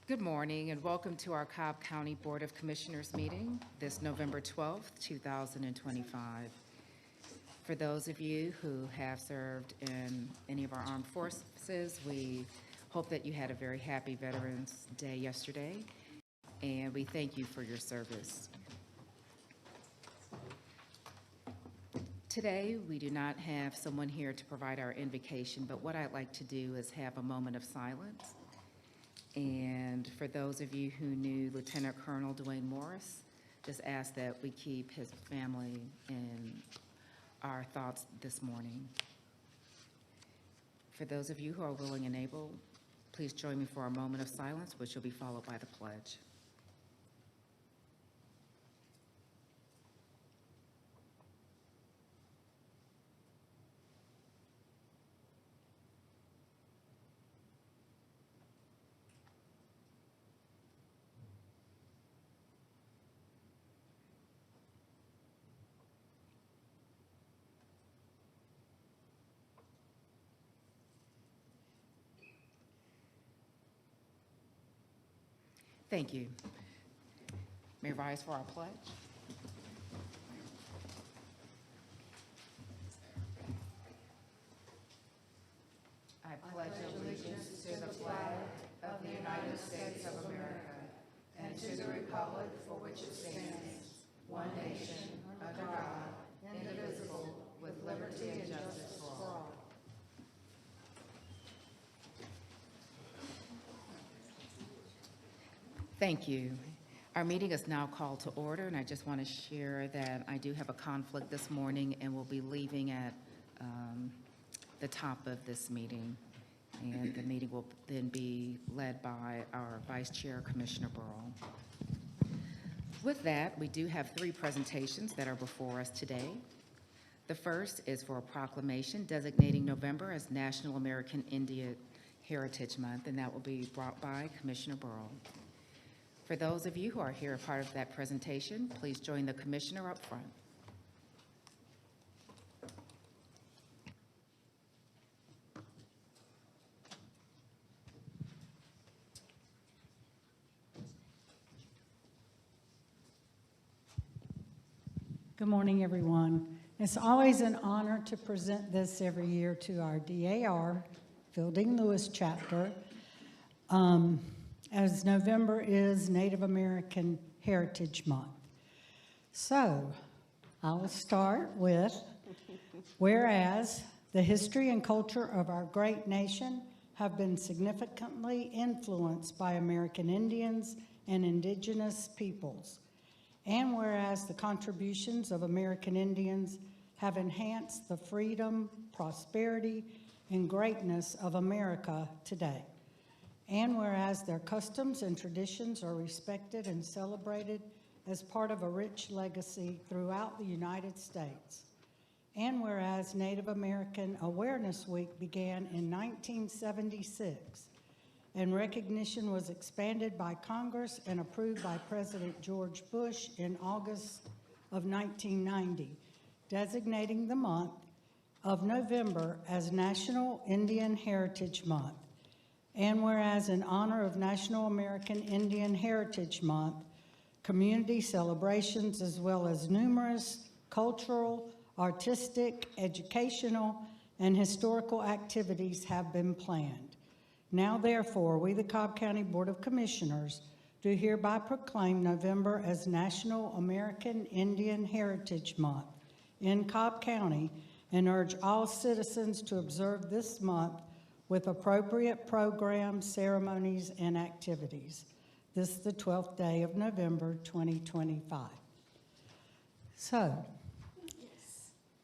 Good morning and welcome to our Cobb County Board of Commissioners meeting this November 12th, 2025. For those of you who have served in any of our armed forces, we hope that you had a very happy Veterans Day yesterday, and we thank you for your service. Today, we do not have someone here to provide our invocation, but what I'd like to do is have a moment of silence. And for those of you who knew Lieutenant Colonel Dwayne Morris, just ask that we keep his family in our thoughts this morning. For those of you who are willing and able, please join me for a moment of silence, which will be followed by the pledge. Thank you. May I rise for our pledge? I pledge allegiance to the flag of the United States of America and to the republic for which it stands, one nation, under God, indivisible, with liberty and justice for all. Thank you. Our meeting is now called to order, and I just want to share that I do have a conflict this morning and will be leaving at the top of this meeting. And the meeting will then be led by our Vice Chair, Commissioner Burrell. With that, we do have 3 presentations that are before us today. The first is for a proclamation designating November as National American Indian Heritage Month, and that will be brought by Commissioner Burrell. For those of you who are here a part of that presentation, please join the Commissioner up front. Good morning, everyone. It's always an honor to present this every year to our DAR, Fielding Lewis chapter. As November is Native American Heritage Month. So, I will start with, whereas the history and culture of our great nation have been significantly influenced by American Indians and indigenous peoples, and whereas the contributions of American Indians have enhanced the freedom, prosperity, and greatness of America today. And whereas their customs and traditions are respected and celebrated as part of a rich legacy throughout the United States. And whereas Native American Awareness Week began in 1976, and recognition was expanded by Congress and approved by President George Bush in August of 1990, designating the month of November as National Indian Heritage Month. And whereas in honor of National American Indian Heritage Month, community celebrations as well as numerous cultural, artistic, educational, and historical activities have been planned. Now therefore, we the Cobb County Board of Commissioners do hereby proclaim November as National American Indian Heritage Month in Cobb County and urge all citizens to observe this month with appropriate programs, ceremonies, and activities. This is the 12th day of November, 2025. So,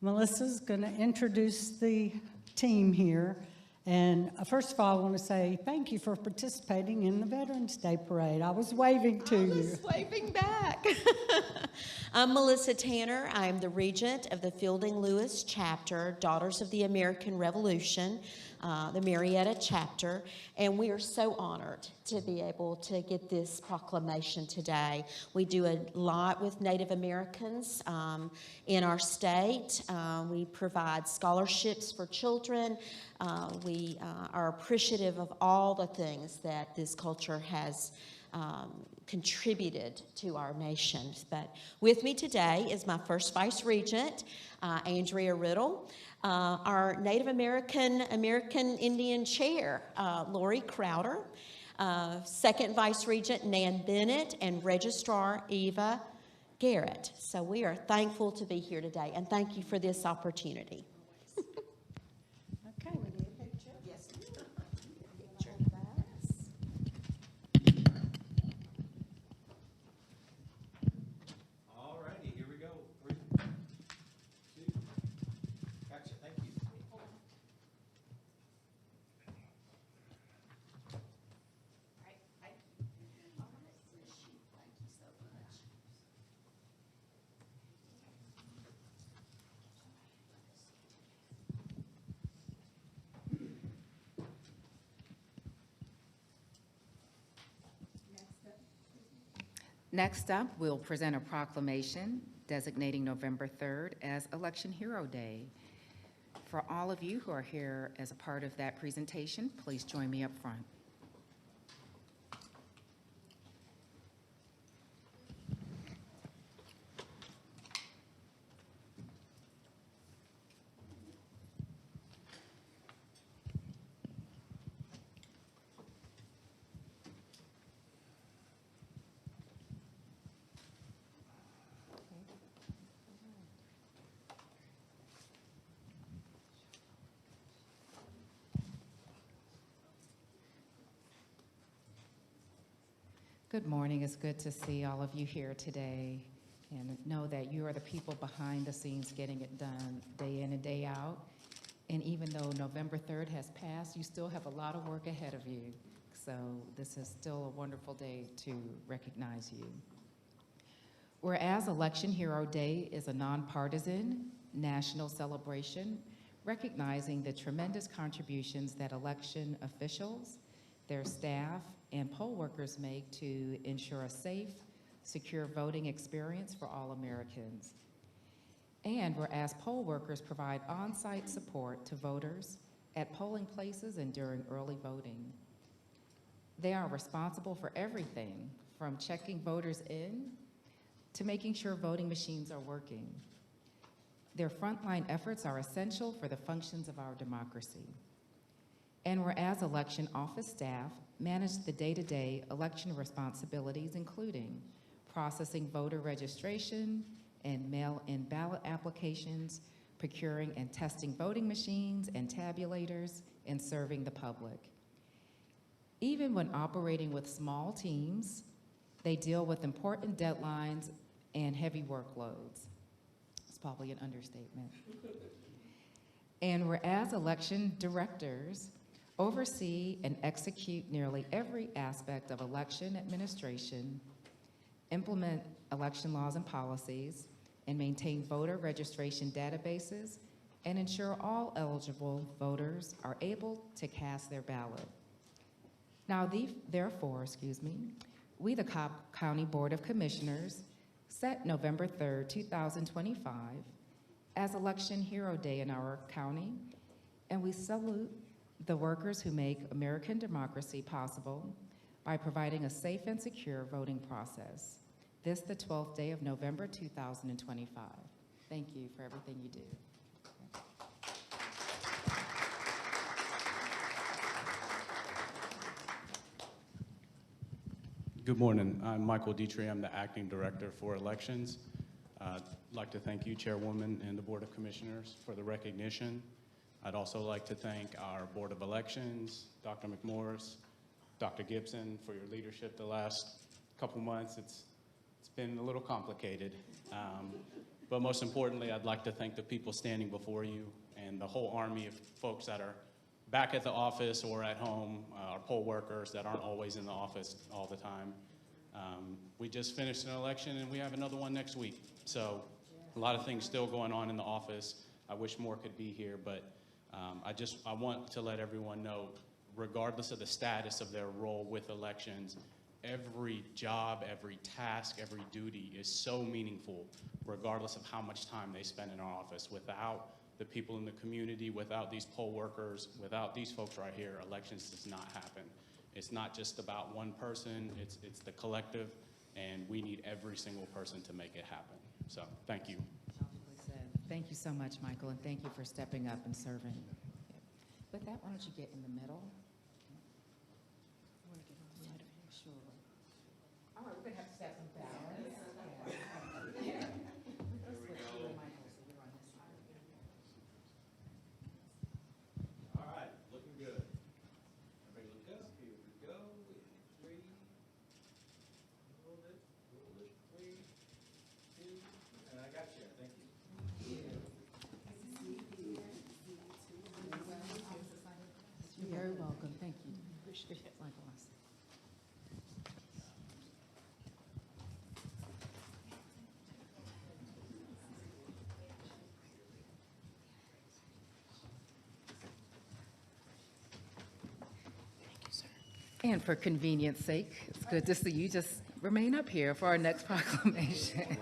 Melissa's going to introduce the team here. And first of all, I want to say thank you for participating in the Veterans Day Parade. I was waving to you. I was waving back. I'm Melissa Tanner. I'm the regent of the Fielding Lewis chapter, Daughters of the American Revolution. the Marietta chapter, and we are so honored to be able to get this proclamation today. We do a lot with Native Americans in our state. We provide scholarships for children. We are appreciative of all the things that this culture has contributed to our nation. But with me today is my first Vice Regent, Andrea Riddle, our Native American Indian Chair, Lori Crowder, second Vice Regent, Nan Bennett, and Registrar Eva Garrett. So we are thankful to be here today, and thank you for this opportunity. Okay, we need a picture. Yes. All righty, here we go. 3, 2, gotcha, thank you. Next up, we'll present a proclamation designating November 3rd as Election Hero Day. For all of you who are here as a part of that presentation, please join me up front. Good morning. It's good to see all of you here today and know that you are the people behind the scenes getting it done day in and day out. And even though November 3rd has passed, you still have a lot of work ahead of you. So this is still a wonderful day to recognize you. Whereas Election Hero Day is a nonpartisan national celebration recognizing the tremendous contributions that election officials, their staff, and poll workers make to ensure a safe, secure voting experience for all Americans. And whereas poll workers provide on-site support to voters at polling places and during early voting. They are responsible for everything from checking voters in to making sure voting machines are working. Their frontline efforts are essential for the functions of our democracy. And whereas election office staff manage the day-to-day election responsibilities, including processing voter registration and mail-in ballot applications, procuring and testing voting machines and tabulators, and serving the public. Even when operating with small teams, they deal with important deadlines and heavy workloads. It's probably an understatement. And whereas election directors oversee and execute nearly every aspect of election administration, implement election laws and policies, and maintain voter registration databases, and ensure all eligible voters are able to cast their ballot. Now, therefore, we, the Cobb County Board of Commissioners, set November 3rd, 2025 as Election Hero Day in our county, and we salute the workers who make American democracy possible by providing a safe and secure voting process. This, the 12th day of November 2025. Thank you for everything you do. Good morning. I'm Michael Dietrich. I'm the Acting Director for Elections. I'd like to thank you, Chairwoman, and the Board of Commissioners for the recognition. I'd also like to thank our Board of Elections, Dr. McMorris, Dr. Gibson, for your leadership the last couple months. It's been a little complicated. But most importantly, I'd like to thank the people standing before you and the whole army of folks that are back at the office or at home, our poll workers that aren't always in the office all the time. We just finished an election and we have another one next week. So a lot of things still going on in the office. I wish more could be here, but I want to let everyone know, regardless of the status of their role with elections, every job, every task, every duty is so meaningful, regardless of how much time they spend in our office. Without the people in the community, without these poll workers, without these folks right here, elections does not happen. It's not just about one person, it's the collective, and we need every single person to make it happen. So, thank you. Thank you so much, Michael, and thank you for stepping up and serving. With that, why don't you get in the middle? Sure. All right, we're going to have to set some balance. Yeah. Let's switch you and Michael, so you're on this side. All right, looking good. Everybody look up, here we go. 3, hold it, 3, 2, and I got you, thank you. You're very welcome, thank you. Likewise. And for convenience sake, it's good to see you. Just remain up here for our next proclamation.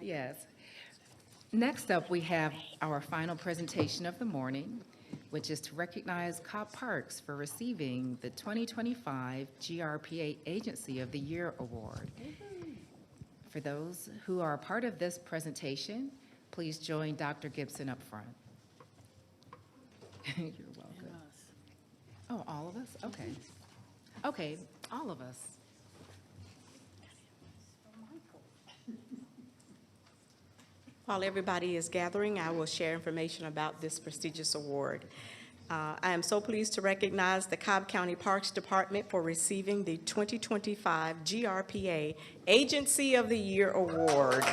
Yes. Next up, we have our final presentation of the morning, which is to recognize Cobb Parks for receiving the 2025 GRPA Agency of the Year Award. For those who are a part of this presentation, please join Dr. Gibson up front. You're welcome. Oh, all of us? Okay. Okay, all of us. While everybody is gathering, I will share information about this prestigious award. I am so pleased to recognize the Cobb County Parks Department for receiving the 2025 GRPA Agency of the Year Award.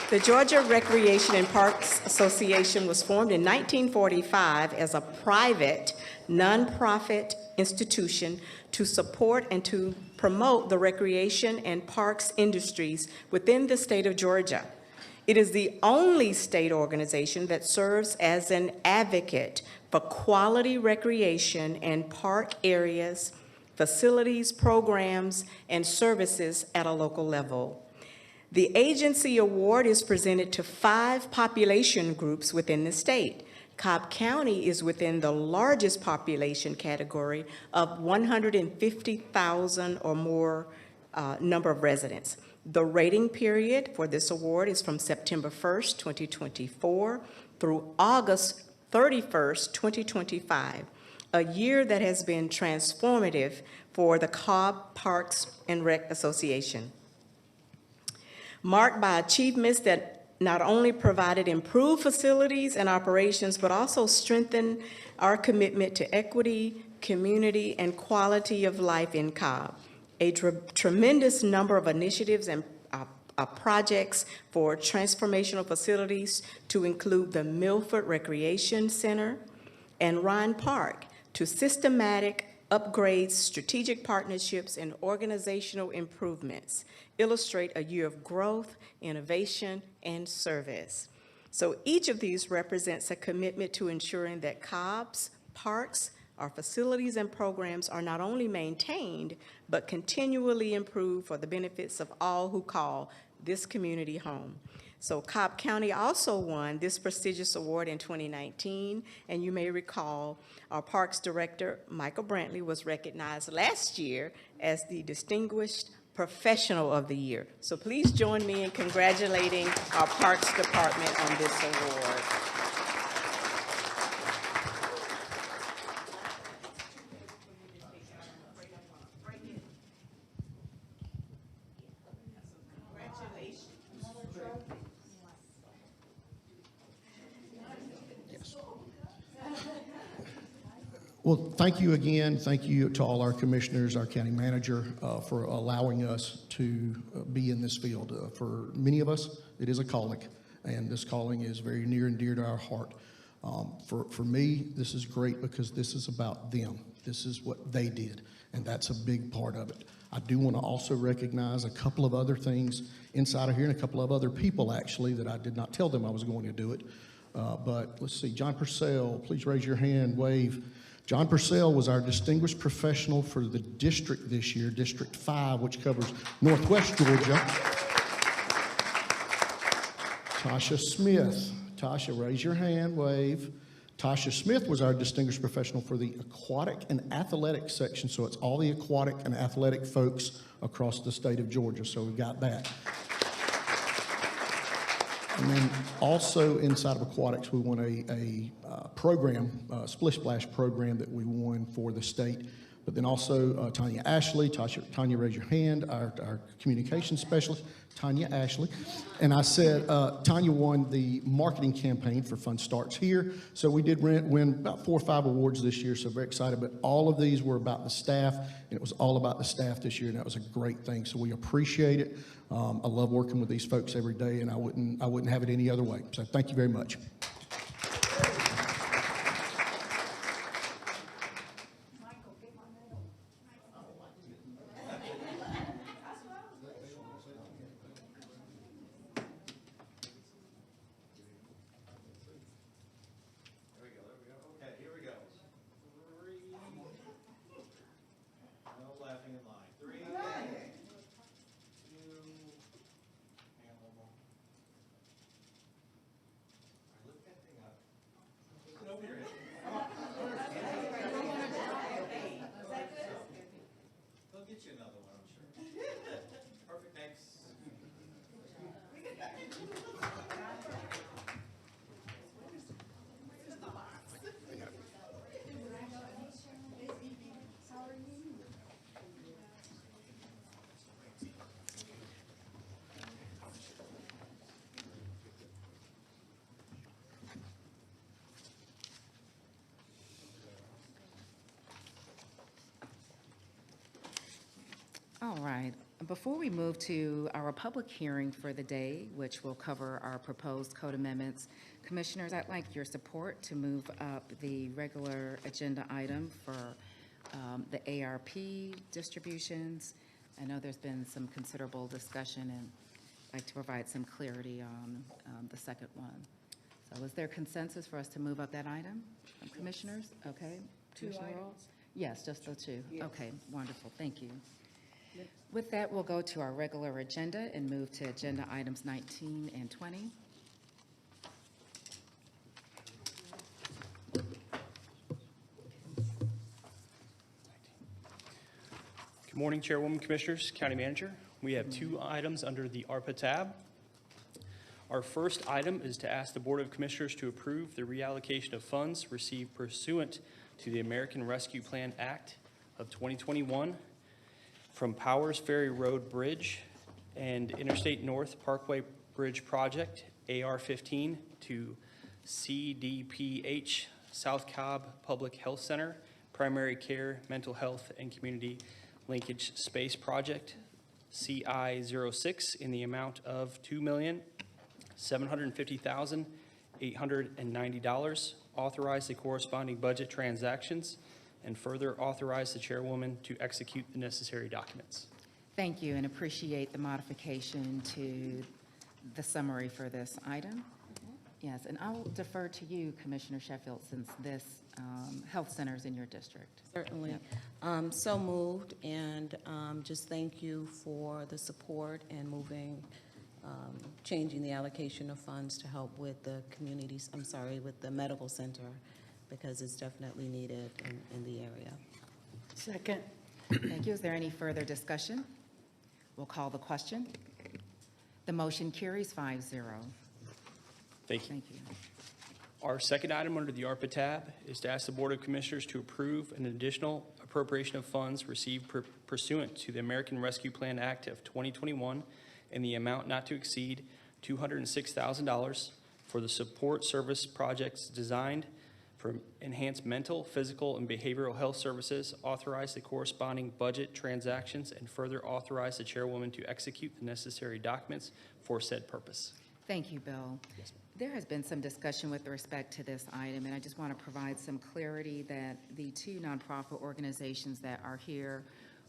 The Georgia Recreation and Parks Association was formed in 1945 as a private, nonprofit institution to support and to promote the recreation and parks industries within the state of Georgia. It is the only state organization that serves as an advocate for quality recreation and park areas, facilities, programs, and services at a local level. The agency award is presented to 5 population groups within the state. Cobb County is within the largest population category of 150,000 or more number of residents. The rating period for this award is from September 1st, 2024 through August 31st, 2025, a year that has been transformative for the Cobb Parks and Rec Association, marked by achievements that not only provided improved facilities and operations, but also strengthened our commitment to equity, community, and quality of life in Cobb. A tremendous number of initiatives and projects for transformational facilities to include the Milford Recreation Center and Ryan Park, to systematic upgrades, strategic partnerships, and organizational improvements illustrate a year of growth, innovation, and service. So each of these represents a commitment to ensuring that Cobb's parks, our facilities and programs are not only maintained, but continually improved for the benefits of all who call this community home. So Cobb County also won this prestigious award in 2019, and you may recall our Parks Director, Michael Brantley, was recognized last year as the Distinguished Professional of the Year. So please join me in congratulating our Parks Department on this award. Well, thank you again. Thank you to all our commissioners, our county manager, for allowing us to be in this field. For many of us, it is a calling, and this calling is very near and dear to our heart. For me, this is great because this is about them. This is what they did, and that's a big part of it. I do want to also recognize a couple of other things inside of here and a couple of other people, actually, that I did not tell them I was going to do it. But let's see, John Purcell, please raise your hand, wave. John Purcell was our distinguished professional for the district this year, District 5, which covers Northwest Georgia. Tasha Smith. Tasha, raise your hand, wave. Tasha Smith was our distinguished professional for the aquatic and athletic section, so it's all the aquatic and athletic folks across the state of Georgia, so we've got that. And then also inside of aquatics, we won a program, Splish Splash program that we won for the state. But then also Tanya Ashley, Tanya, raise your hand, our communications specialist, Tanya Ashley. And I said Tanya won the marketing campaign for Fun Starts Here. So we did win about 4 or 5 awards this year, so very excited. But all of these were about the staff, and it was all about the staff this year, and that was a great thing. So we appreciate it. I love working with these folks every day, and I wouldn't have it any other way. So thank you very much. Okay, here we go. 3. No laughing in line. 3, 2, hang on one more. All right, lift that thing up. Lift it over your head. Come on. They'll get you another one, I'm sure. Perfect, thanks. All right. Before we move to our public hearing for the day, which will cover our proposed code amendments, Commissioners, I'd like your support to move up the regular agenda item for the ARP distributions. I know there's been some considerable discussion, and I'd like to provide some clarity on the second one. So is there consensus for us to move up that item, Commissioners? Okay. Commissioner Rawls? Yes, just the two. Okay, wonderful. Thank you. With that, we'll go to our regular agenda and move to agenda items 19 and 20. Good morning, Chairwoman, Commissioners, County Manager. We have 2 items under the ARPA tab. Our first item is to ask the Board of Commissioners to approve the reallocation of funds received pursuant to the American Rescue Plan Act of 2021 from Powers Ferry Road Bridge and Interstate North Parkway Bridge Project, AR-15, to CDPH South Cobb Public Health Center, Primary Care, Mental Health, and Community Linkage Space Project, CI-06, in the amount of $2,750,890, authorize the corresponding budget transactions, and further authorize the chairwoman to execute the necessary documents. Thank you, and appreciate the modification to the summary for this item. Yes, and I'll defer to you, Commissioner Sheffield, since this health center is in your district. Certainly. Yep. So moved, and just thank you for the support and changing the allocation of funds to help with the communities, with the medical center, because it's definitely needed in the area. Second. Thank you. Is there any further discussion? We'll call the question. The motion carries 5-0. Thank you. Thank you. Our second item under the ARPA tab is to ask the Board of Commissioners to approve an additional appropriation of funds received pursuant to the American Rescue Plan Act of 2021 in the amount not to exceed $206,000 for the support service projects designed for enhanced mental, physical, and behavioral health services, authorize the corresponding budget transactions, and further authorize the chairwoman to execute the necessary documents for said purpose. Thank you, Bill. Yes, ma'am. There has been some discussion with respect to this item, and I just want to provide some clarity that the 2 nonprofit organizations that are here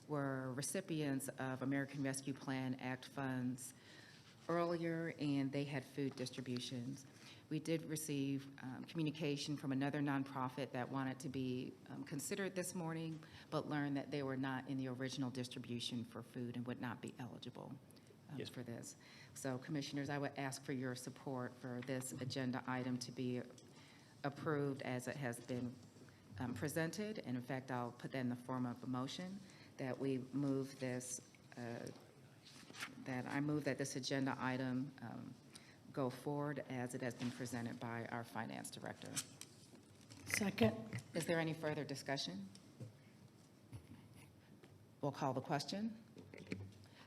were recipients of American Rescue Plan Act funds earlier, and they had food distributions. We did receive communication from another nonprofit that wanted to be considered this morning, but learned that they were not in the original distribution for food and would not be eligible Yes. for this. So Commissioners, I would ask for your support for this agenda item to be approved as it has been presented. And in fact, I'll put that in the form of a motion that we move this, that I move that this agenda item go forward as it has been presented by our Finance Director. Second. Is there any further discussion? We'll call the question.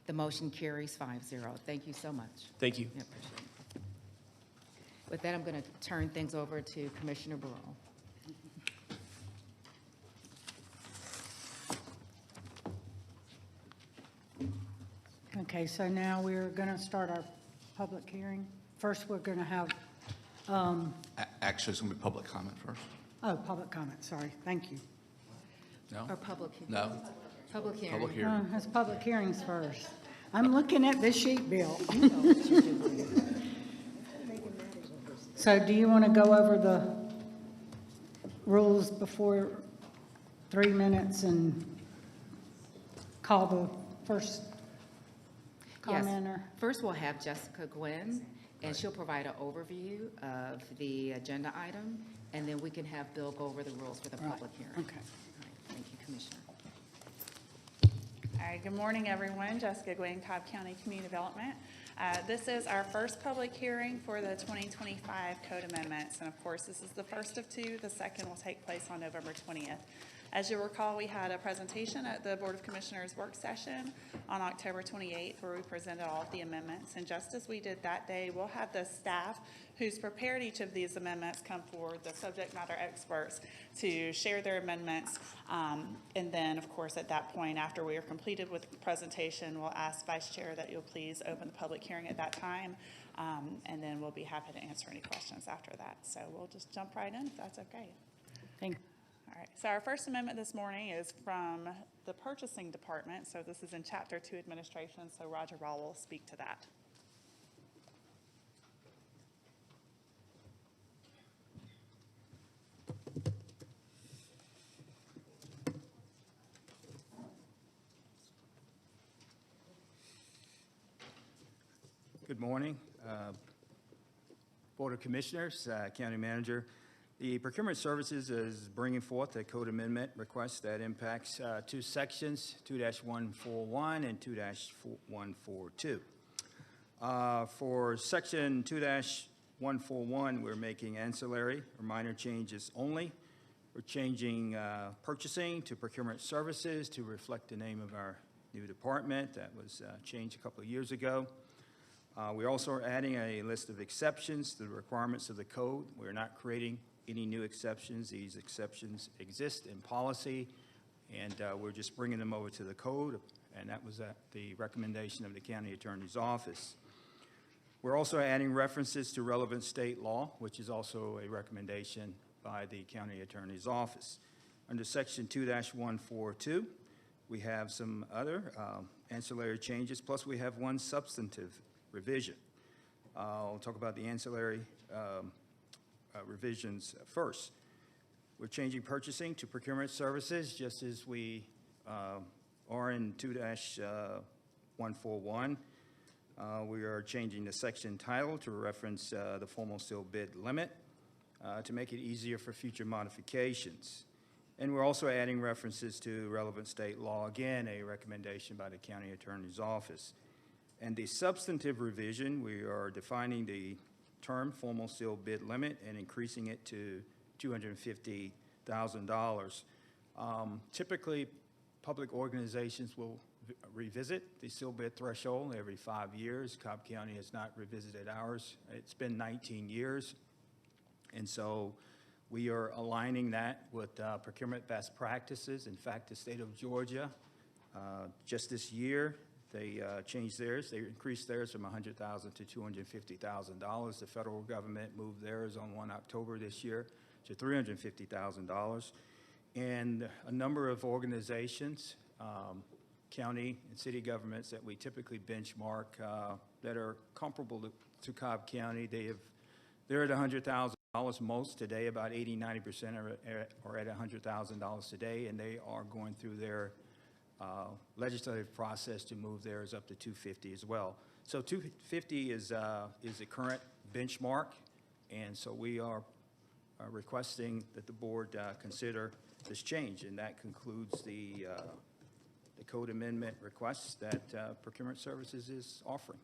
The motion carries 5-0. Thank you so much. Thank you. I appreciate it. With that, I'm going to turn things over to Commissioner Burrell. Okay, so now we're going to start our public hearing. First, we're going to have, Actually, it's going to be public comment first. public comment, sorry, thank you. No? Or public. No? Public hearing. Public hearing. It's public hearings first. I'm looking at this sheet, Bill. So do you want to go over the rules before 3 minutes and call the first Yes. commenter? First, we'll have Jessica Gwynn, and she'll provide an overview of the agenda item, and then we can have Bill go over the rules for the Right, public hearing. okay. All right, thank you, Commissioner. All right, good morning, everyone. Jessica Gwynn, Cobb County Community Development. This is our first public hearing for the 2025 code amendments, and of course, this is the first of two. The second will take place on November 20th. As you recall, we had a presentation at the Board of Commissioners work session on October 28th where we presented all of the amendments. And just as we did that day, we'll have the staff who's prepared each of these amendments come forward, the subject matter experts, to share their amendments. And then, of course, at that point, after we are completed with the presentation, we'll ask Vice Chair that you'll please open the public hearing at that time. And then we'll be happy to answer any questions after that. So we'll just jump right in if that's okay. Thank you. All right, so our first amendment this morning is from the Purchasing Department. So this is in Chapter 2 Administration, so Roger Rawl will speak to that. Good morning, Board of Commissioners, County Manager. The Procurement Services is bringing forth a code amendment request that impacts two sections, 2-141 and 2-142. For Section 2-141, we're making ancillary or minor changes only. We're changing purchasing to Procurement Services to reflect the name of our new department that was changed a couple of years ago. We also are adding a list of exceptions to the requirements of the code. We're not creating any new exceptions. These exceptions exist in policy, and we're just bringing them over to the code, and that was at the recommendation of the County Attorney's Office. We're also adding references to relevant state law, which is also a recommendation by the County Attorney's Office. Under Section 2-142, we have some other ancillary changes, plus we have one substantive revision. I'll talk about the ancillary revisions first. We're changing purchasing to procurement services, just as we are in 2-141. We are changing the section title to reference the formal sealed bid limit to make it easier for future modifications. And we're also adding references to relevant state law, again, a recommendation by the County Attorney's Office. And the substantive revision, we are defining the term formal sealed bid limit and increasing it to $250,000. Typically, public organizations will revisit the sealed bid threshold every 5 years. Cobb County has not revisited ours. It's been 19 years. And so we are aligning that with procurement best practices. In fact, the state of Georgia, just this year, they changed theirs. They increased theirs from $100,000 to $250,000. The federal government moved theirs on 1 October this year to $350,000. And a number of organizations, county and city governments that we typically benchmark that are comparable to Cobb County, they have They're at $100,000 most today, about 80–90% are at $100,000 today, and they are going through their legislative process to move theirs up to $250,000 as well. So $250,000 is the current benchmark, and so we are requesting that the board consider this change, and that concludes the code amendment requests that Procurement Services is offering.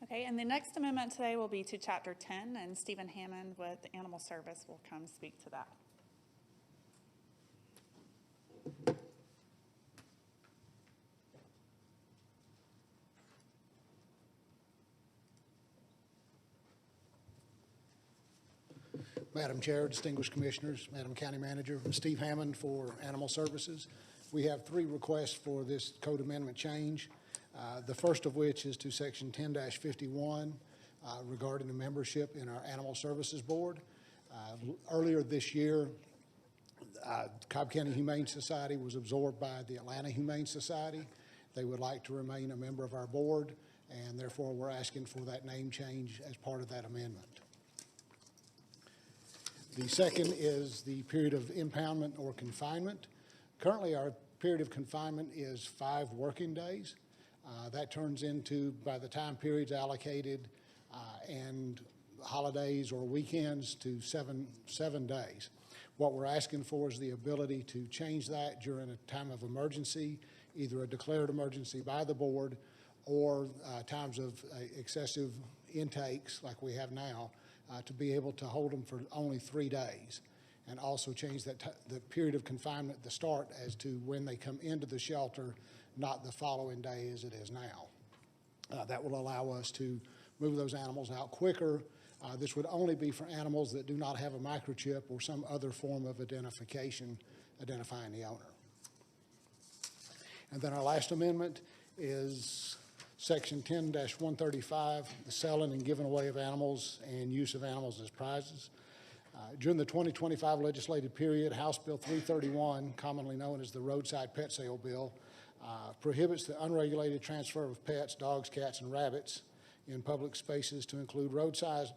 Okay, and the next amendment today will be to Chapter 10, and Stephen Hammond with Animal Service will come speak to that. Madam Chair, distinguished commissioners, Madam County Manager, Steve Hammond for Animal Services. We have 3 requests for this code amendment change. The first of which is to Section 10-51 regarding the membership in our Animal Services Board. Earlier this year, Cobb County Humane Society was absorbed by the Atlanta Humane Society. They would like to remain a member of our board, and therefore we're asking for that name change as part of that amendment. The second is the period of impoundment or confinement. Currently, our period of confinement is 5 working days. That turns into, by the time periods allocated and holidays or weekends, to seven days. What we're asking for is the ability to change that during a time of emergency, either a declared emergency by the board or times of excessive intakes like we have now, to be able to hold them for only 3 days, and also change that the period of confinement at the start as to when they come into the shelter, not the following day as it is now. That will allow us to move those animals out quicker. This would only be for animals that do not have a microchip or some other form of identification identifying the owner. And then our last amendment is Section 10-135, the selling and giving away of animals and use of animals as prizes. During the 2025 legislative period, House Bill 331, commonly known as the Roadside Pet Sale Bill, prohibits the unregulated transfer of pets, dogs, cats, and rabbits in public spaces to include roadside,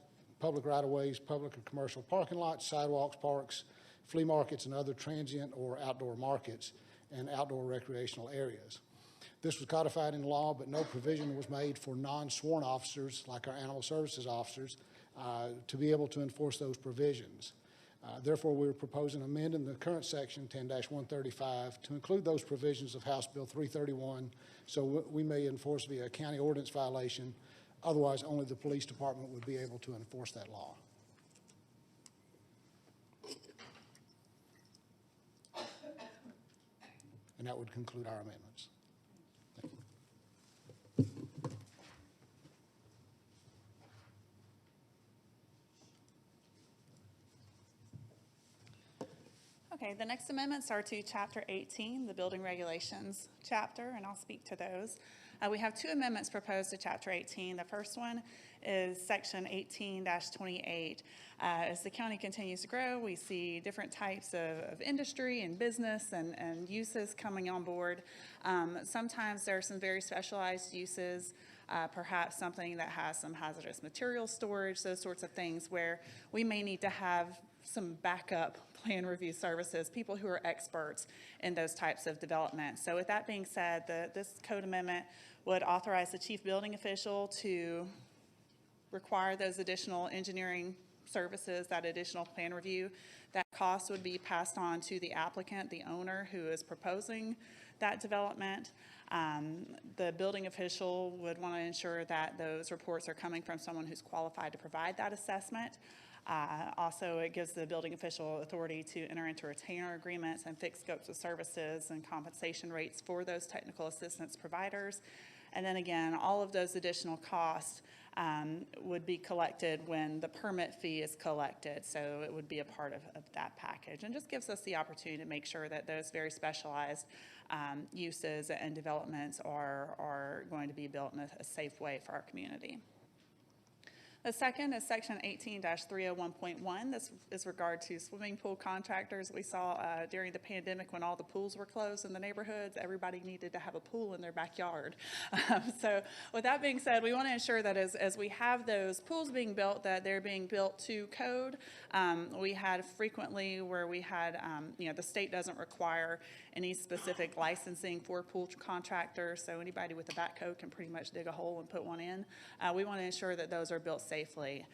public right-of-ways, public and commercial parking lots, sidewalks, parks, flea markets, and other transient or outdoor markets and outdoor recreational areas. This was codified in law, but no provision was made for non-sworn officers, like our animal services officers, to be able to enforce those provisions. Therefore, we are proposing amending the current section 10-135 to include those provisions of House Bill 331, so we may enforce via a county ordinance violation. Otherwise, only the police department would be able to enforce that law. And that would conclude our amendments. Thank you. Okay, the next amendments are to Chapter 18, the Building Regulations chapter, and I'll speak to those. We have 2 amendments proposed to Chapter 18. The first one is Section 18-28. As the county continues to grow, we see different types of industry and business and uses coming on board. Sometimes there are some very specialized uses, perhaps something that has some hazardous material storage, those sorts of things where we may need to have some backup plan review services, people who are experts in those types of developments. So with that being said, this code amendment would authorize the chief building official to require those additional engineering services, that additional plan review. That cost would be passed on to the applicant, the owner who is proposing that development. The building official would want to ensure that those reports are coming from someone who's qualified to provide that assessment. Also, it gives the building official authority to enter into retainer agreements and fixed scopes of services and compensation rates for those technical assistance providers. And then again, all of those additional costs would be collected when the permit fee is collected. So it would be a part of that package, and just gives us the opportunity to make sure that those very specialized uses and developments are going to be built in a safe way for our community. The second is section 18-301.1. This is regard to swimming pool contractors. We saw during the pandemic when all the pools were closed in the neighborhoods, everybody needed to have a pool in their backyard. So with that being said, we want to ensure that as we have those pools being built, that they're being built to code. We had frequently where we had, the state doesn't require any specific licensing for pool contractors, so anybody with a backhoe can pretty much dig a hole and put one in. We want to ensure that those are built safely,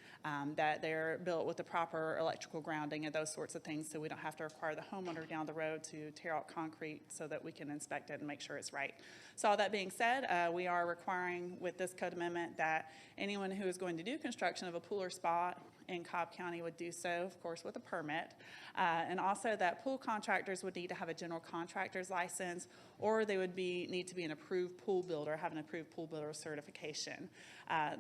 that they're built with the proper electrical grounding and those sorts of things, so we don't have to require the homeowner down the road to tear out concrete so that we can inspect it and make sure it's right. So all that being said, we are requiring with this code amendment that anyone who is going to do construction of a pool or spa in Cobb County would do so, of course, with a permit. And also that pool contractors would need to have a general contractor's license, or they would need to be an approved pool builder, have an approved pool builder certification.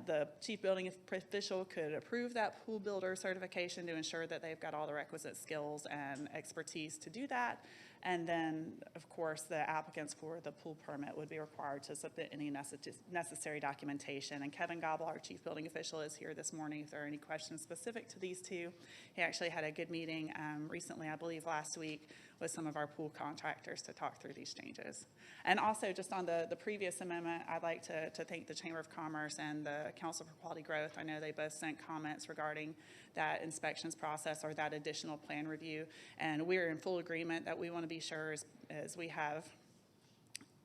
The chief building official could approve that pool builder certification to ensure that they've got all the requisite skills and expertise to do that. And then, of course, the applicants for the pool permit would be required to submit any necessary documentation. And Kevin Gobble, our chief building official, is here this morning if there are any questions specific to these two. He actually had a good meeting recently, I believe last week, with some of our pool contractors to talk through these changes. And also, just on the previous amendment, I'd like to thank the Chamber of Commerce and the Council for Quality Growth. I know they both sent comments regarding that inspections process or that additional plan review. And we're in full agreement that we want to be sure as we have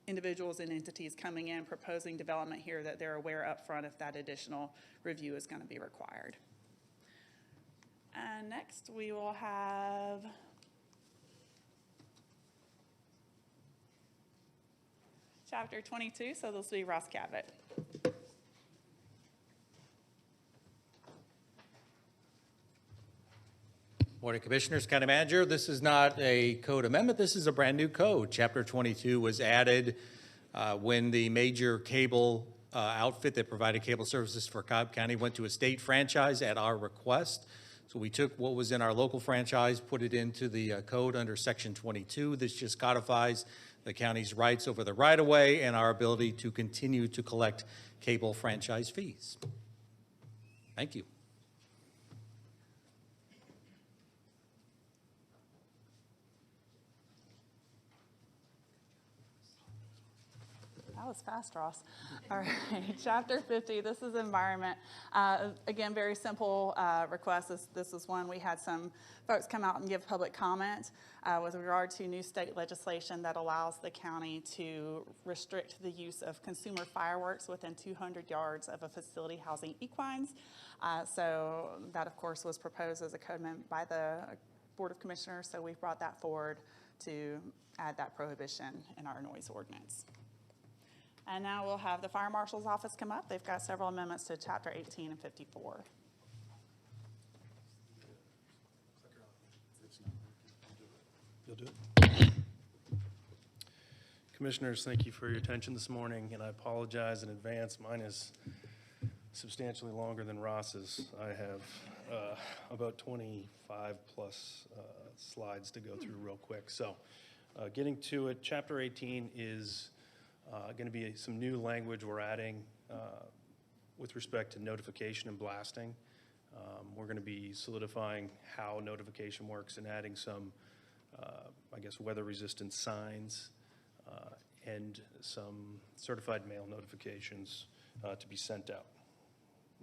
individuals and entities coming in proposing development here that they're aware up front if that additional review is going to be required. And next we will have Chapter 22, so this will be Ross Cabot. Morning, Commissioners, County Manager. This is not a code amendment. This is a brand new code. Chapter 22 was added when the major cable outfit that provided cable services for Cobb County went to a state franchise at our request. So we took what was in our local franchise, put it into the code under Section 22. This just codifies the county's rights over the right-of-way and our ability to continue to collect cable franchise fees. Thank you. That was fast, Ross. All right, Chapter 50, this is environment. Again, very simple request. This is one we had some folks come out and give public comment with regard to new state legislation that allows the county to restrict the use of consumer fireworks within 200 yards of a facility housing equines. So that, of course, was proposed as a code amendment by the Board of Commissioners, so we've brought that forward to add that prohibition in our noise ordinance. And now we'll have the Fire Marshal's Office come up. They've got several amendments to Chapter 18 and 54. You'll do it. Commissioners, thank you for your attention this morning, and I apologize in advance. Mine is substantially longer than Ross's. I have about 25 plus slides to go through real quick. So getting to it, Chapter 18 is going to be some new language we're adding with respect to notification and blasting. We're going to be solidifying how notification works and adding some, I guess, weather-resistant signs and some certified mail notifications to be sent out.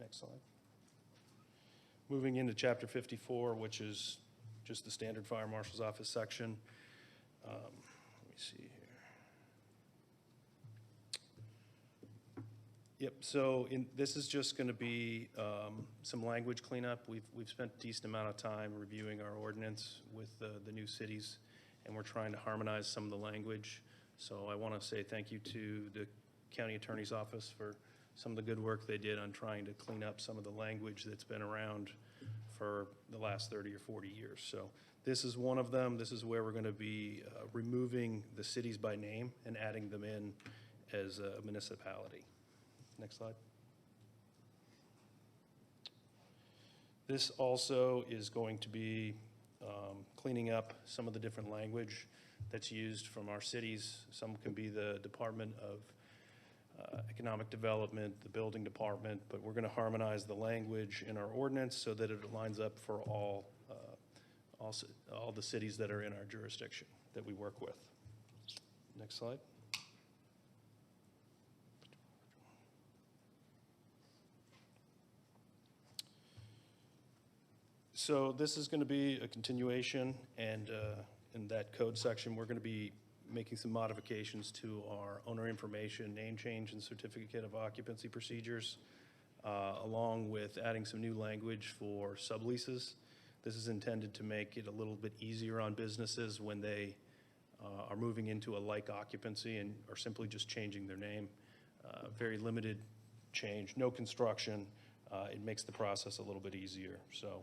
Next slide. Moving into Chapter 54, which is just the standard Fire Marshal's Office section. Let me see here. Yep, so this is just going to be some language cleanup. We've spent a decent amount of time reviewing our ordinance with the new cities, and we're trying to harmonize some of the language. So I want to say thank you to the County Attorney's Office for some of the good work they did on trying to clean up some of the language that's been around for the last 30 or 40 years. So this is one of them. This is where we're going to be removing the cities by name and adding them in as a municipality. Next slide. This also is going to be cleaning up some of the different language that's used from our cities. Some can be the Department of economic development, the building department, but we're going to harmonize the language in our ordinance so that it lines up for all the cities that are in our jurisdiction that we work with. Next slide. So this is going to be a continuation, and in that code section, we're going to be making some modifications to our owner information, name change, and certificate of occupancy procedures, along with adding some new language for subleases. This is intended to make it a little bit easier on businesses when they are moving into a like occupancy and are simply just changing their name. Very limited change, no construction. It makes the process a little bit easier. So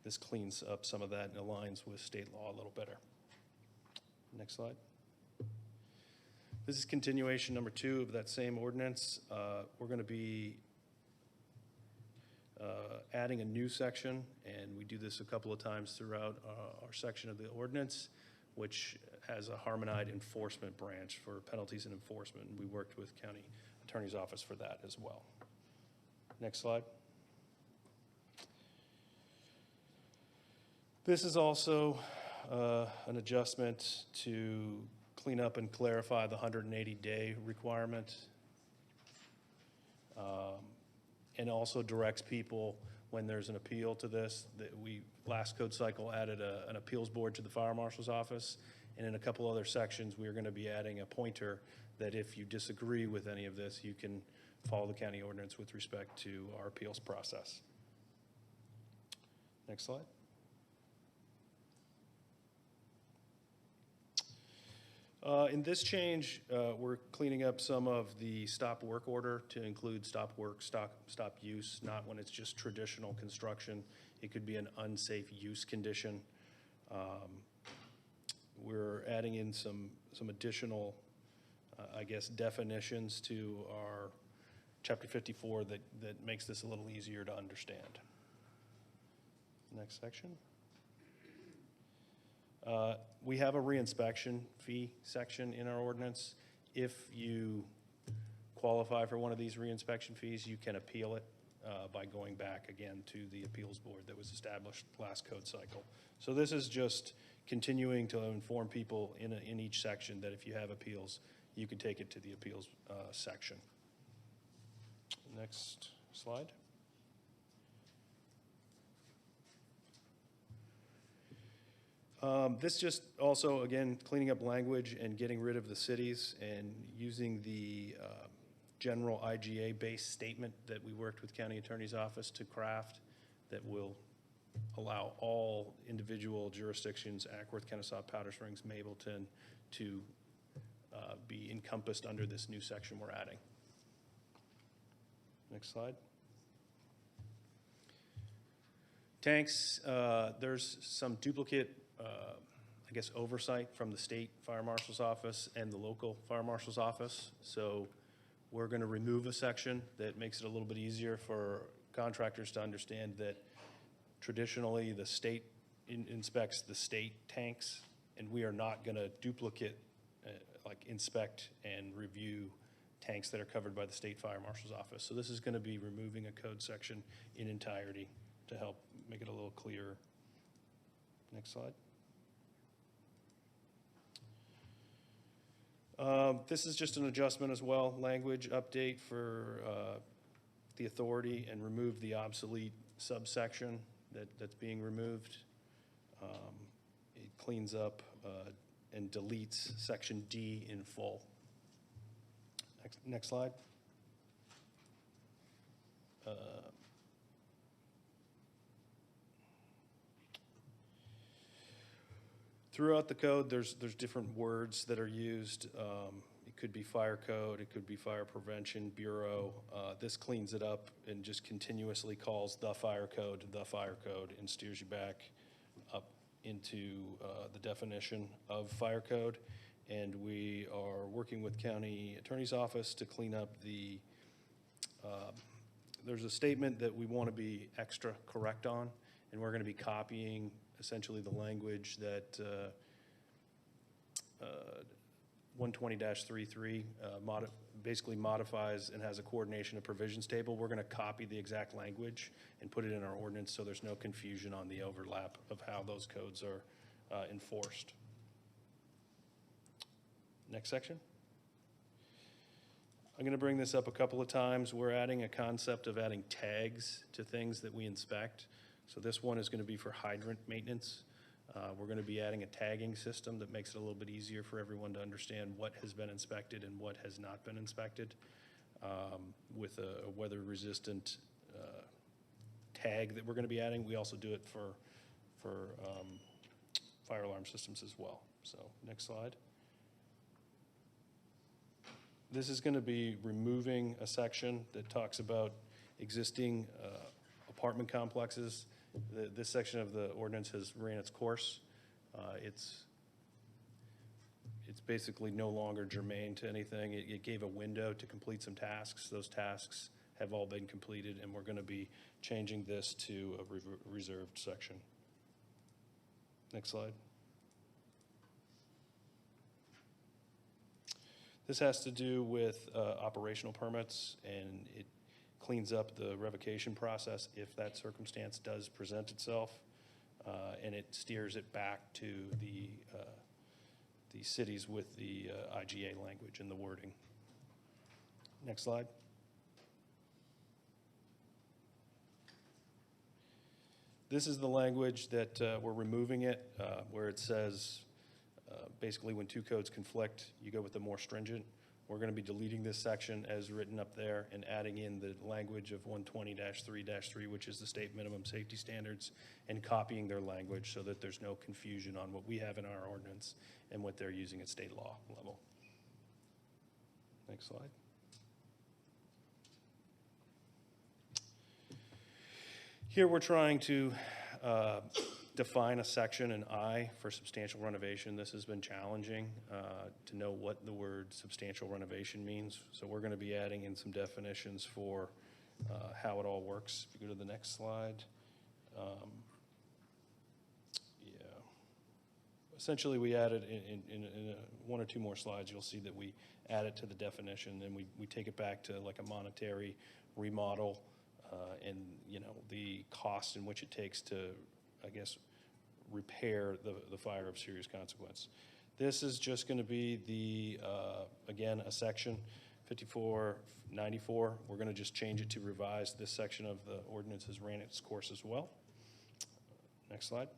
this cleans up some of that and aligns with state law a little better. Next slide. This is continuation number 2 of that same ordinance. We're going to be adding a new section, and we do this a couple of times throughout our section of the ordinance, which has a harmonized enforcement branch for penalties and enforcement. And we worked with county attorney's office for that as well. Next slide. This is also an adjustment to clean up and clarify the 180-day requirement, and also directs people when there's an appeal to this. That we last code cycle added an appeals board to the fire marshal's office, and in a couple other sections we are going to be adding a pointer that if you disagree with any of this, you can follow the county ordinance with respect to our appeals process. Next slide. In this change, we're cleaning up some of the stop work order to include stop work, stop use, not when it's just traditional construction. It could be an unsafe use condition. We're adding in some additional, I guess, definitions to our Chapter 54 that makes this a little easier to understand. Next section. We have a reinspection fee section in our ordinance. If you qualify for one of these reinspection fees, you can appeal it by going back again to the appeals board that was established last code cycle. So this is just continuing to inform people in each section that if you have appeals, you can take it to the appeals section. Next slide. This just also, again, cleaning up language and getting rid of the cities and using the general IGA-based statement that we worked with county attorney's office to craft that will allow all individual jurisdictions, Ackworth, Kennesaw, Powder Springs, Mableton, to be encompassed under this new section we're adding. Next slide. Tanks, there's some duplicate I guess, oversight from the state fire marshal's office and the local fire marshal's office. So we're going to remove a section that makes it a little bit easier for contractors to understand that traditionally the state inspects the state tanks, and we are not going to duplicate, like inspect and review tanks that are covered by the state fire marshal's office. So this is going to be removing a code section in entirety to help make it a little clearer. Next slide. This is just an adjustment as well, language update for the authority, and remove the obsolete subsection that's being removed. It cleans up and deletes section D in full. Next slide. Throughout the code, there's different words that are used. It could be fire code, it could be fire prevention bureau. This cleans it up and just continuously calls the fire code, and steers you back up into the definition of fire code. And we are working with county attorney's office to clean up the, there's a statement that we want to be extra correct on, and we're going to be copying essentially the language that 120-33 basically modifies and has a coordination of provisions table. We're going to copy the exact language and put it in our ordinance so there's no confusion on the overlap of how those codes are enforced. Next section. I'm going to bring this up a couple of times. We're adding a concept of adding tags to things that we inspect. So this one is going to be for hydrant maintenance. We're going to be adding a tagging system that makes it a little bit easier for everyone to understand what has been inspected and what has not been inspected, with a weather-resistant tag that we're going to be adding. We also do it for fire alarm systems as well. So next slide. This is going to be removing a section that talks about existing apartment complexes. This section of the ordinance has ran its course. It's basically no longer germane to anything. It gave a window to complete some tasks. Those tasks have all been completed, and we're going to be changing this to a reserved section. Next slide. This has to do with operational permits, and it cleans up the revocation process if that circumstance does present itself, and it steers it back to the cities with the IGA language and the wording. Next slide. This is the language that we're removing it, where it says basically when two codes conflict, you go with the more stringent. We're going to be deleting this section as written up there and adding in the language of 120-3-3, which is the state minimum safety standards, and copying their language so that there's no confusion on what we have in our ordinance and what they're using at state law level. Next slide. Here we're trying to define a section, an I, for substantial renovation. This has been challenging to know what the word substantial renovation means. So we're going to be adding in some definitions for how it all works. If you go to the next slide. Essentially, we added in one or two more slides, you'll see that we add it to the definition, and we take it back to like a monetary remodel and, you know, the cost in which it takes to, I guess, repair the fire of serious consequence. This is just going to be the, again, a section 5494. We're going to just change it to revise. This section of the ordinance has ran its course as well. Next slide.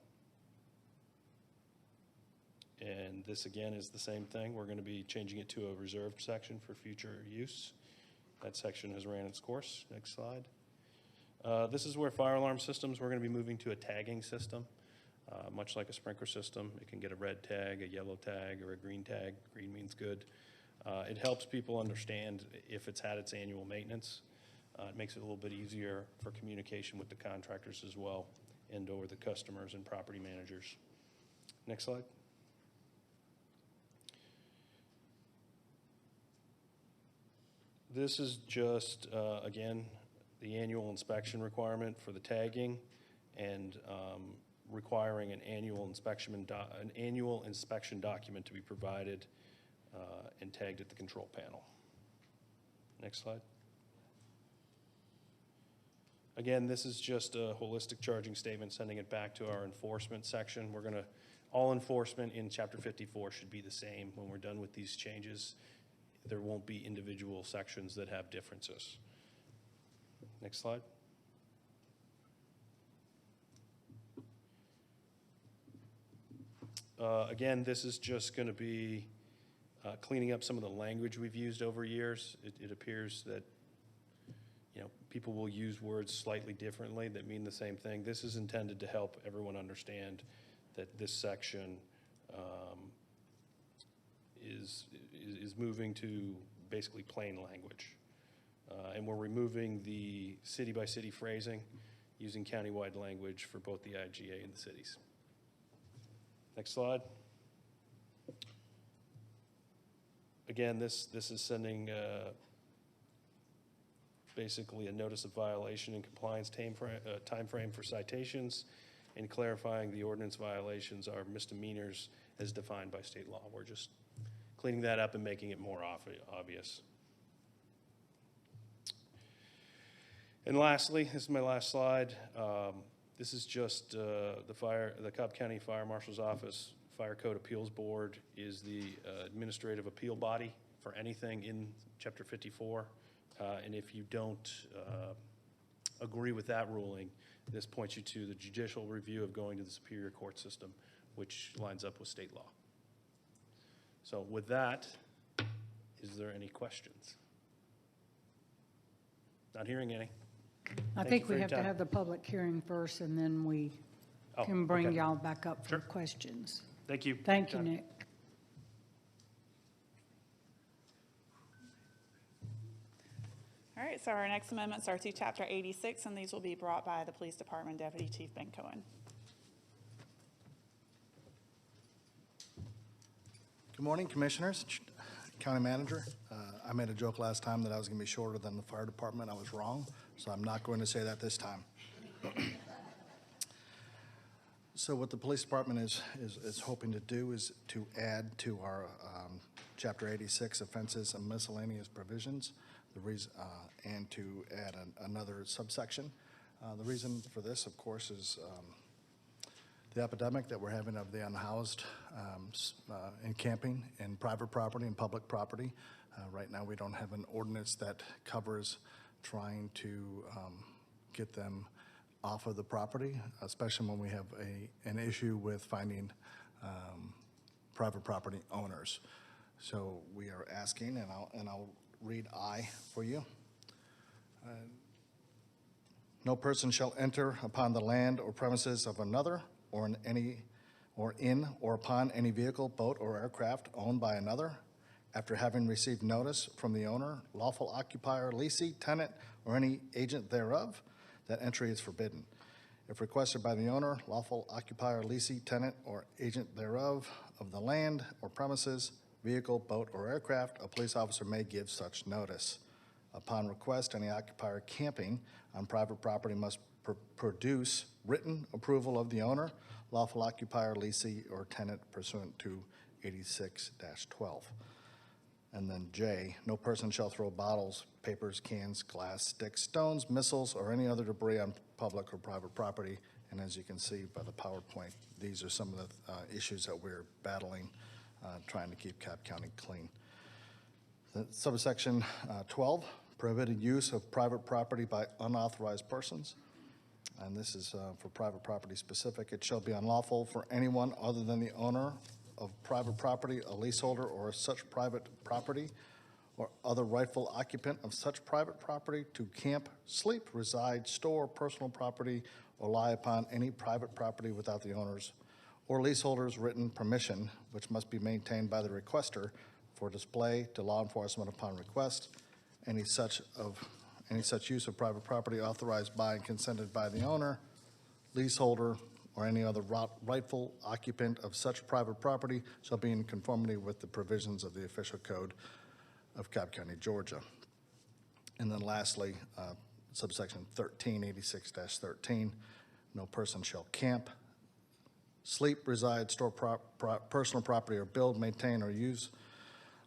And this again is the same thing. We're going to be changing it to a reserved section for future use. That section has ran its course. Next slide. This is where fire alarm systems, we're going to be moving to a tagging system. Much like a sprinkler system, it can get a red tag, a yellow tag, or a green tag. Green means good. It helps people understand if it's had its annual maintenance. It makes it a little bit easier for communication with the contractors as well, and or the customers and property managers. Next slide. This is just, again, the annual inspection requirement for the tagging, and requiring an annual inspection document to be provided and tagged at the control panel. Next slide. Again, this is just a holistic charging statement, sending it back to our enforcement section. We're going to, all enforcement in Chapter 54 should be the same when we're done with these changes. There won't be individual sections that have differences. Next slide. Again, this is just going to be cleaning up some of the language we've used over years. It appears that, you know, people will use words slightly differently that mean the same thing. This is intended to help everyone understand that this section is moving to basically plain language. And we're removing the city-by-city phrasing, using countywide language for both the IGA and the cities. Next slide. Again, this is sending basically a notice of violation and compliance time frame for citations, and clarifying the ordinance violations are misdemeanors as defined by state law. We're just cleaning that up and making it more obvious. And lastly, this is my last slide. This is just the Cobb County Fire Marshal's Office Fire Code Appeals Board is the administrative appeal body for anything in Chapter 54. And if you don't agree with that ruling, this points you to the judicial review of going to the Superior Court system, which lines up with state law. So with that, is there any questions? Not hearing any. I Thank you think for we your have to time. have the public hearing first, and then we Oh, can bring okay. y'all back up for Sure. questions. Thank you. Thank you, Got it. Nick. All right, so our next amendments are to Chapter 86, and these will be brought by the Police Department Deputy Chief Ben Cohen. Good morning, Commissioners, County Manager. I made a joke last time that I was going to be shorter than the fire department. I was wrong, so I'm not going to say that this time. So what the police department is hoping to do is to add to our Chapter 86 offenses and miscellaneous provisions, and to add another subsection. The reason for this, of course, is the epidemic that we're having of the unhoused and camping in private property and public property. Right now, we don't have an ordinance that covers trying to get them off of the property, especially when we have an issue with finding private property owners. So we are asking, and I'll read I for you. No person shall enter upon the land or premises of another or in or upon any vehicle, boat, or aircraft owned by another after having received notice from the owner, lawful occupier, lessee, tenant, or any agent thereof, that entry is forbidden. If requested by the owner, lawful occupier, lessee, tenant, or agent thereof of the land or premises, vehicle, boat, or aircraft, a police officer may give such notice. Upon request, any occupier camping on private property must produce written approval of the owner, lawful occupier, lessee, or tenant pursuant to 86-12. And then J, no person shall throw bottles, papers, cans, glass, sticks, stones, missiles, or any other debris on public or private property. And as you can see by the PowerPoint, these are some of the issues that we're battling, trying to keep Cobb County clean. Subsection 12, prohibited use of private property by unauthorized persons. And this is for private property specific. It shall be unlawful for anyone other than the owner of private property, a leaseholder, or such private property, or other rightful occupant of such private property to camp, sleep, reside, store personal property, or lie upon any private property without the owner's or leaseholder's written permission, which must be maintained by the requester for display to law enforcement upon request. Any such use of private property authorized by and consented by the owner, leaseholder, or any other rightful occupant of such private property shall be in conformity with the provisions of the official code of Cobb County, Georgia. And then lastly, subsection 13, 86-13, no person shall camp, sleep, reside, store personal property, or build, maintain, or use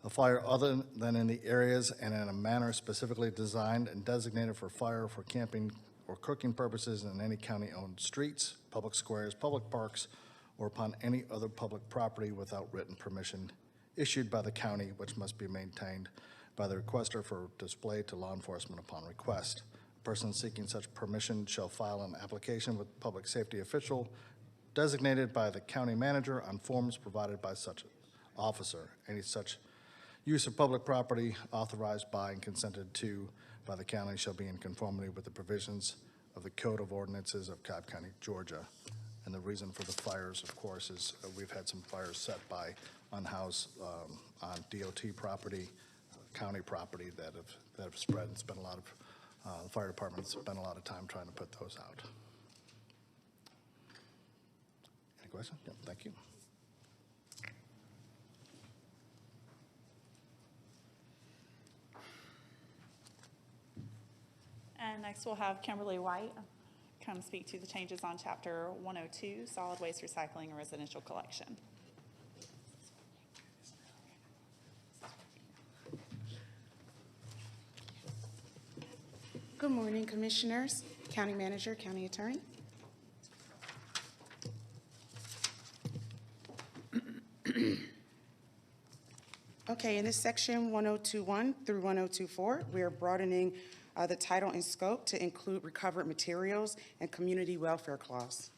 a fire other than in the areas and in a manner specifically designed and designated for fire, for camping, or cooking purposes in any county-owned streets, public squares, public parks, or upon any other public property without written permission issued by the county, which must be maintained by the requester for display to law enforcement upon request. A person seeking such permission shall file an application with public safety official designated by the county manager on forms provided by such officer. Any such use of public property authorized by and consented to by the county shall be in conformity with the provisions of the Code of Ordinances of Cobb County, Georgia. And the reason for the fires, of course, is we've had some fires set by unhoused on DOT property, county property that have spread and spent a lot of, the fire department spent a lot of time trying to put those out. Any questions? Yeah, thank you. And next we'll have Kimberly White come speak to the changes on Chapter 102, Solid Waste Recycling and Residential Collection. Good morning, Commissioners, County Manager, County Attorney. Okay, in this section 1021 through 1024, we are broadening the title and scope to include recovered materials and community welfare clause.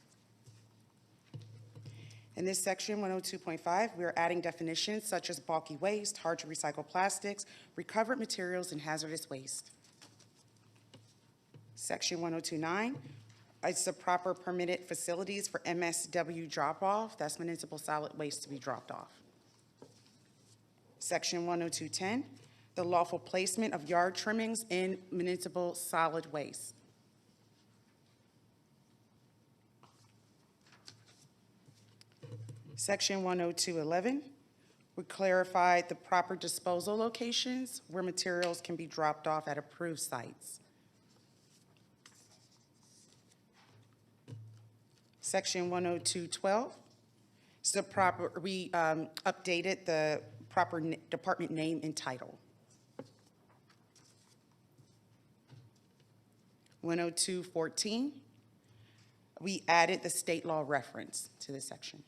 In this section 102.5, we are adding definitions such as bulky waste, hard to recycle plastics, recovered materials, and hazardous waste. Section 1029, it's the proper permitted facilities for MSW drop-off. That's municipal solid waste to be dropped off. Section 102.10, the lawful placement of yard trimmings in municipal solid waste. Section 102.11, we clarified the proper disposal locations where materials can be dropped off at approved sites. Section 102.12, it's the proper, we updated the proper department name and title. 102.14, we added the state law reference to this section.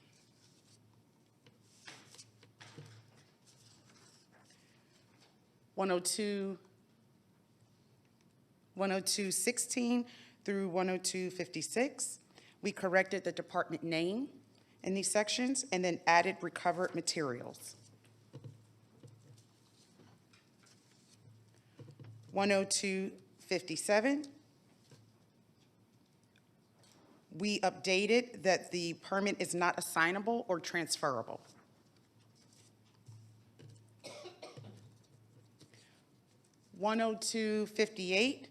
102.16 through 102.56, we corrected the department name in these sections and then added recovered materials. 102.57, we updated that the permit is not assignable or transferable. 102.58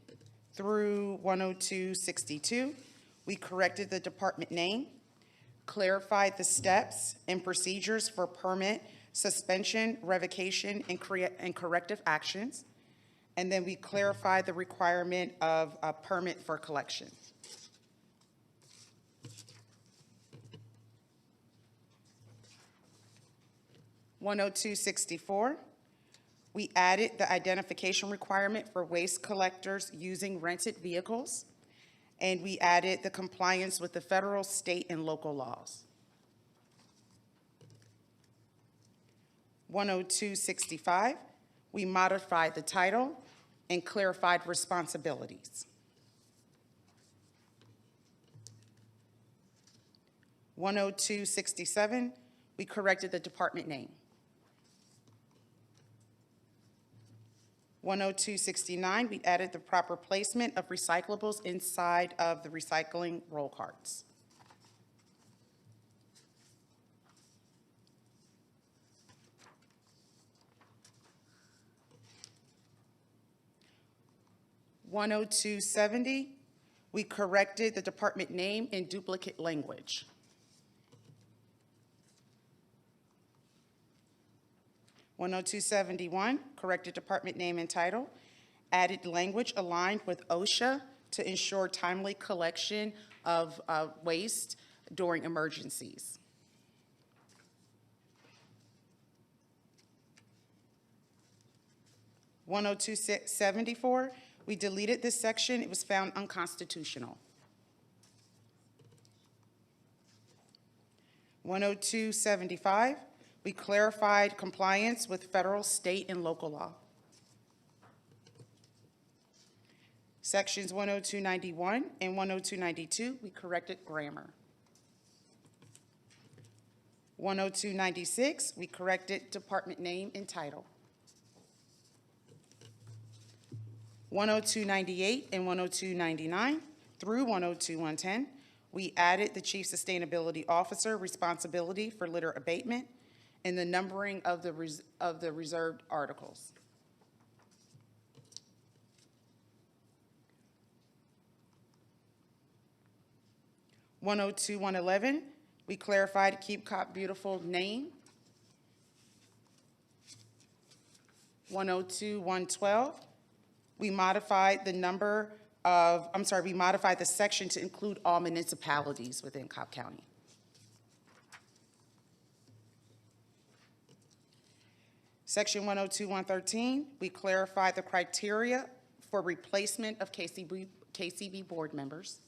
through 102.62, we corrected the department name, clarified the steps and procedures for permit suspension, revocation, and corrective actions, and then we clarified the requirement of a permit for collection. (102.64), we added the identification requirement for waste collectors using rented vehicles, and we added the compliance with the federal, state, and local laws. 102.65, we modified the title and clarified responsibilities. 102.67, we corrected the department name. 102.69, we added the proper placement of recyclables inside of the recycling roll carts. 102.70, we corrected the department name in duplicate language. 102.71, corrected department name and title, added language aligned with OSHA to ensure timely collection of waste during emergencies. 102.74, we deleted this section. It was found unconstitutional. 102.75, we clarified compliance with federal, state, and local law. Sections 102.91 and 102.92, we corrected grammar. 102.96, we corrected department name and title. 102.98 and 102.99 through 102.110, we added the Chief Sustainability Officer responsibility for litter abatement and the numbering of the reserved articles. 102.111, we clarified Keep Cobb Beautiful name. 102.112, we modified the we modified the section to include all municipalities within Cobb County. Section 102.113, we clarified the criteria for replacement of KCB board members.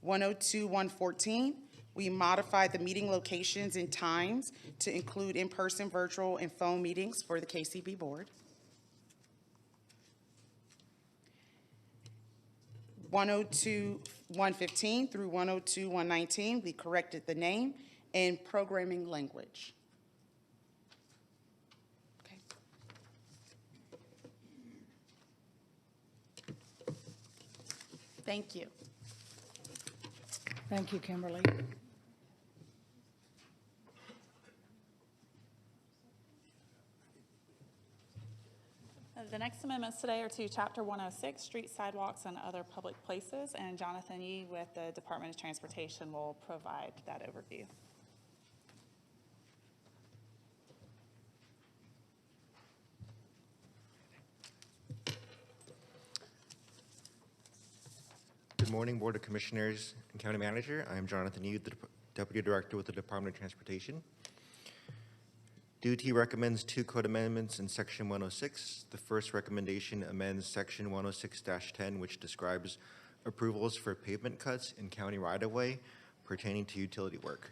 102-114, we modified the meeting locations and times to include in-person, virtual, and phone meetings for the KCB board. 102-115 through 102-119, we corrected the name and programming language. Okay. Thank you. Thank you, Kimberly. The next amendments today are to Chapter 106, Street Sidewalks and Other Public Places, and Jonathan Yee with the Department of Transportation will provide that overview. Good morning, Board of Commissioners and County Manager. I am Jonathan Yee, the Deputy Director with the Department of Transportation. DOT recommends 2 code amendments in Section 106. The first recommendation amends Section 106-10, which describes approvals for pavement cuts in county right-of-way pertaining to utility work.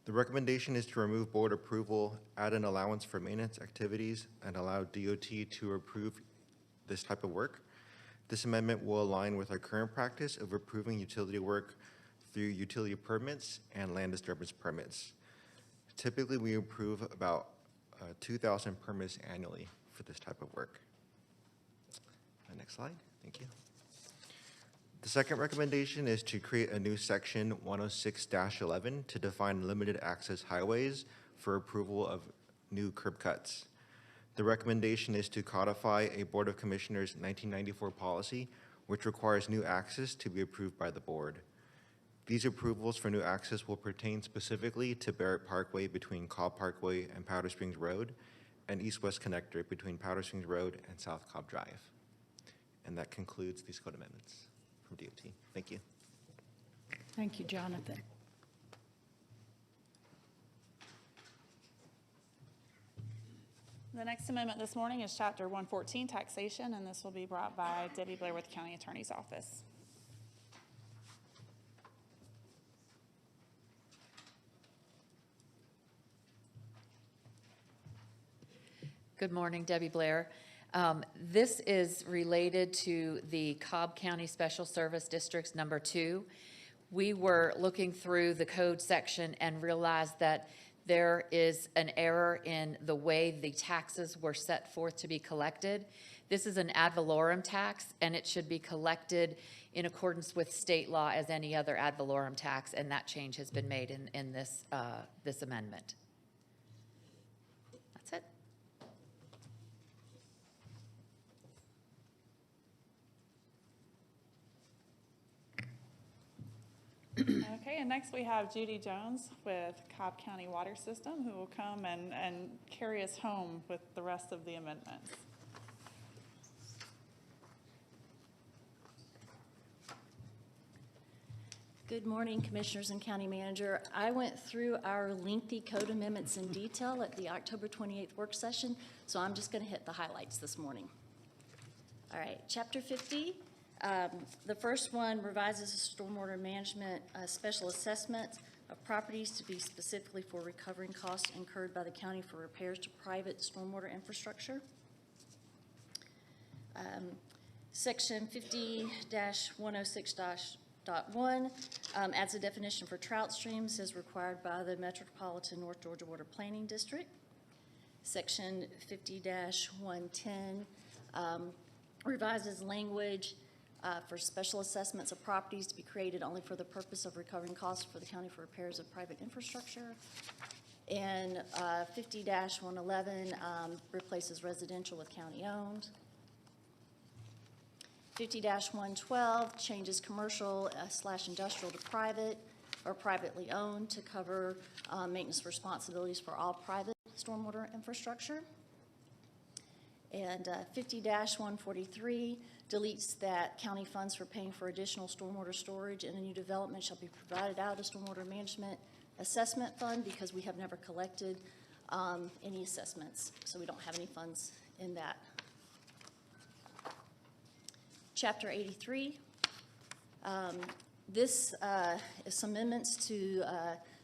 The recommendation is to remove board approval, add an allowance for maintenance activities, and allow DOT to approve this type of work. This amendment will align with our current practice of approving utility work through utility permits and land disturbance permits. Typically, we approve about 2,000 permits annually for this type of work. Next slide, thank you. The second recommendation is to create a new section 106-11 to define limited access highways for approval of new curb cuts. The recommendation is to codify a Board of Commissioners 1994 policy, which requires new access to be approved by the board. These approvals for new access will pertain specifically to Barrett Parkway between Cobb Parkway and Powder Springs Road, and east-west connector between Powder Springs Road and South Cobb Drive. And that concludes these code amendments from DOT. Thank you. Thank you, Jonathan. The next amendment this morning is Chapter 114, Taxation, and this will be brought by Debbie Blair with the County Attorney's Office. Good morning, Debbie Blair. This is related to the Cobb County Special Service Districts Number 2. We were looking through the code section and realized that there is an error in the way the taxes were set forth to be collected. This is an ad valorem tax, and it should be collected in accordance with state law as any other ad valorem tax, and that change has been made in this, this amendment. That's it. Okay, and next we have Judy Jones with Cobb County Water System, who will come and carry us home with the rest of the amendments. Good morning, Commissioners and County Manager. I went through our lengthy code amendments in detail at the October 28th work session, so I'm just going to hit the highlights this morning. All right, Chapter 50. The first one revises the stormwater management special assessment of properties to be specifically for recovering costs incurred by the county for repairs to private stormwater infrastructure. Section 50-106.1 adds a definition for trout streams as required by the Metropolitan North Georgia Water Planning District. Section 50-110 revises language for special assessments of properties to be created only for the purpose of recovering costs for the county for repairs of private infrastructure. And 50-111 replaces residential with county-owned. 50-112 changes commercial / industrial to private or privately owned to cover maintenance responsibilities for all private stormwater infrastructure. And 50-143 deletes that county funds for paying for additional stormwater storage in a new development shall be provided out of stormwater management assessment fund because we have never collected any assessments, so we don't have any funds in that. Chapter 83, this is some amendments to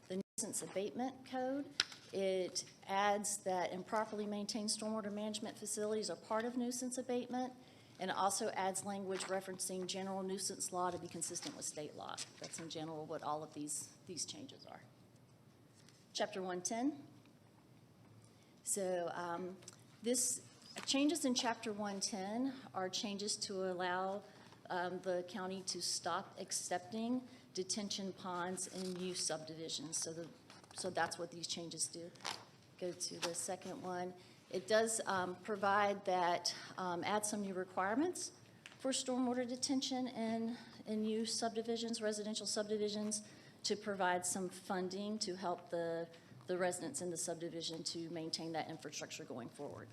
the nuisance abatement code. It adds that improperly maintained stormwater management facilities are part of nuisance abatement, and it also adds language referencing general nuisance law to be consistent with state law. That's in general what all of these changes are. Chapter 110. So this changes in Chapter 110 are changes to allow the county to stop accepting detention ponds in new subdivisions. So that's what these changes do. Go to the second one. It does provide that, add some new requirements for stormwater detention in new subdivisions, residential subdivisions, to provide some funding to help the residents in the subdivision to maintain that infrastructure going forward.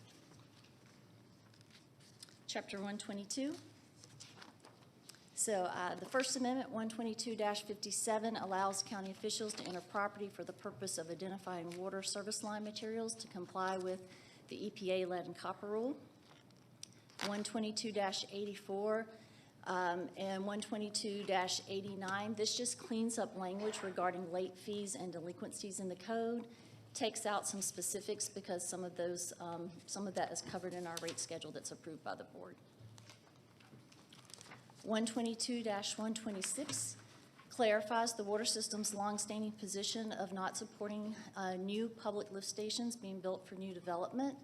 Chapter 122. So the First Amendment, 122-57, allows county officials to enter property for the purpose of identifying water service line materials to comply with the EPA lead and copper rule. 122-84 and 122-89, this just cleans up language regarding late fees and delinquencies in the code, takes out some specifics because some of that is covered in our rate schedule that's approved by the board. 122-126 clarifies the water system's longstanding position of not supporting new public lift stations being built for new development.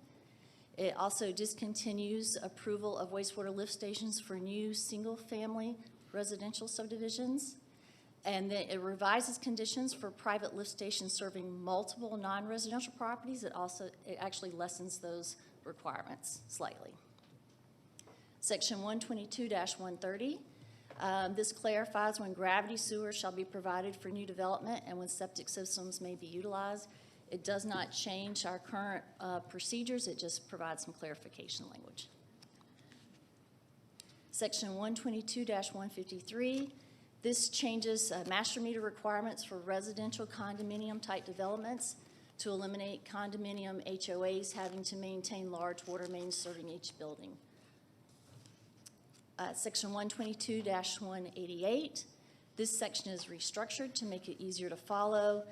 It also discontinues approval of wastewater lift stations for new single-family residential subdivisions. And then it revises conditions for private lift stations serving multiple non-residential properties. It actually lessens those requirements slightly. Section 122-130, this clarifies when gravity sewers shall be provided for new development and when septic systems may be utilized. It does not change our current procedures, it just provides some clarification language. Section 122-153, this changes master meter requirements for residential condominium type developments to eliminate condominium HOAs having to maintain large water mains serving each building. Section 122-188, this section is restructured to make it easier to follow.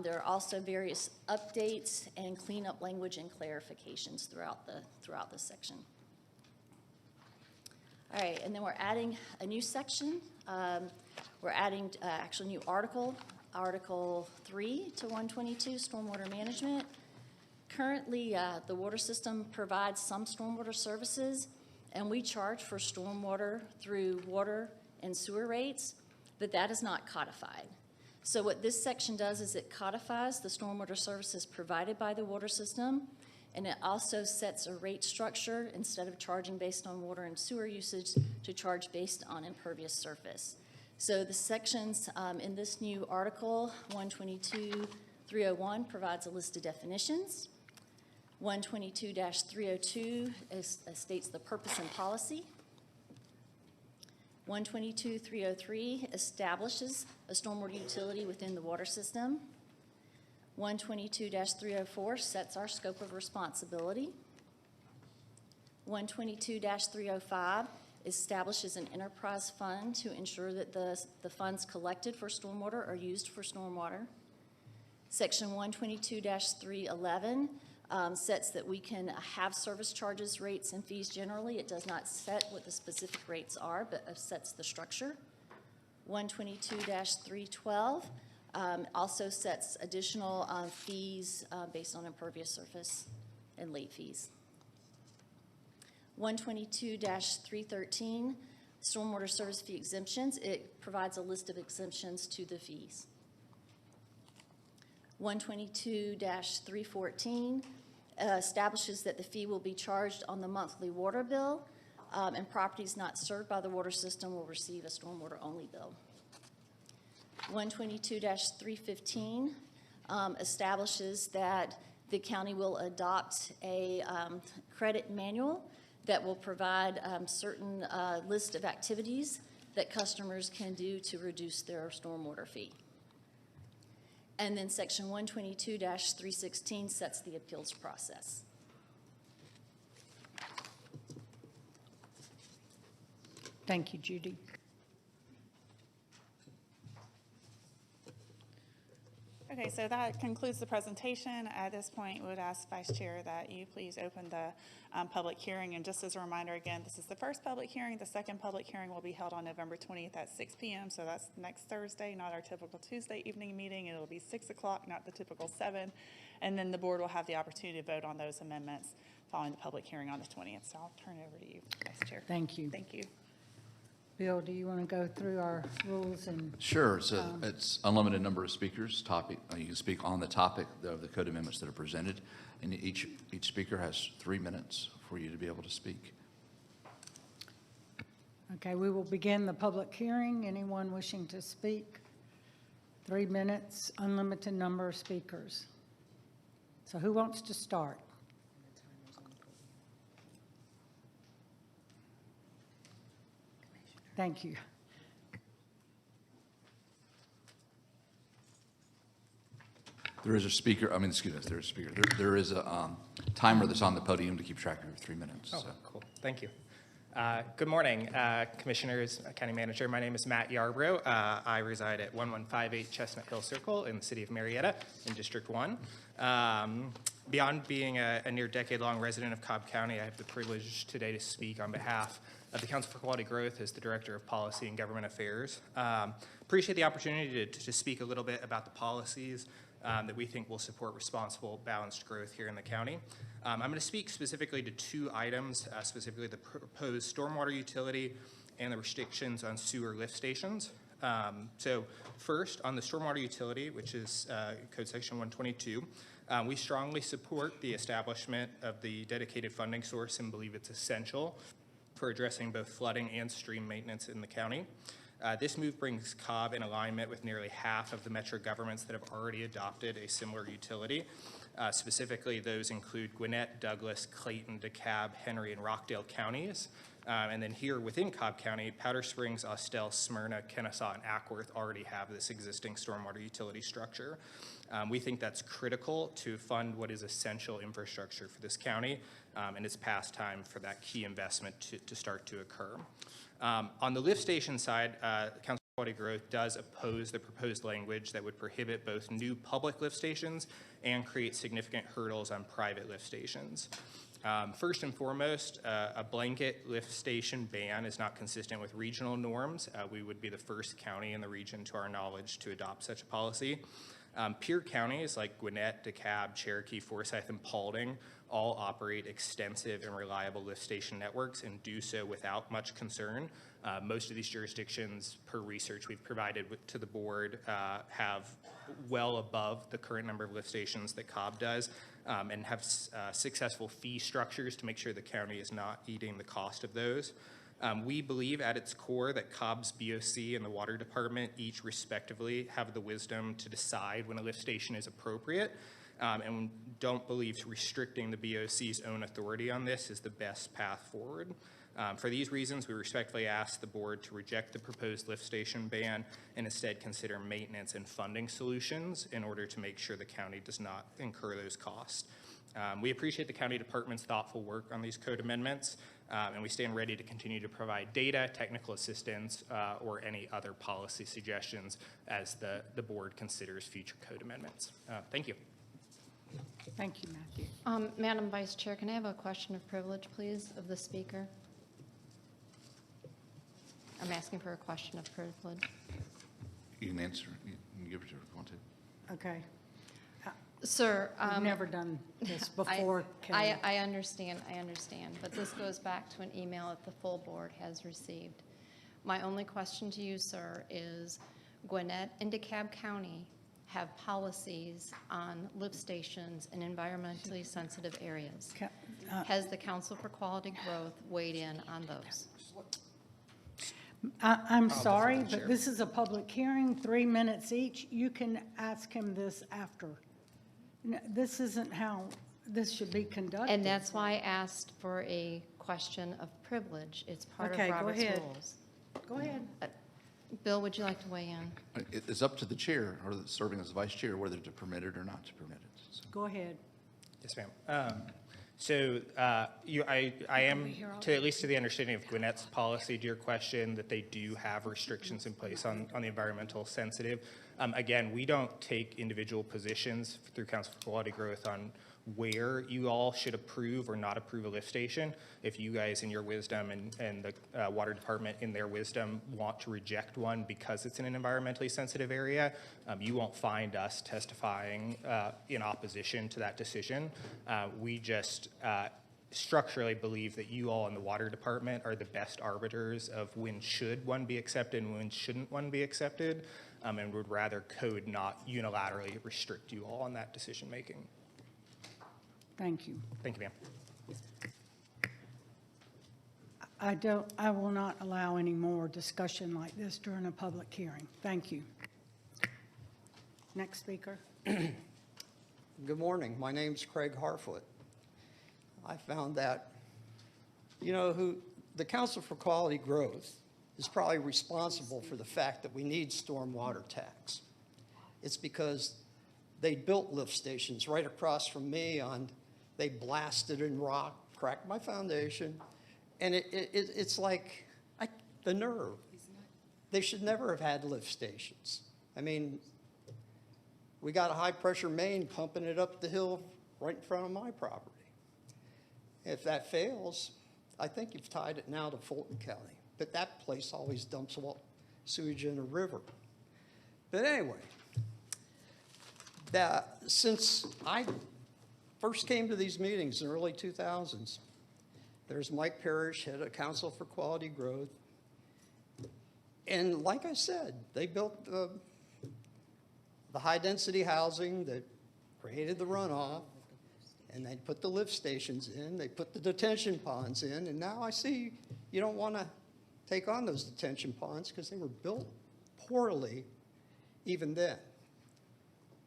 There are also various updates and cleanup language and clarifications throughout the section. All right, and then we're adding a new section. We're adding actually a new article, Article 3 to 122, Stormwater Management. Currently, the water system provides some stormwater services, and we charge for stormwater through water and sewer rates, but that is not codified. So what this section does is it codifies the stormwater services provided by the water system, and it also sets a rate structure instead of charging based on water and sewer usage to charge based on impervious surface. So the sections in this new article, 122-301, provides a list of definitions. 122-302 states the purpose and policy. 122-303 establishes a stormwater utility within the water system. 122-304 sets our scope of responsibility. 122-305 establishes an enterprise fund to ensure that the funds collected for stormwater are used for stormwater. Section 122-311 sets that we can have service charges, rates, and fees generally. It does not set what the specific rates are, but sets the structure. 122-312 also sets additional fees based on impervious surface and late fees. 122-313, stormwater service fee exemptions. It provides a list of exemptions to the fees. 122-314 establishes that the fee will be charged on the monthly water bill, and properties not served by the water system will receive a stormwater-only bill. 122-315 establishes that the county will adopt a credit manual that will provide certain list of activities that customers can do to reduce their stormwater fee. And then Section 122-316 sets the appeals process. Thank you, Judy. Okay, so that concludes the presentation. At this point, we would ask Vice Chair that you please open the public hearing. And just as a reminder, again, this is the first public hearing. The second public hearing will be held on November 20th at 6 p.m. So that's next Thursday, not our typical Tuesday evening meeting. It'll be 6 o'clock, not the typical 7. And then the board will have the opportunity to vote on those amendments following the public hearing on the 20th. So I'll turn it over to you, Vice Chair. Thank you. Thank you. Bill, do you want to go through our rules and? Sure, it's unlimited number of speakers, topic, you can speak on the topic of the code amendments that are presented, and each speaker has 3 minutes for you to be able to speak. Okay, we will begin the public hearing. Anyone wishing to speak? 3 minutes, unlimited number of speakers. So who wants to start? Thank you. There is a speaker, there's a speaker. There is a timer that's on the podium to keep track of your 3 minutes. Oh, so. cool. Thank you. Good morning, Commissioners, County Manager. My name is Matt Yarbrough. I reside at 1158 Chestnut Hill Circle in the city of Marietta in District 1. Beyond being a near-decade-long resident of Cobb County, I have the privilege today to speak on behalf of the Council for Quality Growth as the Director of Policy and Government Affairs. Appreciate the opportunity to speak a little bit about the policies that we think will support responsible, balanced growth here in the county. I'm going to speak specifically to 2 items, specifically the proposed stormwater utility and the restrictions on sewer lift stations. So first, on the stormwater utility, which is Code Section 122, we strongly support the establishment of the dedicated funding source and believe it's essential for addressing both flooding and stream maintenance in the county. This move brings Cobb in alignment with nearly half of the metro governments that have already adopted a similar utility. Specifically, those include Gwinnett, Douglas, Clayton, DeKalb, Henry, and Rockdale counties. And then here within Cobb County, Powder Springs, Austell, Smyrna, Kennesaw, and Ackworth already have this existing stormwater utility structure. We think that's critical to fund what is essential infrastructure for this county, and it's past time for that key investment to start to occur. On the lift station side, Council for Quality Growth does oppose the proposed language that would prohibit both new public lift stations and create significant hurdles on private lift stations. First and foremost, a blanket lift station ban is not consistent with regional norms. We would be the first county in the region, to our knowledge, to adopt such a policy. Peer counties like Gwinnett, DeKalb, Cherokee, Forsyth, and Paulding all operate extensive and reliable lift station networks and do so without much concern. Most of these jurisdictions, per research we've provided to the board, have well above the current number of lift stations that Cobb does, and have successful fee structures to make sure the county is not eating the cost of those. We believe at its core that Cobb's BOC and the Water Department each respectively have the wisdom to decide when a lift station is appropriate, and don't believe restricting the BOC's own authority on this is the best path forward. For these reasons, we respectfully ask the board to reject the proposed lift station ban and instead consider maintenance and funding solutions in order to make sure the county does not incur those costs. We appreciate the county department's thoughtful work on these code amendments, and we stand ready to continue to provide data, technical assistance, or any other policy suggestions as the board considers future code amendments. Thank you. Thank you, Matthew. Madam Vice Chair, can I have a question of privilege, please, of the speaker? I'm asking for a question of privilege. You can answer, you can give it to her if you want to. Okay. Sir, We've never done this before. I understand, but this goes back to an email that the full board has received. My only question to you, sir, is Gwinnett and DeKalb County have policies on lift stations in environmentally sensitive areas. Has the Council for Quality Growth weighed in on those? I'm sorry, but this is a public hearing, 3 minutes each. You can ask him this after. This isn't how this should be conducted. And that's why I asked for a question of privilege. It's part of Robert's rules. Go ahead. Bill, would you like to weigh in? It's up to the chair, or serving as vice chair, whether to permit it or not to permit it. So. Go ahead. Yes, ma'am. I am, at least to the understanding of Gwinnett's policy, to your question, that they do have restrictions in place on the environmental sensitive. Again, we don't take individual positions through Council for Quality Growth on where you all should approve or not approve a lift station. If you guys in your wisdom and the water department in their wisdom want to reject one because it's in an environmentally sensitive area, you won't find us testifying in opposition to that decision. We just structurally believe that you all in the water department are the best arbiters of when should one be accepted and when shouldn't one be accepted, and would rather code not unilaterally restrict you all on that decision making. Thank you. Thank you, ma'am. I will not allow any more discussion like this during a public hearing. Thank you. Next speaker. Good morning. My name's Craig Harfoot. I found that, the Council for Quality Growth is probably responsible for the fact that we need stormwater tax. It's because they built lift stations right across from me they blasted in rock, cracked my foundation, and it's like the nerve. They should never have had lift stations. I mean, we got a high-pressure main pumping it up the hill right in front of my property. If that fails, I think you've tied it now to Fulton County, but that place always dumps sewage in a river. But anyway, since I first came to these meetings in the early 2000s, there's Mike Parrish, head of Council for Quality Growth. And like I said, they built the high-density housing that created the runoff, and they put the lift stations in, they put the detention ponds in, and now I see you don't want to take on those detention ponds because they were built poorly even then.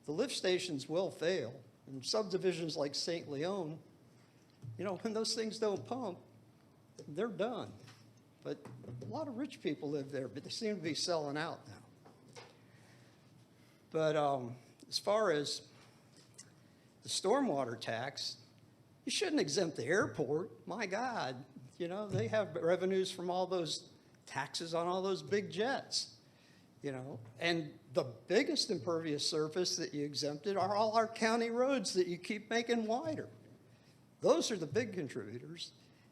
The lift stations will fail. In subdivisions like St. Leon, when those things don't pump, they're done. But a lot of rich people live there, but they seem to be selling out now. But as far as the stormwater tax, you shouldn't exempt the airport. My God, they have revenues from all those taxes on all those big jets. And the biggest impervious surface that you exempted are all our county roads that you keep making wider. Those are the big contributors.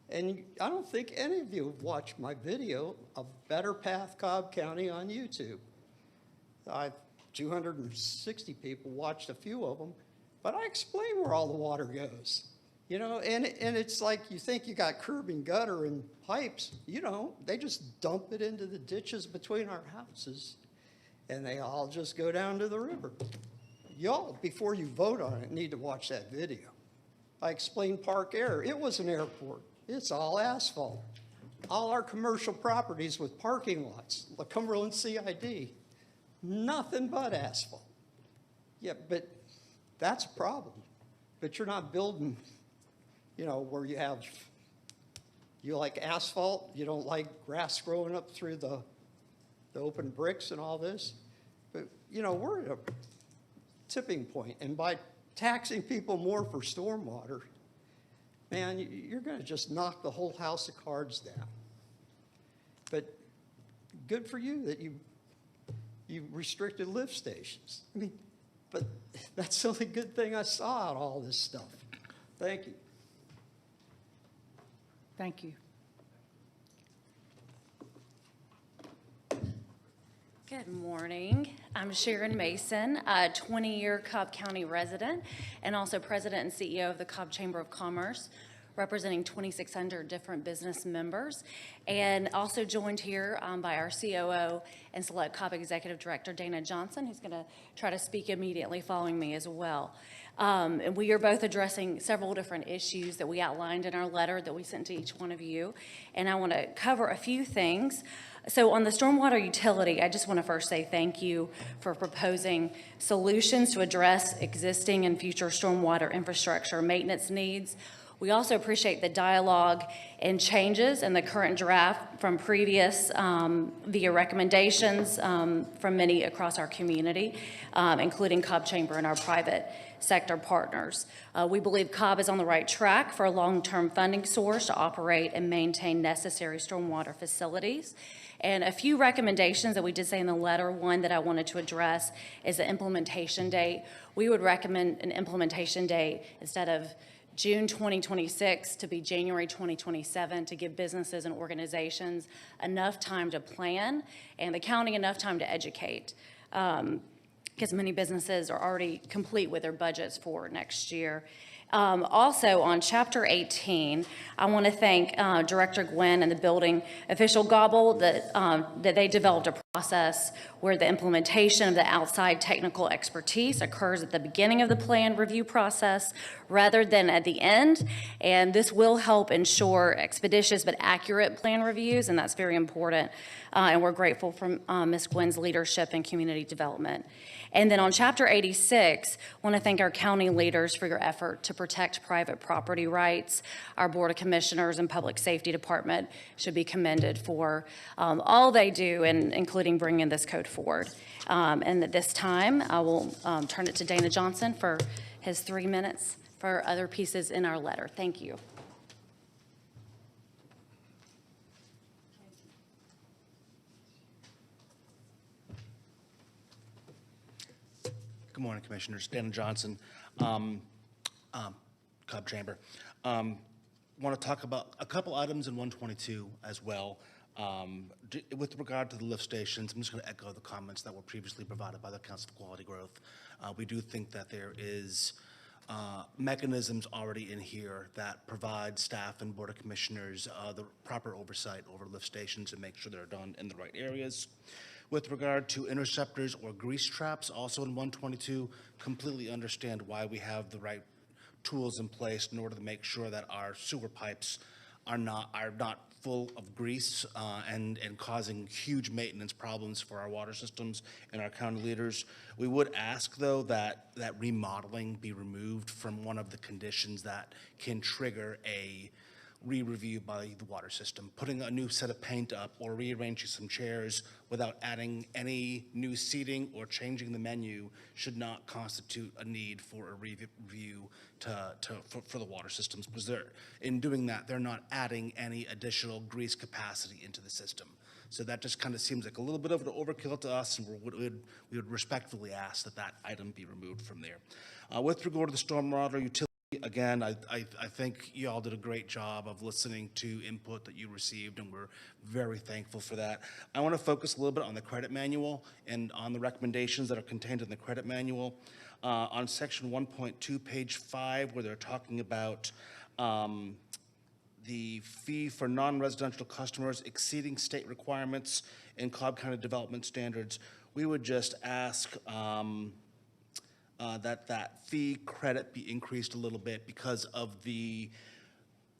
And I don't think any of you have watched my video of Better Path Cobb County on YouTube. 260 people watched a few of them, but I explain where all the water goes. And it's like you think you got curb and gutter and pipes. You don't. They just dump it into the ditches between our houses, and they all just go down to the river. Y'all, before you vote on it, need to watch that video. I explained Park Air. It was an airport. It's all asphalt. All our commercial properties with parking lots, the Cumberland CID, nothing but asphalt. Yeah, but that's a problem. But you're not building, where you like asphalt, you don't like grass growing up through the open bricks and all this. But, we're at a tipping point, and by taxing people more for stormwater, man, you're going to just knock the whole house of cards down. But good for you that you restricted lift stations. But that's the only good thing I saw out of all this stuff. Thank you. Thank you. Good morning. I'm Sharon Mason, a 20-year Cobb County resident and also president and CEO of the Cobb Chamber of Commerce, representing 2,600 different business members, and also joined here by our COO and Select Cobb Executive Director, Dana Johnson, who's going to try to speak immediately following me as well. And we are both addressing several different issues that we outlined in our letter that we sent to each one of you, and I want to cover a few things. So on the stormwater utility, I just want to first say thank you for proposing solutions to address existing and future stormwater infrastructure maintenance needs We also appreciate the dialogue and changes in the current draft from previous via recommendations from many across our community, including Cobb Chamber and our private sector partners. We believe Cobb is on the right track for a long-term funding source to operate and maintain necessary stormwater facilities. And a few recommendations that we did say in the letter, one that I wanted to address is the implementation date. We would recommend an implementation date instead of June 2026 to be January 2027 to give businesses and organizations enough time to plan and the county enough time to educate. Because many businesses are already complete with their budgets for next year. Also, on Chapter 18, I want to thank Director Gwynn and the building official Gobble that they developed a process where the implementation of the outside technical expertise occurs at the beginning of the plan review process rather than at the end. And this will help ensure expeditious but accurate plan reviews, and that's very important. And we're grateful for Ms. Gwynn's leadership in community development. And then on Chapter 86, I want to thank our county leaders for your effort to protect private property rights. Our Board of Commissioners and Public Safety Department should be commended for all they do, including bringing this code forward. And at this time, I will turn it to Dana Johnson for his 3 minutes for other pieces in our letter. Thank you. Good morning, Commissioners. Dana Johnson, Cobb Chamber. Want to talk about a couple items in 122 as well. With regard to the lift stations, I'm just going to echo the comments that were previously provided by the Council of Quality Growth. We do think that there is mechanisms already in here that provide staff and Board of Commissioners the proper oversight over lift stations and make sure they're done in the right areas. With regard to interceptors or grease traps, also in 122, completely understand why we have the right tools in place in order to make sure that our sewer pipes are not full of grease and causing huge maintenance problems for our water systems and our county leaders. We would ask, though, that remodeling be removed from one of the conditions that can trigger a re-review by the water system. Putting a new set of paint up or rearranging some chairs without adding any new seating or changing the menu should not constitute a need for a review for the water systems, because in doing that, they're not adding any additional grease capacity into the system. So that just kind of seems like a little bit of an overkill to us, and we would respectfully ask that item be removed from there. With regard to the stormwater utility, again, I think you all did a great job of listening to input that you received, and we're very thankful for that. I want to focus a little bit on the credit manual and on the recommendations that are contained in the credit manual. On section 1.2, page 5, where they're talking about the fee for non-residential customers exceeding state requirements and Cobb County development standards, we would just ask that fee credit be increased a little bit because of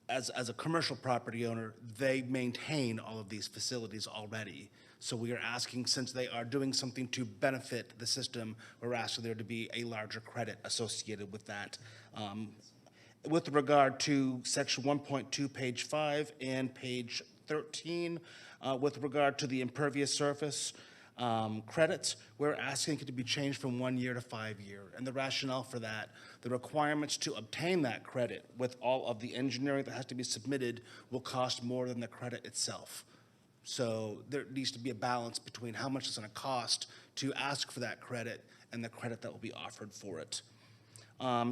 as a commercial property owner, they maintain all of these facilities already. So we are asking, since they are doing something to benefit the system, we're asking there to be a larger credit associated with that. With regard to section 1.2, page 5 and page 13, with regard to the impervious surface, credits, we're asking it to be changed from 1 year to 5 year. And the rationale for that, the requirements to obtain that credit with all of the engineering that has to be submitted will cost more than the credit itself. So there needs to be a balance between how much it's going to cost to ask for that credit and the credit that will be offered for it.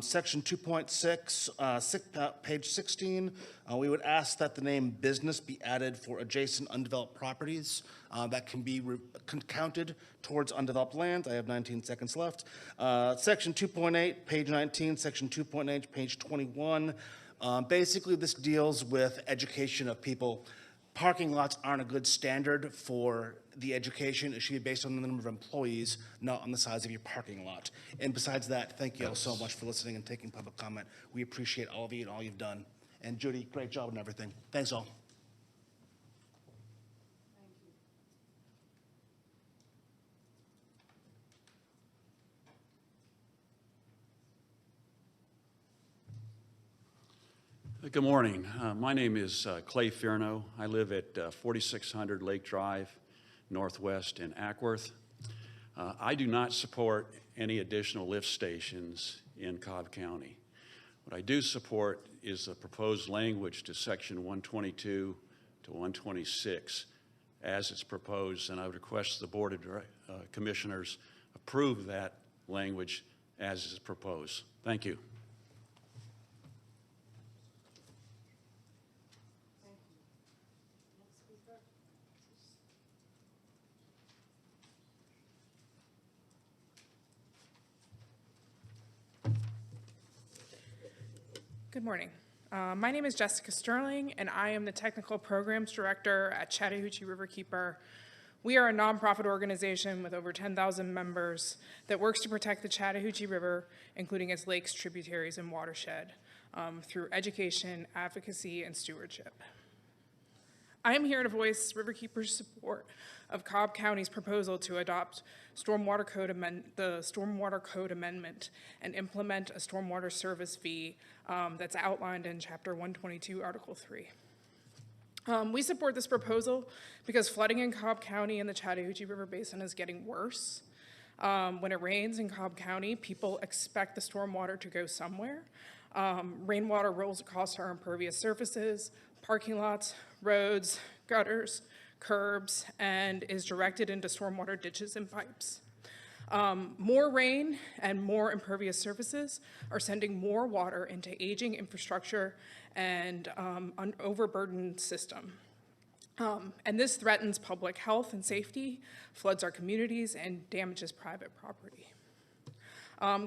Section 2.6, page 16, we would ask that the name business be added for adjacent undeveloped properties that can be counted towards undeveloped land. I have 19 seconds left. Section 2.8, page 19, section 2.8, page 21. Basically, this deals with education of people. Parking lots aren't a good standard for the education. It should be based on the number of employees, not on the size of your parking lot. And besides that, thank you all so much for listening and taking public comment. We appreciate all of you and all you've done. And Judy, great job and everything. Thanks all. Good morning. My name is Clay Fierno. I live at 4600 Lake Drive, Northwest in Ackworth. I do not support any additional lift stations in Cobb County. What I do support is the proposed language to Section 122 to 126 as it's proposed, and I would request the Board of Commissioners approve that language as is proposed. Thank you. Good morning. My name is Jessica Sterling, and I am the Technical Programs Director at Chattahoochee Riverkeeper. We are a nonprofit organization with over 10,000 members that works to protect the Chattahoochee River, including its lakes, tributaries, and watershed, through education, advocacy, and stewardship. I am here to voice Riverkeeper's support of Cobb County's proposal to adopt the Stormwater Code Amendment and implement a stormwater service fee that's outlined in Chapter 122, Article 3. We support this proposal because flooding in Cobb County and the Chattahoochee River Basin is getting worse. When it rains in Cobb County, people expect the stormwater to go somewhere. Rainwater rolls across our impervious surfaces, parking lots, roads, gutters, curbs, and is directed into stormwater ditches and pipes. More rain and more impervious surfaces are sending more water into aging infrastructure and an overburdened system. And this threatens public health and safety, floods our communities, and damages private property.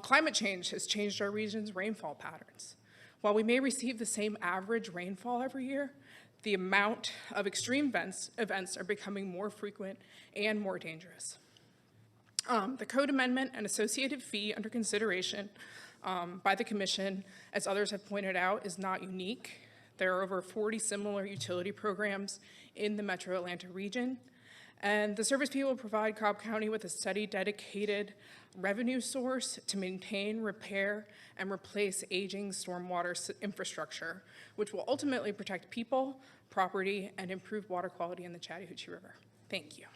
Climate change has changed our region's rainfall patterns. While we may receive the same average rainfall every year, the amount of extreme events are becoming more frequent and more dangerous. The code amendment and associated fee under consideration by the Commission, as others have pointed out, is not unique. There are over 40 similar utility programs in the Metro Atlanta region, and the service fee will provide Cobb County with a steady, dedicated revenue source to maintain, repair, and replace aging stormwater infrastructure, which will ultimately protect people, property, and improve water quality in the Chattahoochee River. Thank you.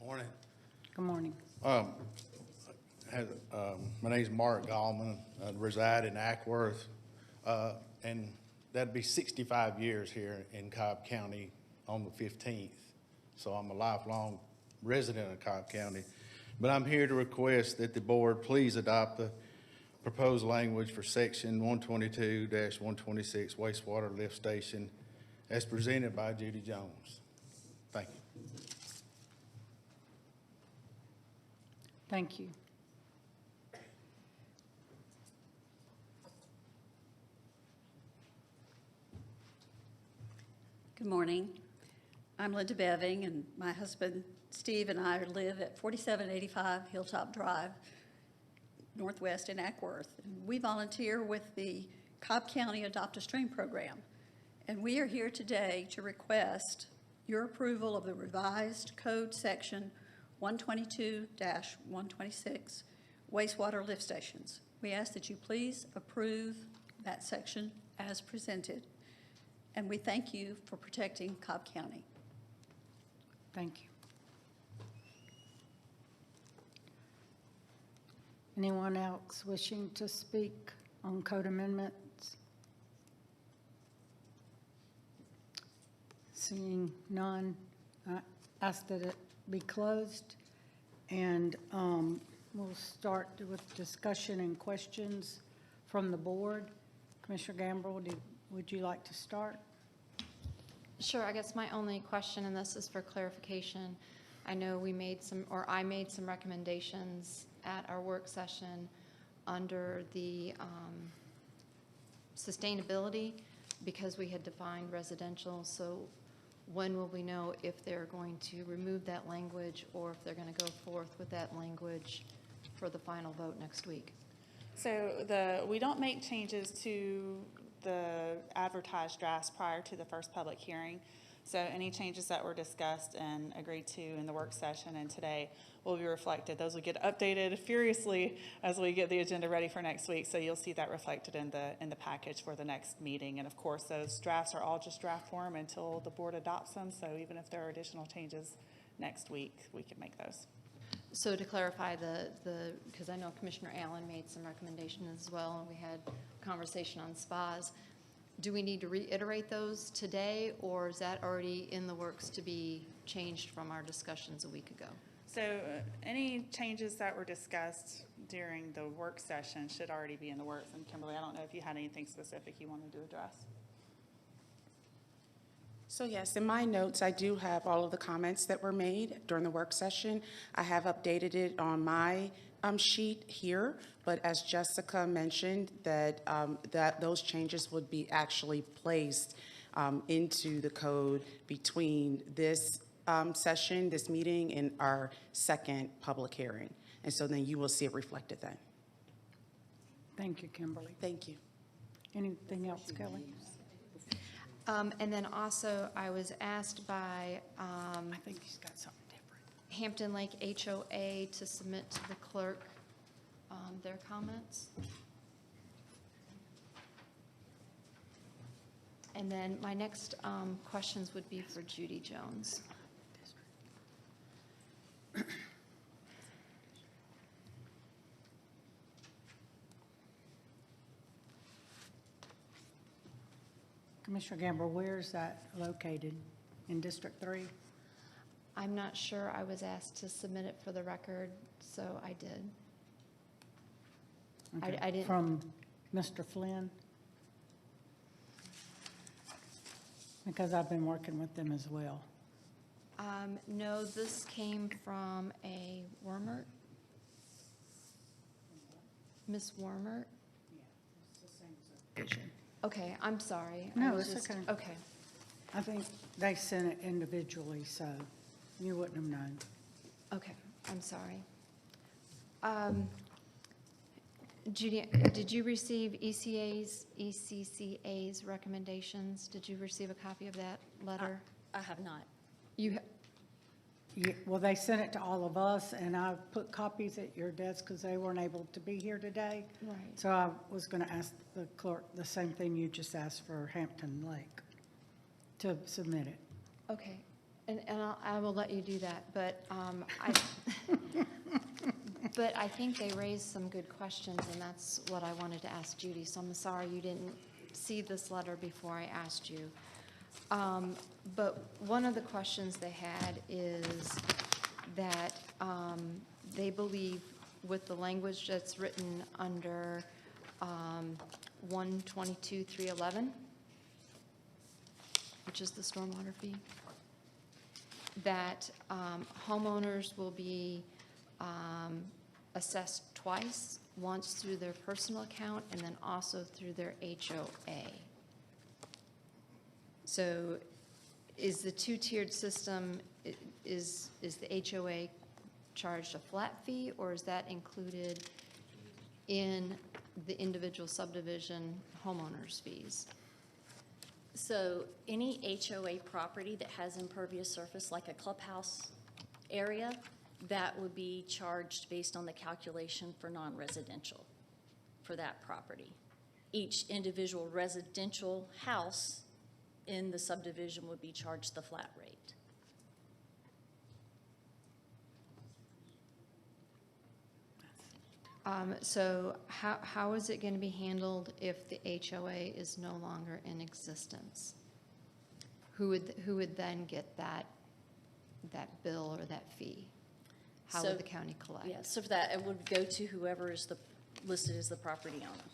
Morning. Good morning. My name's Mark Gallman. I reside in Ackworth, and that'd be 65 years here in Cobb County on the 15th. So I'm a lifelong resident of Cobb County. But I'm here to request that the board please adopt the proposed language for Section 122-126 wastewater lift station as presented by Judy Jones. Thank you. Thank you. Good morning. I'm Linda Beving, and my husband Steve and I live at 4785 Hilltop Drive, Northwest in Ackworth. And we volunteer with the Cobb County Adopt a Stream program. And we are here today to request your approval of the revised code section 122-126 wastewater lift stations. We ask that you please approve that section as presented. And we thank you for protecting Cobb County. Thank you. Anyone else wishing to speak on code amendments? Seeing none, I ask that it be closed, and we'll start with discussion and questions from the board. Commissioner Gamble, would you like to start? Sure, I guess my only question, and this is for clarification, I know I made some recommendations at our work session under the sustainability because we had defined residential. So when will we know if they're going to remove that language or if they're going to go forth with that language for the final vote next week? So we don't make changes to the advertised drafts prior to the first public hearing. So any changes that were discussed and agreed to in the work session and today will be reflected. Those will get updated furiously as we get the agenda ready for next week. So you'll see that reflected in the package for the next meeting. And of course, those drafts are all just draft form until the board adopts them. So even if there are additional changes next week, we can make those. So to clarify because I know Commissioner Allen made some recommendations as well, and we had a conversation on spas. Do we need to reiterate those today, or is that already in the works to be changed from our discussions a week ago? So any changes that were discussed during the work session should already be in the works. And Kimberly, I don't know if you had anything specific you wanted to address. So yes, in my notes, I do have all of the comments that were made during the work session. I have updated it on my sheet here, but as Jessica mentioned, that those changes would be actually placed into the code between this session, this meeting, and our second public hearing. And so then you will see it reflected then. Thank you, Kimberly. Thank you. Anything else, Kelly? And then also, I was asked by I think he's got something different. Hampton Lake HOA to submit to the clerk their comments. And then my next questions would be for Judy Jones. Commissioner Gamble, where is that located? In District 3? I'm not sure. I was asked to submit it for the record, so I did. Okay. I didn't. From Mr. Flynn? Because I've been working with them as well. No, this came from a Wormert. Miss Wormert? Okay, I'm sorry. I No, was it's just- okay. Okay. I think they sent it individually, so you wouldn't have known. Okay, I'm sorry. Judy, did you receive ECCA's recommendations? Did you receive a copy of that letter? I have not. You, Yeah, well, they sent it to all of us, and I put copies at your desk because they weren't able to be here today. right. So I was going to ask the clerk the same thing you just asked for Hampton Lake, to submit it. Okay, and I will let you do that, but but I think they raised some good questions, and that's what I wanted to ask Judy, so I'm sorry you didn't see this letter before I asked you. But one of the questions they had is that they believe with the language that's written under 122.311, which is the stormwater fee, that homeowners will be assessed twice, once through their personal account and then also through their HOA. So is the two-tiered system, is the HOA charged a flat fee, or is that included in the individual subdivision homeowners fees? So any HOA property that has impervious surface, like a clubhouse area, that would be charged based on the calculation for non-residential for that property. Each individual residential house in the subdivision would be charged the flat rate. So how is it going to be handled if the HOA is no longer in existence? Who would then get that bill or that fee? How So- would the county collect? Yeah, so for that, it would go to whoever is listed as the property owner.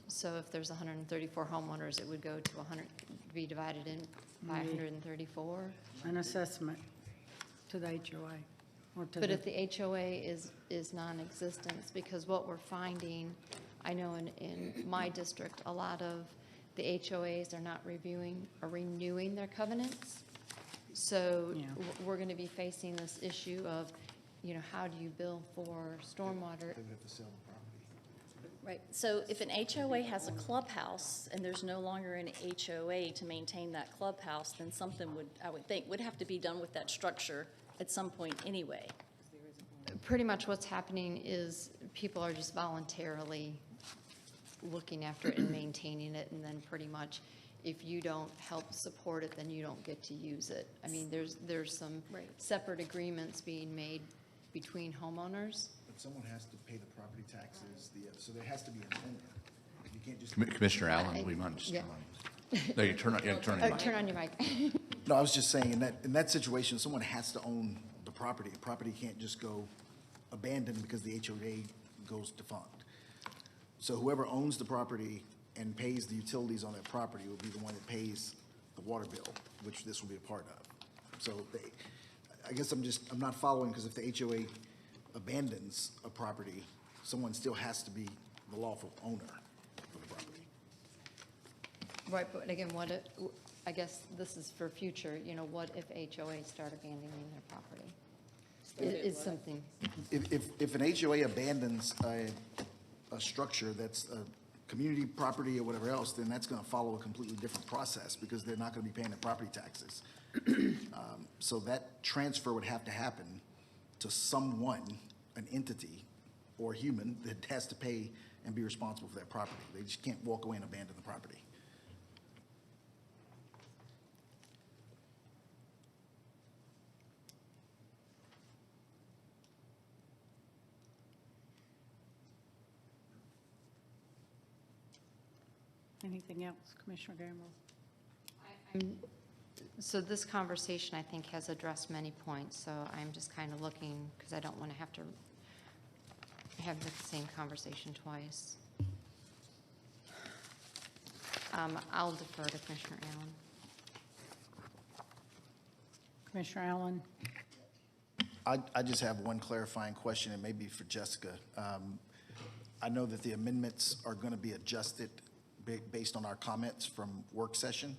So if there's 134 homeowners, it would go to 100, be divided in by 134? An assessment to the HOA. Or to But if the HOA is non-existent, because what we're finding, I know in my district, a lot of the HOAs are not reviewing or renewing their covenants. So Yeah. we're going to be facing this issue of, how do you bill for stormwater? Right, so if an HOA has a clubhouse and there's no longer an HOA to maintain that clubhouse, then something would, I would think, would have to be done with that structure at some point anyway. Pretty much what's happening is people are just voluntarily looking after it and maintaining it, and then pretty much if you don't help support it, then you don't get to use it. I mean, there's some Right. separate agreements being made between homeowners. But someone has to pay the property taxes, so there has to be an owner. You can't just. Commissioner Allen, we might just. Yeah. No, you turn on your mic. Turn on your mic. No, I was just saying, in that situation, someone has to own the property. The property can't just go abandoned because the HOA goes defunct. So whoever owns the property and pays the utilities on that property will be the one that pays the water bill, which this will be a part of. So I guess I'm not following, because if the HOA abandons a property, someone still has to be the lawful owner of the property. Right, but again, I guess this is for future, what if HOAs start abandoning their property? It's something. If an HOA abandons a structure that's a community property or whatever else, then that's going to follow a completely different process, because they're not going to be paying their property taxes. So that transfer would have to happen to someone, an entity or human, that has to pay and be responsible for that property. They just can't walk away and abandon the property. Anything else, Commissioner Gamble? So this conversation, I think, has addressed many points, so I'm just kind of looking, because I don't want to have to have the same conversation twice. I'll defer to Commissioner Allen. Commissioner Allen? I just have one clarifying question, and maybe for Jessica. I know that the amendments are going to be adjusted based on our comments from work session.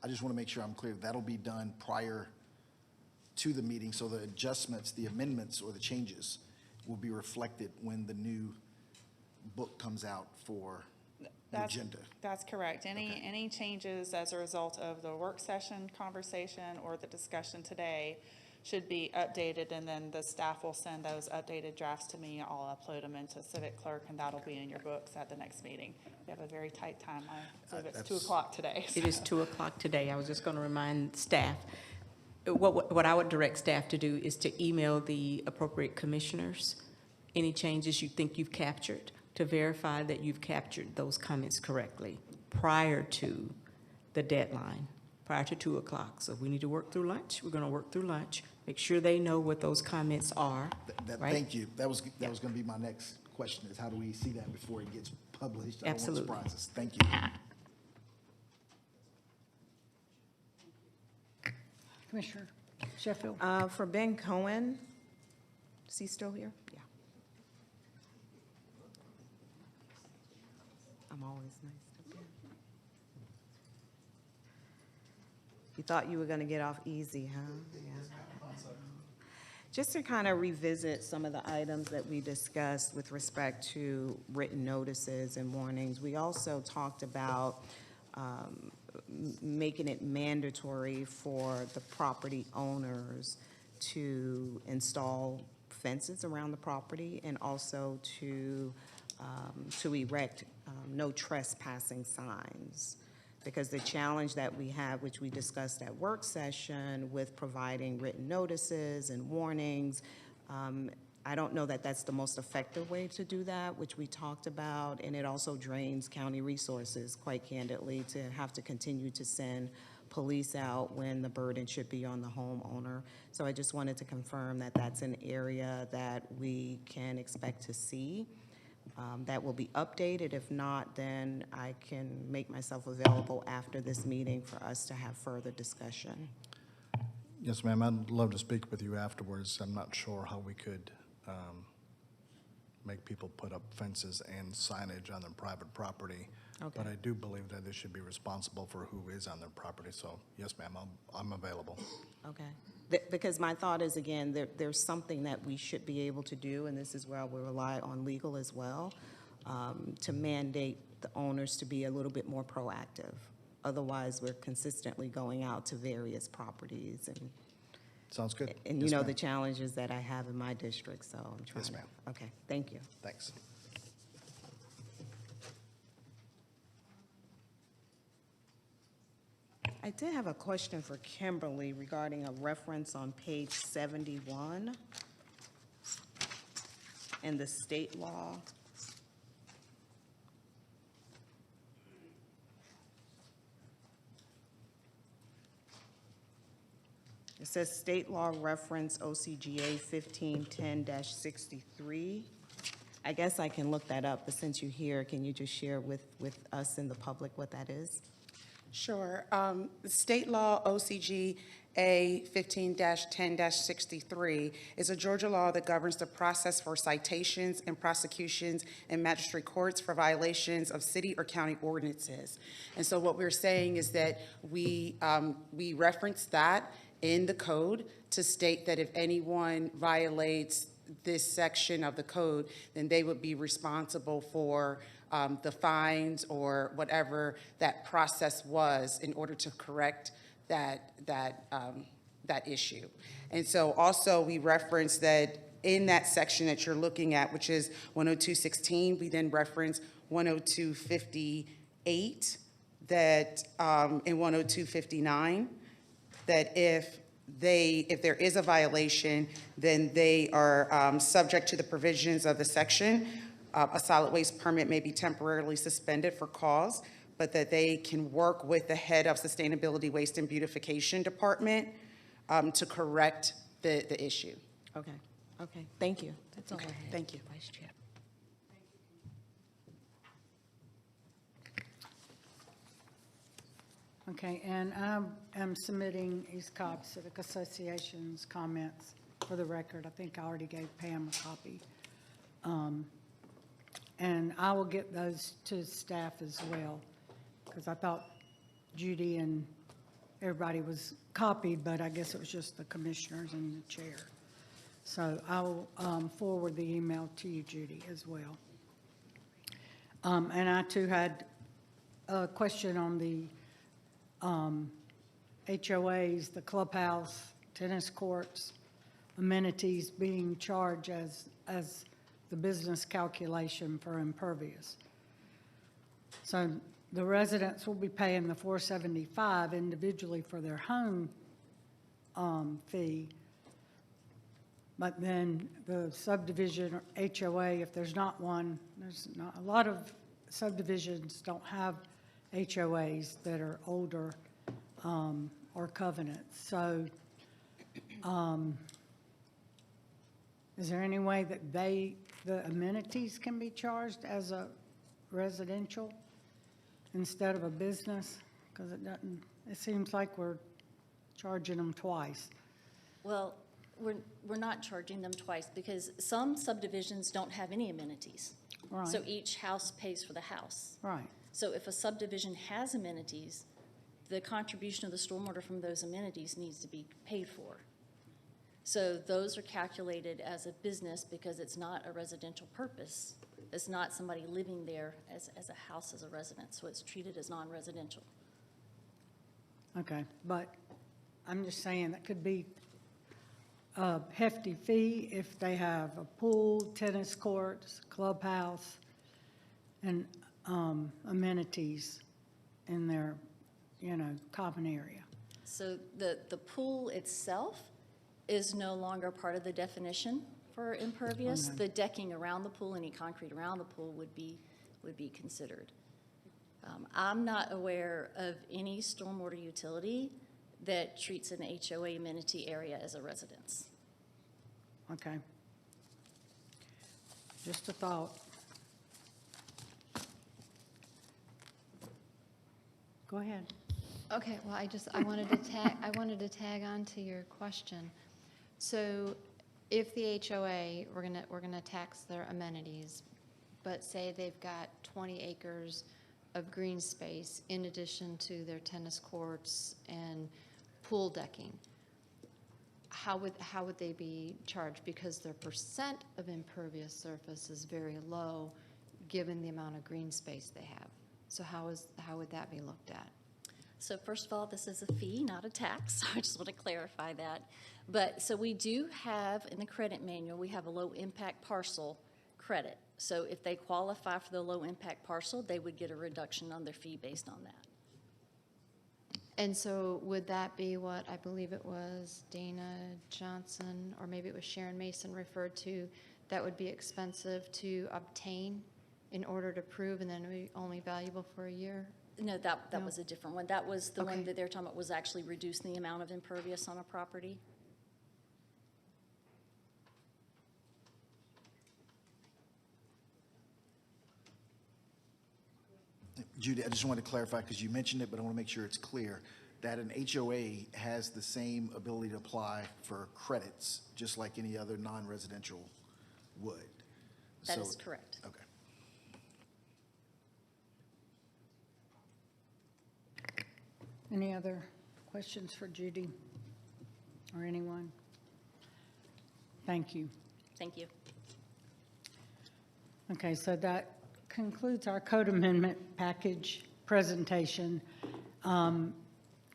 I just want to make sure I'm clear. That'll be done prior to the meeting, so the adjustments, the amendments, or the changes will be reflected when the new book comes out for the agenda. That's correct. Any changes as a result of the work session conversation or the discussion today should be updated, and then the staff will send those updated drafts to me. I'll upload them into Civic Clerk, and that'll be in your books at the next meeting. We have a very tight time. I believe it's 2 o'clock today. It is 2 o'clock today. I was just going to remind staff, what I would direct staff to do is to email the appropriate commissioners any changes you think you've captured, to verify that you've captured those comments correctly prior to the deadline, prior to 2 o'clock. So if we need to work through lunch, we're going to work through lunch. Make sure they know what those comments are, right? Thank you. That was going to be my next question, is how do we see that before it gets published? Absolutely. I don't want surprises. Thank you. Commissioner Sheffield? For Ben Cohen, is he still here? Yeah. I'm always nice to Ben. You thought you were going to get off easy, huh? Yeah. Just to kind of revisit some of the items that we discussed with respect to written notices and warnings. We also talked about making it mandatory for the property owners to install fences around the property, and also to erect no trespassing signs. Because the challenge that we have, which we discussed at work session with providing written notices and warnings, I don't know that that's the most effective way to do that, which we talked about, and it also drains county resources, quite candidly, to have to continue to send police out when the burden should be on the homeowner. So I just wanted to confirm that that's an area that we can expect to see. That will be updated. If not, then I can make myself available after this meeting for us to have further discussion. Yes, ma'am, I'd love to speak with you afterwards. I'm not sure how we could make people put up fences and signage on their private property. Okay. But I do believe that they should be responsible for who is on their property. So, yes, ma'am, I'm available. Okay. Because my thought is, again, there's something that we should be able to do, and this is where I will rely on legal as well. to mandate the owners to be a little bit more proactive. Otherwise, we're consistently going out to various properties and. Sounds good. And you Yes, know ma'am. the challenges that I have in my district, so I'm trying Yes, to. ma'am. Okay, thank you. Thanks. I did have a question for Kimberly regarding a reference on page 71 in the state law. It says state law reference OCGA 1510-63. I guess I can look that up, but since you're here, can you just share with us and the public what that is? Sure. The State law OCGA 15-10-63 is a Georgia law that governs the process for citations and prosecutions in magistrate courts for violations of city or county ordinances. And so what we're saying is that we reference that in the code to state that if anyone violates this section of the code, then they would be responsible for the fines or whatever that process was in order to correct that issue. And so also we reference that in that section that you're looking at, which is 102.16, we then reference 102.58 that in 102.59 that if there is a violation, then they are subject to the provisions of the section. A solid waste permit may be temporarily suspended for cause, but that they can work with the head of Sustainability, Waste, and Beautification Department to correct the issue. Okay, okay, thank you. That's all I Okay, have. thank you. Vice Chair. Okay, and I am submitting East Cobb Civic Association's comments for the record. I think I already gave Pam a copy. And I will get those to staff as well, because I thought Judy and everybody was copied, but I guess it was just the commissioners and the chair. So I will forward the email to you, Judy, as well. And I too had a question on the HOAs, the clubhouse, tennis courts, amenities being charged as the business calculation for impervious. So the residents will be paying the $475 individually for their home fee, but then the subdivision or HOA, if there's not one, there's not, a lot of subdivisions don't have HOAs that are older or covenants. So is there any way that the amenities can be charged as a residential instead of a business? Because it seems like we're charging them twice. Well, we're not charging them twice because some subdivisions don't have any amenities. Right. So each house pays for the house. Right. So if a subdivision has amenities, the contribution of the stormwater from those amenities needs to be paid for. So those are calculated as a business because it's not a residential purpose. It's not somebody living there as a house, as a residence, so it's treated as non-residential. Okay, but I'm just saying that could be a hefty fee if they have a pool, tennis courts, clubhouse, and amenities in their, common area. So the pool itself is no longer part of the definition for impervious. Okay. The decking around the pool, any concrete around the pool would be considered. I'm not aware of any stormwater utility that treats an HOA amenity area as a residence. Okay. Just a thought. Go ahead. Okay, well, I wanted to tag on to your question. So if the HOA, we're gonna tax their amenities, but say they've got 20 acres of green space in addition to their tennis courts and pool decking, how would they be charged? Because their percent of impervious surface is very low. given the amount of green space they have. So how would that be looked at? So first of all, this is a fee, not a tax. I just want to clarify that. But, so we do have, in the credit manual, we have a low-impact parcel credit. So if they qualify for the low-impact parcel, they would get a reduction on their fee based on that. And so would that be what I believe it was Dana Johnson, or maybe it was Sharon Mason referred to, that would be expensive to obtain in order to prove, and then be only valuable for a year? No, that No? was a different one. That was the Okay. one that they're talking about was actually reducing the amount of impervious on a property. Judy, I just wanted to clarify, because you mentioned it, but I want to make sure it's clear, that an HOA has the same ability to apply for credits, just like any other non-residential would. That So- is correct. Okay. Any other questions for Judy or anyone? Thank you. Thank you. Okay, so that concludes our code amendment package presentation.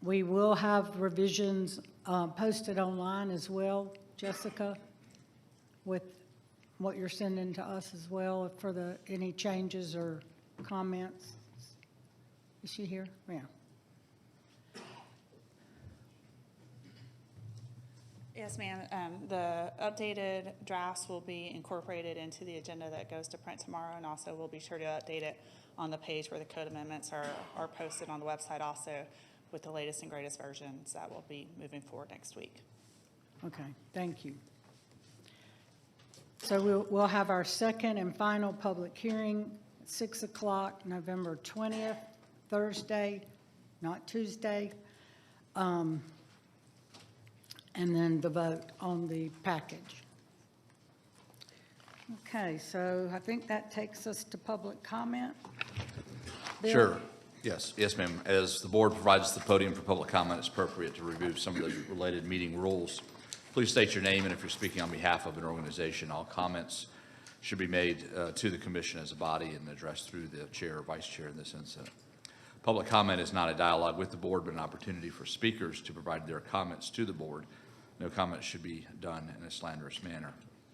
We will have revisions posted online as well, Jessica, with what you're sending to us as well for any changes or comments. Is she here? Yeah. Yes, ma'am. The updated drafts will be incorporated into the agenda that goes to print tomorrow, and also we'll be sure to update it on the page where the code amendments are posted on the website also with the latest and greatest versions that will be moving forward next week. Okay, thank you. So we'll have our second and final public hearing at 6 o'clock, November 20th, Thursday, not Tuesday. And then the vote on the package. Okay, so I think that takes us to public comment. Bill? Sure. Yes, ma'am. As the board provides the podium for public comment, it's appropriate to review some of the related meeting rules. Please state your name, and if you're speaking on behalf of an organization, all comments should be made to the commission as a body and addressed through the chair or vice chair in this instance. Public comment is not a dialogue with the board, but an opportunity for speakers to provide their comments to the board. No comment should be done in a slanderous manner.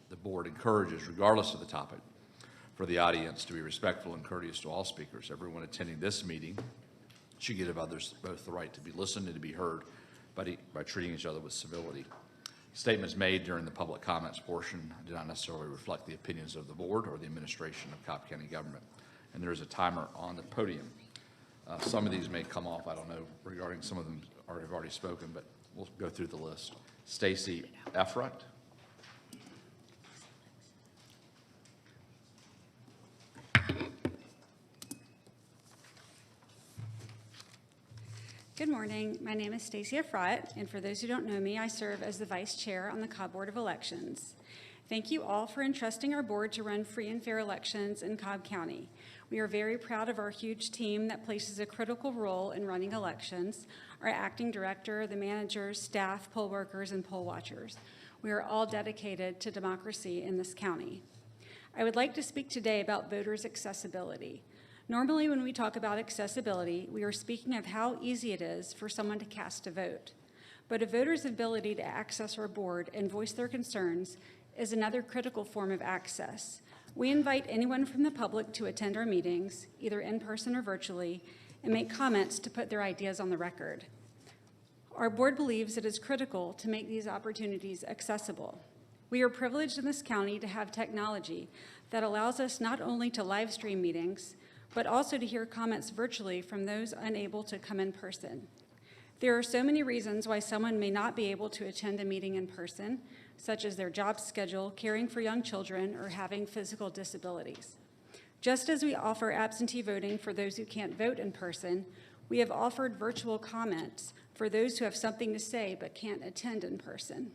The board encourages, regardless of the topic, for the audience to be respectful and courteous to all speakers. Everyone attending this meeting should give others both the right to be listened and to be heard by treating each other with civility. Statements made during the public comments portion do not necessarily reflect the opinions of the board or the administration of Cobb County government. And there is a timer on the podium. Some of these may come off, I don't know, regarding some of them have already spoken, but we'll go through the list. Stacy Effrut. Good morning. My name is Stacy Effrut, and for those who don't know me, I serve as the Vice Chair on the Cobb Board of Elections. Thank you all for entrusting our board to run free and fair elections in Cobb County. We are very proud of our huge team that places a critical role in running elections, our acting director, the managers, staff, poll workers, and poll watchers. We are all dedicated to democracy in this county. I would like to speak today about voters' accessibility. Normally, when we talk about accessibility, we are speaking of how easy it is for someone to cast a vote. But a voter's ability to access our board and voice their concerns is another critical form of access. We invite anyone from the public to attend our meetings, either in person or virtually, and make comments to put their ideas on the record. Our board believes it is critical to make these opportunities accessible. We are privileged in this county to have technology that allows us not only to live stream meetings, but also to hear comments virtually from those unable to come in person. There are so many reasons why someone may not be able to attend a meeting in person, such as their job schedule, caring for young children, or having physical disabilities. Just as we offer absentee voting for those who can't vote in person, we have offered virtual comments for those who have something to say but can't attend in person.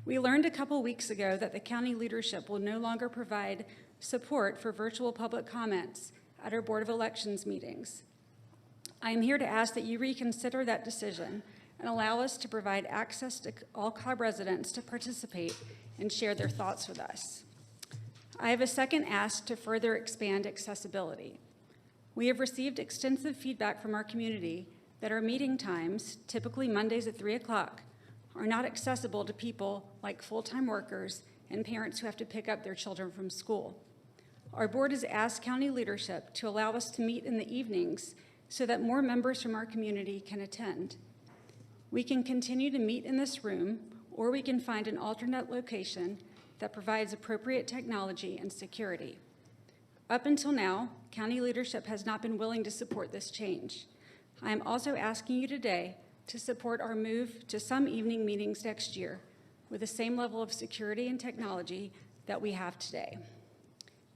We learned a couple weeks ago that the county leadership will no longer provide support for virtual public comments at our Board of Elections meetings. I am here to ask that you reconsider that decision and allow us to provide access to all Cobb residents to participate and share their thoughts with us. I have a second ask to further expand accessibility. We have received extensive feedback from our community that our meeting times, typically Mondays at 3 o'clock, are not accessible to people like full-time workers and parents who have to pick up their children from school. Our board has asked county leadership to allow us to meet in the evenings so that more members from our community can attend. We can continue to meet in this room, or we can find an alternate location that provides appropriate technology and security. Up until now, county leadership has not been willing to support this change. I am also asking you today to support our move to some evening meetings next year with the same level of security and technology that we have today.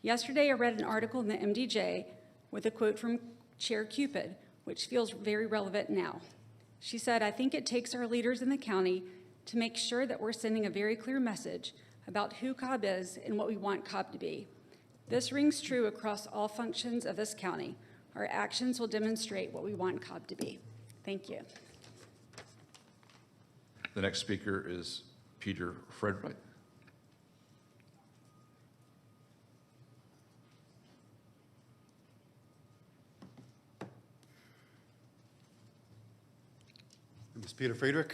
Yesterday, I read an article in the MDJ with a quote from Chair Cupid, which feels very relevant now. She said, "I think it takes our leaders in the county to make sure that we're sending a very clear message about who Cobb is and what we want Cobb to be. This rings true across all functions of this county. Our actions will demonstrate what we want Cobb to be." Thank you. The next speaker is Peter Frederick. My name is Peter Friedrich.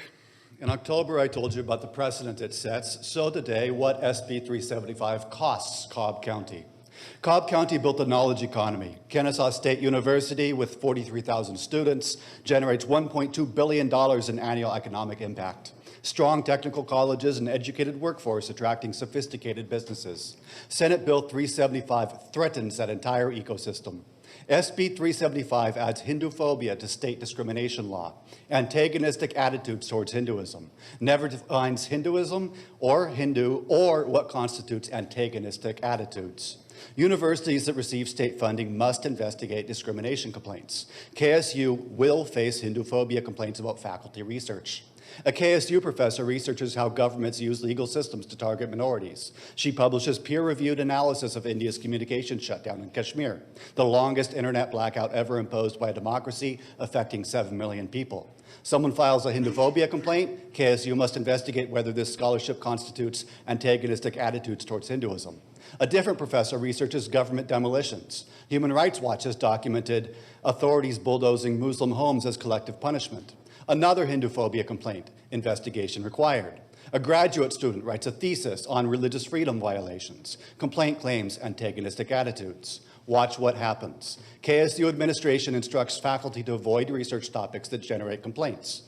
In October, I told you about the precedent it sets. So today, what SB 375 costs Cobb County. Cobb County built a knowledge economy. Kennesaw State University, with 43,000 students, generates $1.2 billion in annual economic impact. Strong technical colleges and educated workforce attracting sophisticated businesses. Senate Bill 375 threatens that entire ecosystem. SB 375 adds Hindu phobia to state discrimination law, antagonistic attitudes towards Hinduism, never defines Hinduism or Hindu or what constitutes antagonistic attitudes. Universities that receive state funding must investigate discrimination complaints. KSU will face Hindu phobia complaints about faculty research. A KSU professor researches how governments use legal systems to target minorities. She publishes peer-reviewed analysis of India's communication shutdown in Kashmir, the longest internet blackout ever imposed by a democracy affecting 7 million people. Someone files a Hinduphobia complaint, KSU must investigate whether this scholarship constitutes antagonistic attitudes towards Hinduism. A different professor researches government demolitions. Human Rights Watch has documented authorities bulldozing Muslim homes as collective punishment. Another Hinduphobia complaint, investigation required. A graduate student writes a thesis on religious freedom violations. Complaint claims antagonistic attitudes. Watch what happens. KSU administration instructs faculty to avoid research topics that generate complaints.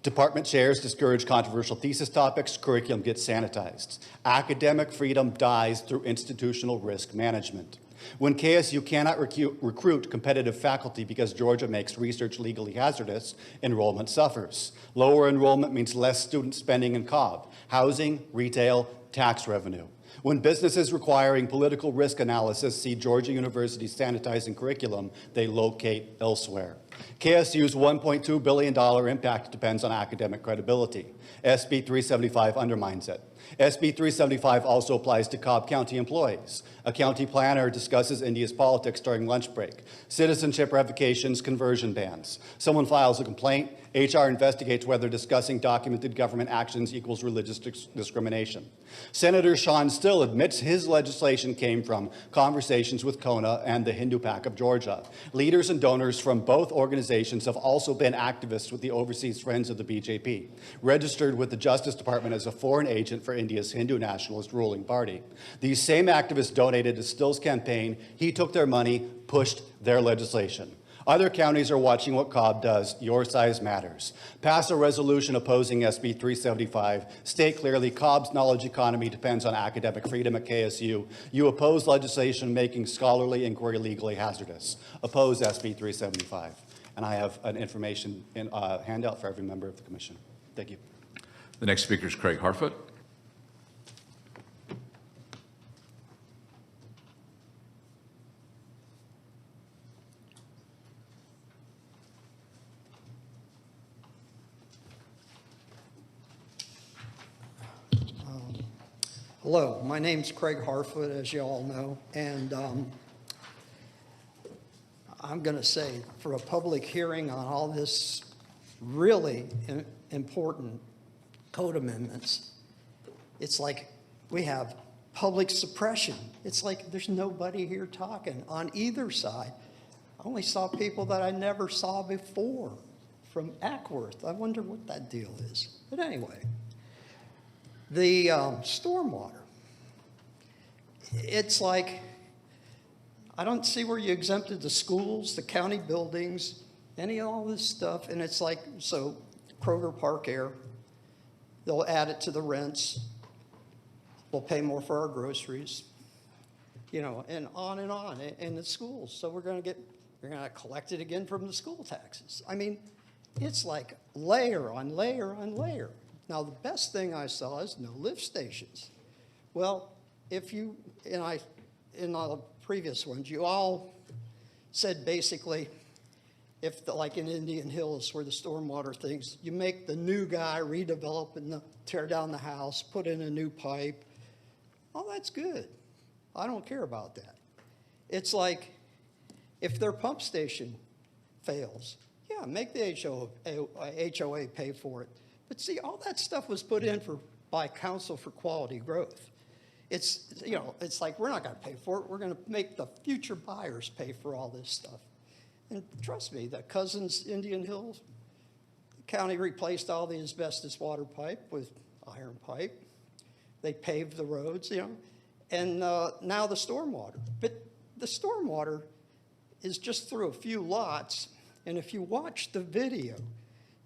Department chairs discourage controversial thesis topics, curriculum gets sanitized. Academic freedom dies through institutional risk management. When KSU cannot recruit competitive faculty because Georgia makes research legally hazardous, enrollment suffers. Lower enrollment means less student spending in Cobb, housing, retail, tax revenue. When businesses requiring political risk analysis see Georgia University sanitizing curriculum, they locate elsewhere. KSU's $1.2 billion impact depends on academic credibility. SB 375 undermines it. SB 375 also applies to Cobb County employees. A county planner discusses India's politics during lunch break. Citizenship revocations, conversion bans. Someone files a complaint. HR investigates whether discussing documented government actions equals religious discrimination. Senator Sean Still admits his legislation came from conversations with Kona and the Hindu PAC of Georgia. Leaders and donors from both organizations have also been activists with the Overseas Friends of the BJP, registered with the Justice Department as a foreign agent for India's Hindu nationalist ruling party. These same activists donated to Still's campaign. He took their money, pushed their legislation. Other counties are watching what Cobb does. Your size matters. Pass a resolution opposing SB 375. State clearly Cobb's knowledge economy depends on academic freedom at KSU. You oppose legislation making scholarly inquiry legally hazardous. Oppose SB 375. And I have an information handout for every member of the commission. Thank you. The next speaker is Craig Harfoot. Hello, my name's Craig Harfoot, as you all know, and I'm going to say for a public hearing on all this really important code amendments, it's like we have public suppression. It's like there's nobody here talking on either side. I only saw people that I never saw before from Ackworth. I wonder what that deal is. But anyway, the stormwater. It's like, I don't see where you exempted the schools, the county buildings, any of all this stuff. And it's like, so Kroger Park Air, they'll add it to the rents. We'll pay more for our groceries, you know, and on in the schools. So we're going to collect it again from the school taxes. I mean, it's like layer on layer on layer. Now, the best thing I saw is no lift stations. Well, if you, in the previous ones, you all said basically, if like in Indian Hills where the stormwater things, you make the new guy redevelop and tear down the house, put in a new pipe. Oh, that's good. I don't care about that. It's like if their pump station fails, yeah, make the HOA pay for it. But see, all that stuff was put in by Council for Quality Growth. It's, you know, it's like we're not going to pay for it. We're going to make the future buyers pay for all this stuff. And trust me, the Cousins Indian Hills, the county replaced all the asbestos water pipe with iron pipe. They paved the roads, you know, and now the stormwater. But the stormwater is just through a few lots, and if you watch the video,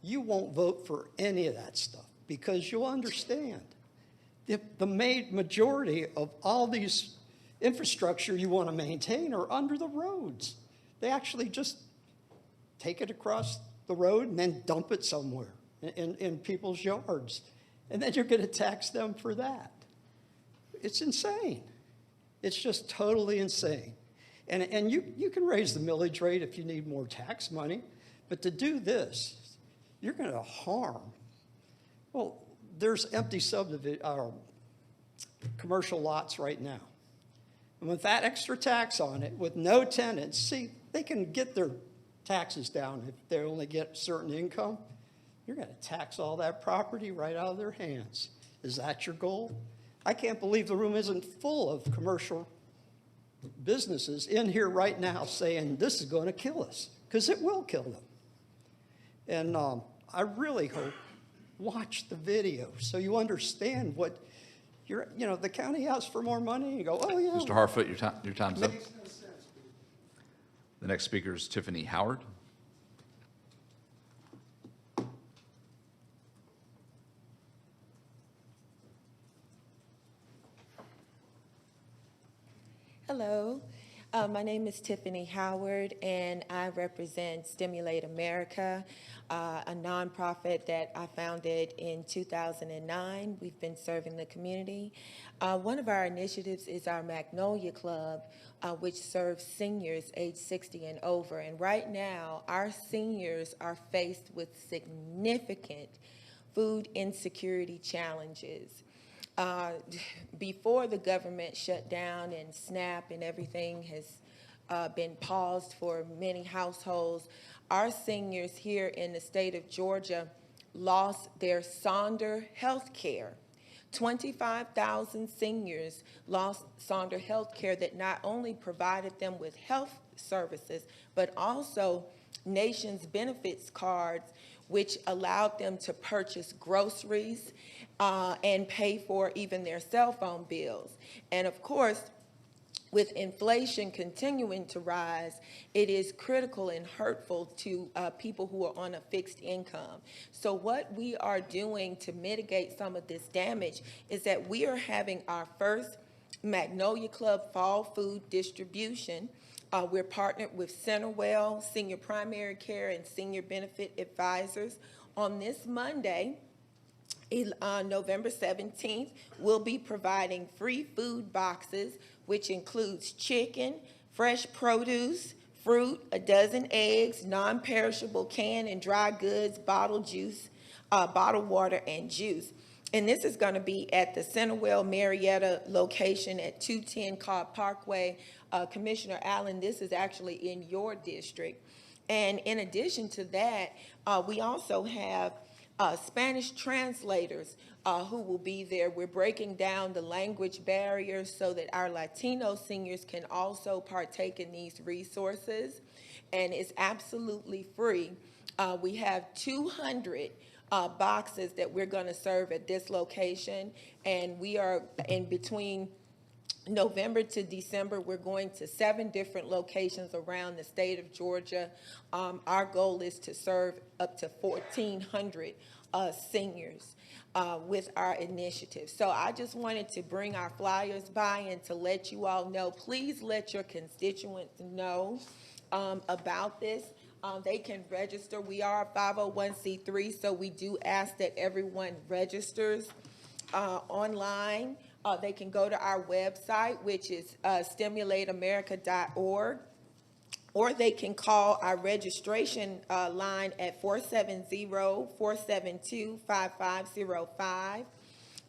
you won't vote for any of that stuff because you'll understand. The majority of all these infrastructure you want to maintain are under the roads. They actually just take it across the road and then dump it somewhere in people's yards. And then you're going to tax them for that. It's insane. It's just totally insane. And you can raise the millage rate if you need more tax money, but to do this, you're going to harm. Well, there's empty commercial lots right now. And with that extra tax on it, with no tenants, see, they can get their taxes down if they only get certain income. You're going to tax all that property right out of their hands. Is that your goal? I can't believe the room isn't full of commercial businesses in here right now saying this is going to kill us, because it will kill them. And I really hope, watch the video so you understand what the county asks for more money and you go, oh yeah. Mr. Harfoot, your time's up. The next speaker is Tiffany Howard. Hello, my name is Tiffany Howard, and I represent Stimulate America, a nonprofit that I founded in 2009. We've been serving the community. One of our initiatives is our Magnolia Club, which serves seniors age 60 and over. And right now, our seniors are faced with significant food insecurity challenges. Before the government shut down and SNAP and everything has been paused for many households, our seniors here in the state of Georgia lost their Sonder health care. 25,000 seniors lost Sonder health care that not only provided them with health services, but also nation's benefits cards, which allowed them to purchase groceries and pay for even their cell phone bills. And of course, with inflation continuing to rise, it is critical and hurtful to people who are on a fixed income. So what we are doing to mitigate some of this damage is that we are having our first Magnolia Club fall food distribution. We're partnered with Centerwell, Senior Primary Care, and Senior Benefit Advisors. On this Monday, November 17th, we'll be providing free food boxes, which includes chicken, fresh produce, fruit, a dozen eggs, non-perishable canned and dry goods, bottled juice, bottled water, and juice. And this is going to be at the Centerwell Marietta location at 210 Cobb Parkway. Commissioner Allen, this is actually in your district. And in addition to that, we also have Spanish translators who will be there. We're breaking down the language barriers so that our Latino seniors can also partake in these resources, and it's absolutely free. We have 200 boxes that we're going to serve at this location, and we are in between November to December, we're going to 7 different locations around the state of Georgia. Our goal is to serve up to 1,400 seniors with our initiative. So I just wanted to bring our flyers by and to let you all know, please let your constituents know about this. They can register. We are a 501c3, so we do ask that everyone registers online. They can go to our website, which is stimulateamerica.org, or they can call our registration line at 470-472-5505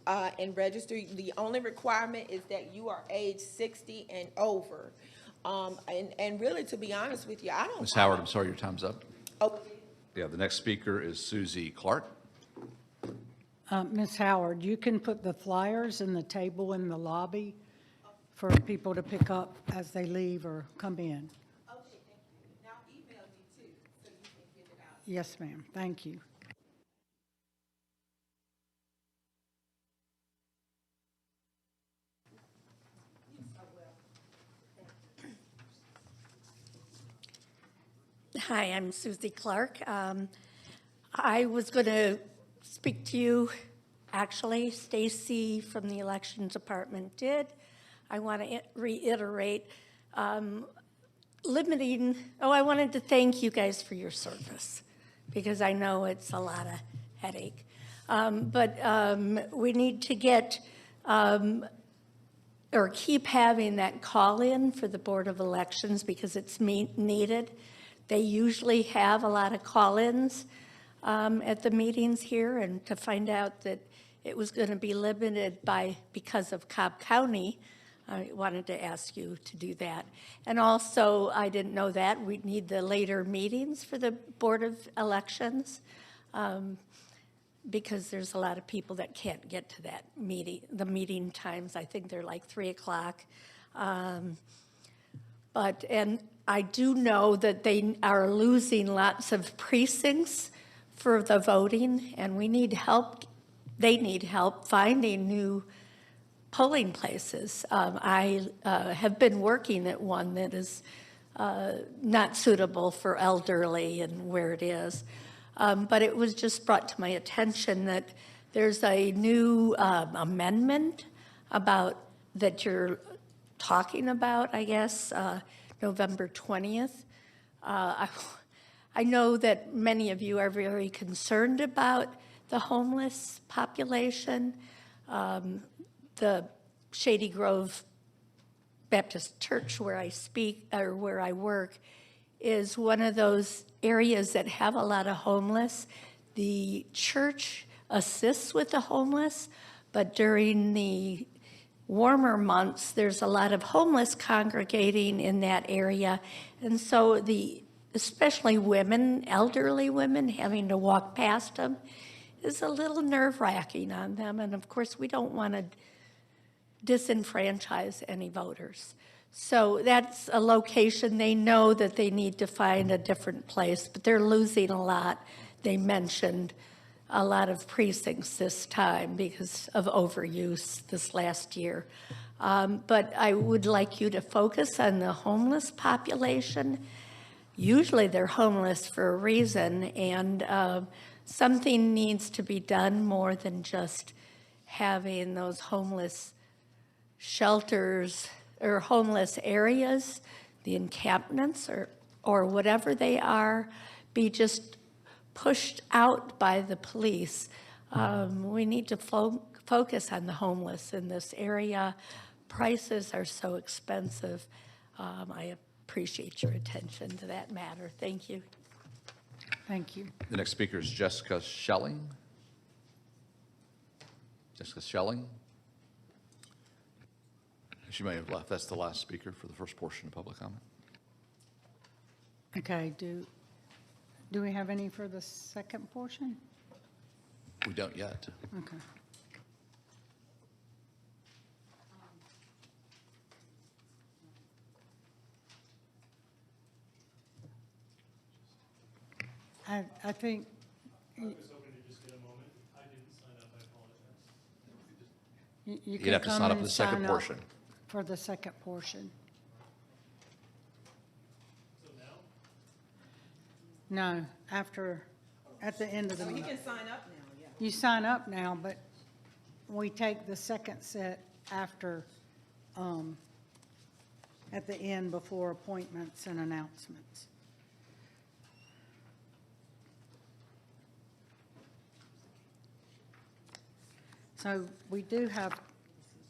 and register. The only requirement is that you are age 60 and over. And really, to be honest with you, I don't... Ms. Howard, I'm sorry, your time's up. Oh. Yeah, the next speaker is Susie Clark. Ms. Howard, you can put the flyers in the table in the lobby for people to pick up as they leave or come in. Okay, thank you. Now email me too, so you can get it out. Yes, ma'am. Thank you. Hi, I'm Susie Clark. I was going to speak to you. Actually, Stacy from the Elections Department did. I want to reiterate I wanted to thank you guys for your service because I know it's a lot of headache. But we need to get or keep having that call-in for the Board of Elections because it's needed. They usually have a lot of call-ins at the meetings here, and to find out that it was going to be limited because of Cobb County, I wanted to ask you to do that. And also, I didn't know that, we'd need the later meetings for the Board of Elections because there's a lot of people that can't get to that meeting. The meeting times, I think they're like 3 o'clock. And I do know that they are losing lots of precincts for the voting, and we need help. They need help finding new polling places. I have been working at one that is not suitable for elderly and where it is. But it was just brought to my attention that there's a new amendment that you're talking about, I guess, November 20th. I know that many of you are very concerned about the homeless population. The Shady Grove Baptist Church where I work is one of those areas that have a lot of homeless. The church assists with the homeless, but during the warmer months, there's a lot of homeless congregating in that area. And so especially women, elderly women, having to walk past them is a little nerve-wracking on them. And of course, we don't want to disenfranchise any voters. So that's a location they know that they need to find a different place, but they're losing a lot. They mentioned a lot of precincts this time because of overuse this last year. But I would like you to focus on the homeless population. Usually they're homeless for a reason, and something needs to be done more than just having those homeless shelters or homeless areas, the encampments or whatever they are, be just pushed out by the police. We need to focus on the homeless in this area. Prices are so expensive. I appreciate your attention to that matter. Thank you. Thank you. The next speaker is Jessica Schelling. Jessica Schelling. She may have left. That's the last speaker for the first portion of public comment. Okay, do we have any for the second portion? We don't yet. Okay. I think. I was hoping to just get a moment. I didn't sign up, I apologize. You You'd can have to come sign up and for the second sign up portion. For the second portion. So now? No, after, at the end of the Oh, you month. can sign up now, yeah. You sign up now, but we take the second set after, at the end before appointments and announcements. So we do have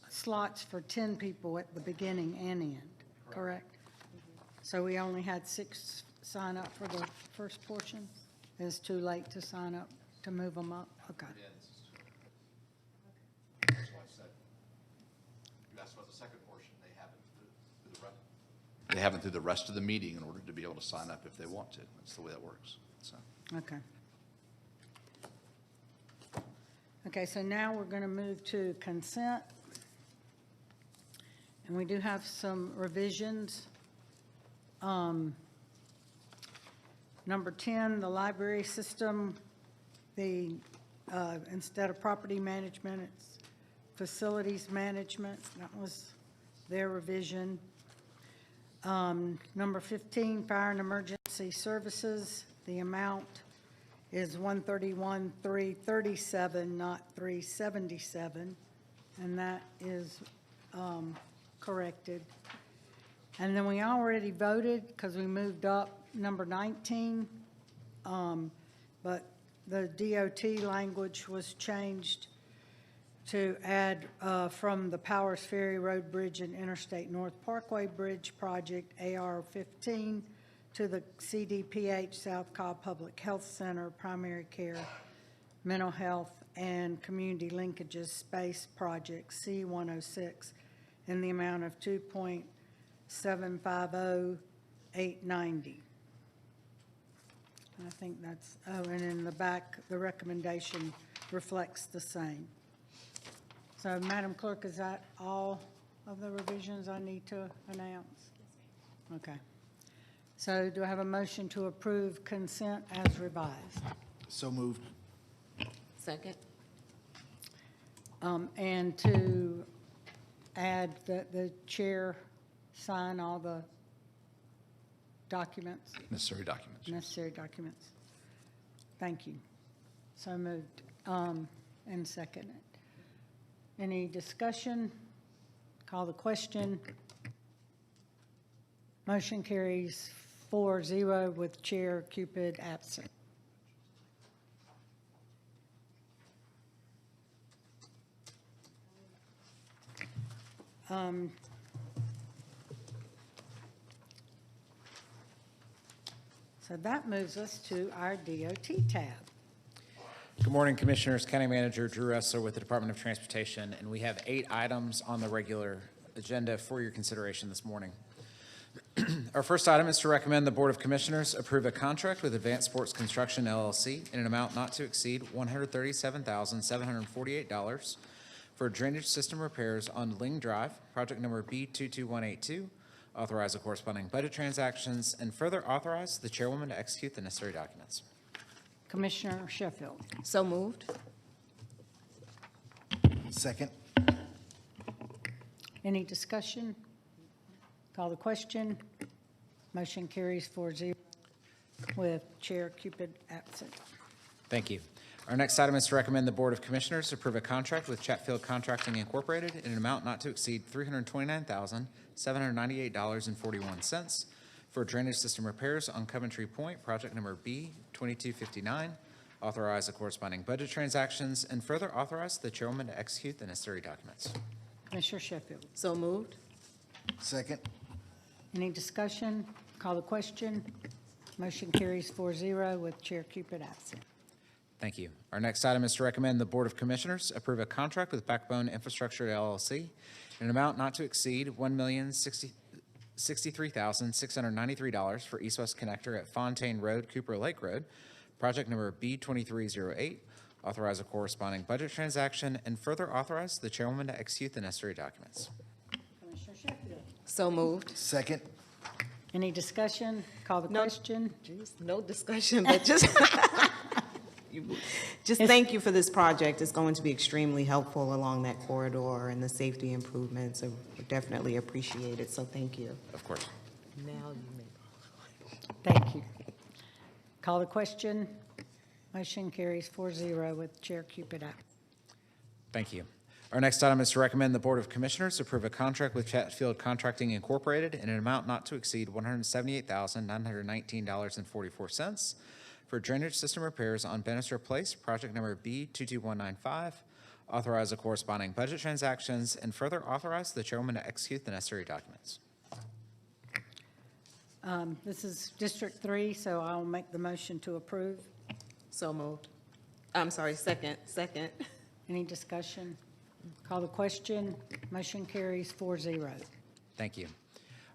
slots for 10 people at the beginning and end, correct? So we only had 6 sign up for the first portion? It's too late to sign up, to move them up? Okay. That's why I said, you asked about the second portion, they have it through the rest. They have it through the rest of the meeting in order to be able to sign up if they want to. That's the way that works, so. Okay. Okay, so now we're going to move to consent. And we do have some revisions. Number 10, the library system, instead of property management, it's facilities management. That was their revision. Number 15, fire and emergency services, the amount is 131,337, not 377, and that is corrected. And then we already voted because we moved up number 19, but the DOT language was changed to add from the Powers Ferry Road Bridge and Interstate North Parkway Bridge Project, AR 15, to the CDPH South Cobb Public Health Center, primary care, mental health, and community linkages space project, C106, in the amount of $2.750890. I think that's, oh, and in the back, the recommendation reflects the same. So, Madam Clerk, is that all of the revisions I need to announce? Okay. So do I have a motion to approve consent as revised? So moved. Second. And to add that the chair sign all the documents? Necessary documents. Necessary documents. Thank you. So moved, and seconded. Any discussion? Call the question. Motion carries 4-0 with Chair Cupid absent. So that moves us to our DOT tab. Good morning, Commissioners. County Manager Drew Ressler with the Department of Transportation, and we have 8 items on the regular agenda for your consideration this morning. Our first item is to recommend the Board of Commissioners approve a contract with Advanced Sports Construction LLC in an amount not to exceed $137,748 for drainage system repairs on Ling Drive, project number B22182. Authorize the corresponding budget transactions and further authorize the chairwoman to execute the necessary documents. Commissioner Sheffield. So moved. Second. Any discussion? Call the question. Motion carries 4-0 with Chair Cupid absent. Thank you. Our next item is to recommend the Board of Commissioners approve a contract with Chatfield Contracting Incorporated in an amount not to exceed $329,798.41 for drainage system repairs on Coventry Point, project number B2259. Authorize the corresponding budget transactions and further authorize the chairwoman to execute the necessary documents. Commissioner Sheffield. So moved. Second. Any discussion? Call the question. Motion carries 4-0 with Chair Cupid absent. Thank you. Our next item is to recommend the Board of Commissioners approve a contract with Backbone Infrastructure LLC in an amount not to exceed $1,063,693 for east-west connector at Fontaine Road, Cooper Lake Road, project number B2308. authorize a corresponding budget transaction, and further authorize the chairwoman to execute the necessary documents. Commissioner Sheffield. So moved. Second. Any discussion? Call the question. No discussion, but just, thank you for this project. It's going to be extremely helpful along that corridor and the safety improvements. So we definitely appreciate it, so thank you. Of course. Now you may. Thank you. Call the question. Motion carries 4-0 with Chair Cupid out. Thank you. Our next item is to recommend the Board of Commissioners approve a contract with Chatfield Contracting Incorporated in an amount not to exceed $178,919.44 for drainage system repairs on Bannister Place, project number B22195. Authorize the corresponding budget transactions and further authorize the chairwoman to execute the necessary documents. This is District 3, so I'll make the motion to approve. So moved. I'm sorry, second. Any discussion? Call the question. Motion carries 4-0. Thank you.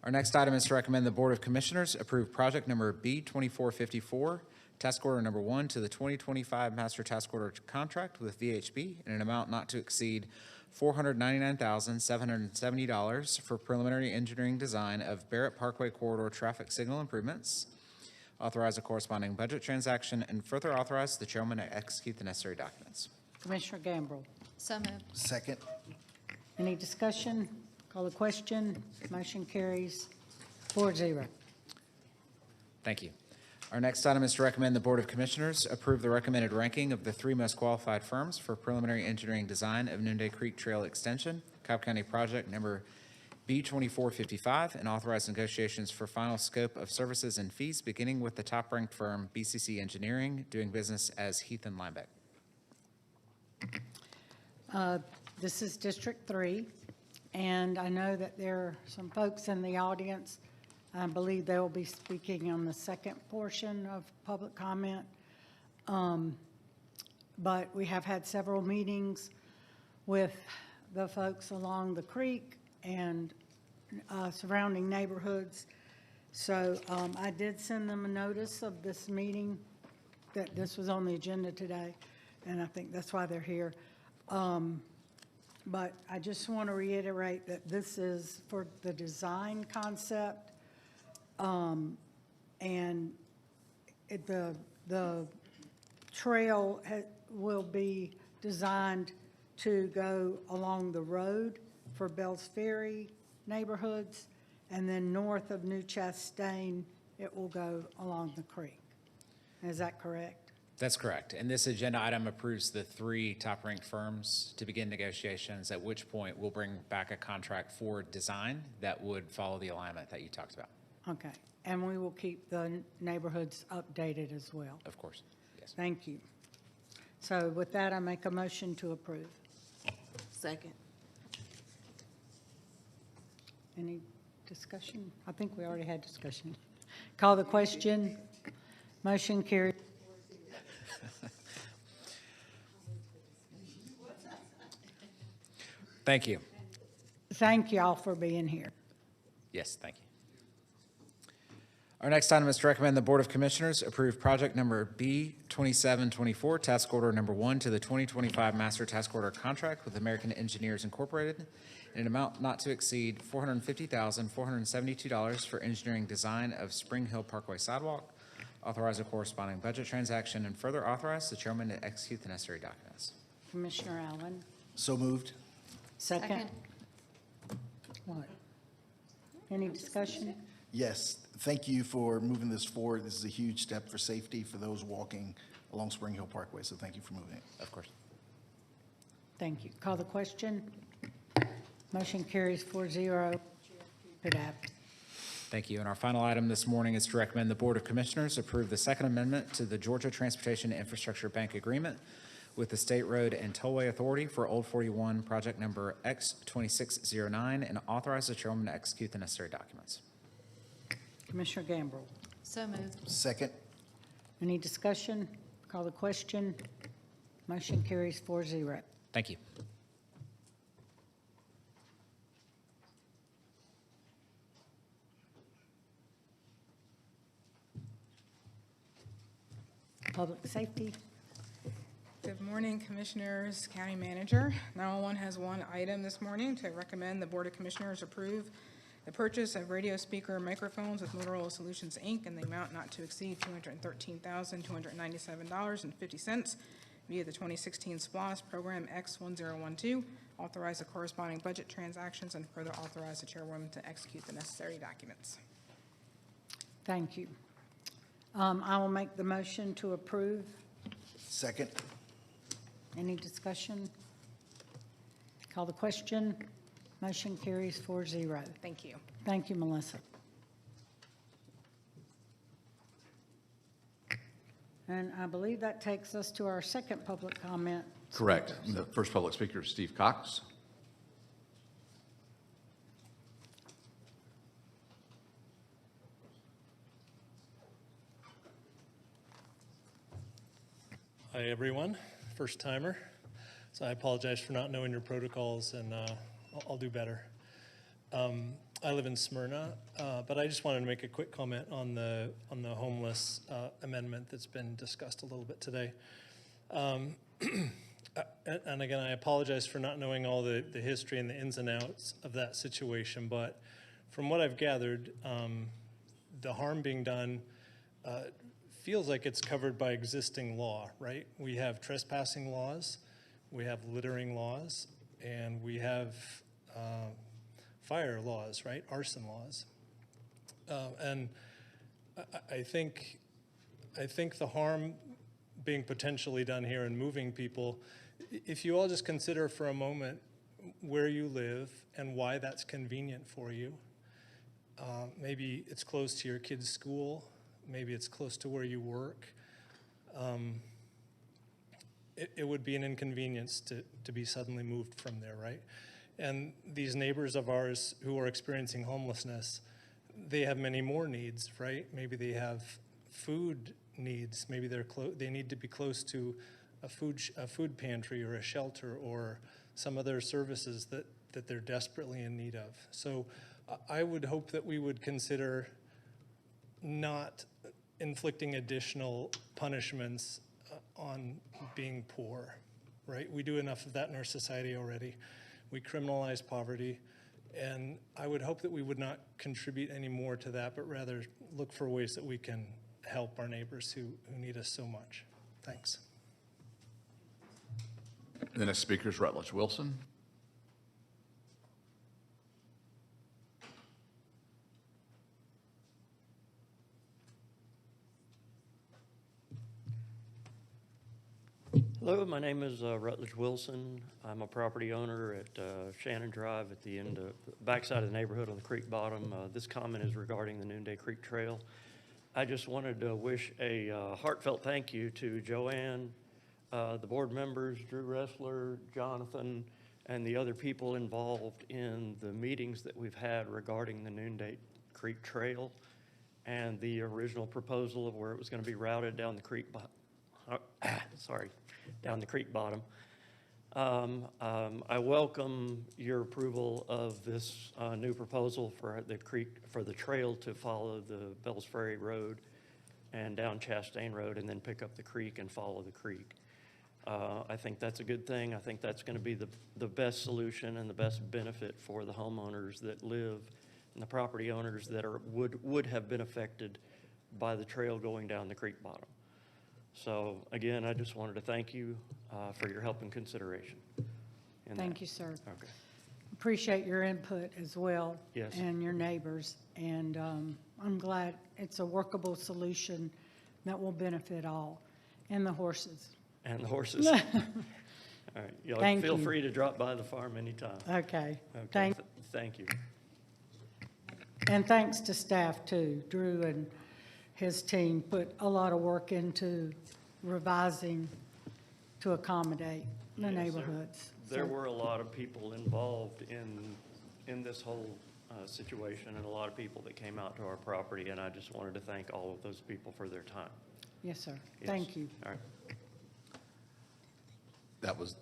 Our next item is to recommend the Board of Commissioners approve project number B2454, task order number 1 to the 2025 master task order contract with VHB in an amount not to exceed $499,770 for preliminary engineering design of Barrett Parkway corridor traffic signal improvements. Authorize a corresponding budget transaction and further authorize the chairman to execute the necessary documents. Commissioner Gambrill. So moved. Second. Any discussion? Call the question. Motion carries 4-0. Thank you. Our next item is to recommend the Board of Commissioners approve the recommended ranking of the 3 most qualified firms for preliminary engineering design of Noonday Creek Trail Extension, Cobb County project number B2455, and authorize negotiations for final scope of services and fees, beginning with the top-ranked firm BCC Engineering, doing business as Heath and Linebeck. This is District 3, and I know that there are some folks in the audience. I believe they will be speaking on the second portion of public comment. But we have had several meetings with the folks along the creek and surrounding neighborhoods. So I did send them a notice of this meeting, that this was on the agenda today, and I think that's why they're here. But I just want to reiterate that this is for the design concept, and the trail will be designed to go along the road for Bells Ferry neighborhoods, and then north of New Chastain, it will go along the creek. Is that correct? That's correct. And this agenda item approves the 3 top-ranked firms to begin negotiations, at which point we'll bring back a contract for design that would follow the alignment that you talked about. Okay, and we will keep the neighborhoods updated as well. Of course, yes. Thank you. So with that, I make a motion to approve. Second. Any discussion? I think we already had discussion. Call the question. Motion carried. Thank you. Thank you all for being here. Yes, thank you. Our next item is to recommend the Board of Commissioners approve project number B2724, task order number 1 to the 2025 master task order contract with American Engineers Incorporated in an amount not to exceed $450,472 for engineering design of Spring Hill Parkway sidewalk. Authorize a corresponding budget transaction and further authorize the chairman to execute the necessary documents. Commissioner Allen. So moved. Second. What? Any discussion? Yes, thank you for moving this forward. This is a huge step for safety for those walking along Spring Hill Parkway, so thank you for moving it. Of course. Thank you. Call the question. Motion carries 4-0. Good act. Thank you. And our final item this morning is to recommend the Board of Commissioners approve the Second Amendment to the Georgia Transportation Infrastructure Bank Agreement with the State Road and Tollway Authority for Old 41, project number X2609, and authorize the chairman to execute the necessary documents. Commissioner Gambrill. So moved. Second. Any discussion? Call the question. Motion carries 4-0. Thank you. Public safety. Good morning, Commissioners, County Manager. 911 has one item this morning to recommend the Board of Commissioners approve the purchase of radio speaker microphones with Motorola Solutions, Inc. in the amount not to exceed $213,297.50 via the 2016 SPLOST Program X1012. Authorize the corresponding budget transactions and further authorize the chairwoman to execute the necessary documents. Thank you. I will make the motion to approve. Second. Any discussion? Call the question. Motion carries 4-0. Thank you. Thank you, Melissa. And I believe that takes us to our second public comment. Correct. The first public speaker is Steve Cox. Hi, everyone. First timer. So I apologize for not knowing your protocols, and I'll do better. I live in Smyrna, but I just wanted to make a quick comment on the homeless amendment that's been discussed a little bit today. And again, I apologize for not knowing all the history and the ins and outs of that situation, but from what I've gathered, the harm being done feels like it's covered by existing law, right? We have trespassing laws, we have littering laws, and we have fire laws, right? Arson laws. And I think the harm being potentially done here and moving people, if you all just consider for a moment where you live and why that's convenient for you. Maybe it's close to your kid's school, maybe it's close to where you work. It would be an inconvenience to be suddenly moved from there, right? And these neighbors of ours who are experiencing homelessness, they have many more needs, right? Maybe they have food needs. Maybe they need to be close to a food pantry or a shelter or some other services that they're desperately in need of. So I would hope that we would consider not inflicting additional punishments on being poor, right? We do enough of that in our society already. We criminalize poverty, and I would hope that we would not contribute any more to that, but rather look for ways that we can help our neighbors who need us so much. Thanks. The next speaker is Rutledge Wilson. Hello, my name is Rutledge Wilson. I'm a property owner at Shannon Drive at the end of the backside of the neighborhood on the creek bottom. This comment is regarding the Noonday Creek Trail. I just wanted to wish a heartfelt thank you to Joanne, the board members, Drew Ressler, Jonathan, and the other people involved in the meetings that we've had regarding the Noonday Creek Trail and the original proposal of where it was going to be routed down the creek down the creek bottom. I welcome your approval of this new proposal for the trail to follow the Bells Ferry Road and down Chastain Road and then pick up the creek and follow the creek. I think that's a good thing. I think that's going to be the best solution and the best benefit for the homeowners that live and the property owners that would have been affected by the trail going down the creek bottom. So again, I just wanted to thank you for your help and consideration. Thank you, sir. Okay. Appreciate your input as well. Yes. And your neighbors. And I'm glad it's a workable solution that will benefit all, and the horses. And the horses. All right. Y'all Thank feel you. free to drop by the farm anytime. Okay. Okay. Thank you. And thanks to staff too. Drew and his team put a lot of work into revising to accommodate the Yes, neighborhoods. There So- were a lot of people involved in this whole situation and a lot of people that came out to our property, and I just wanted to thank all of those people for their time. Yes, sir. Yes. Thank you. All right. That was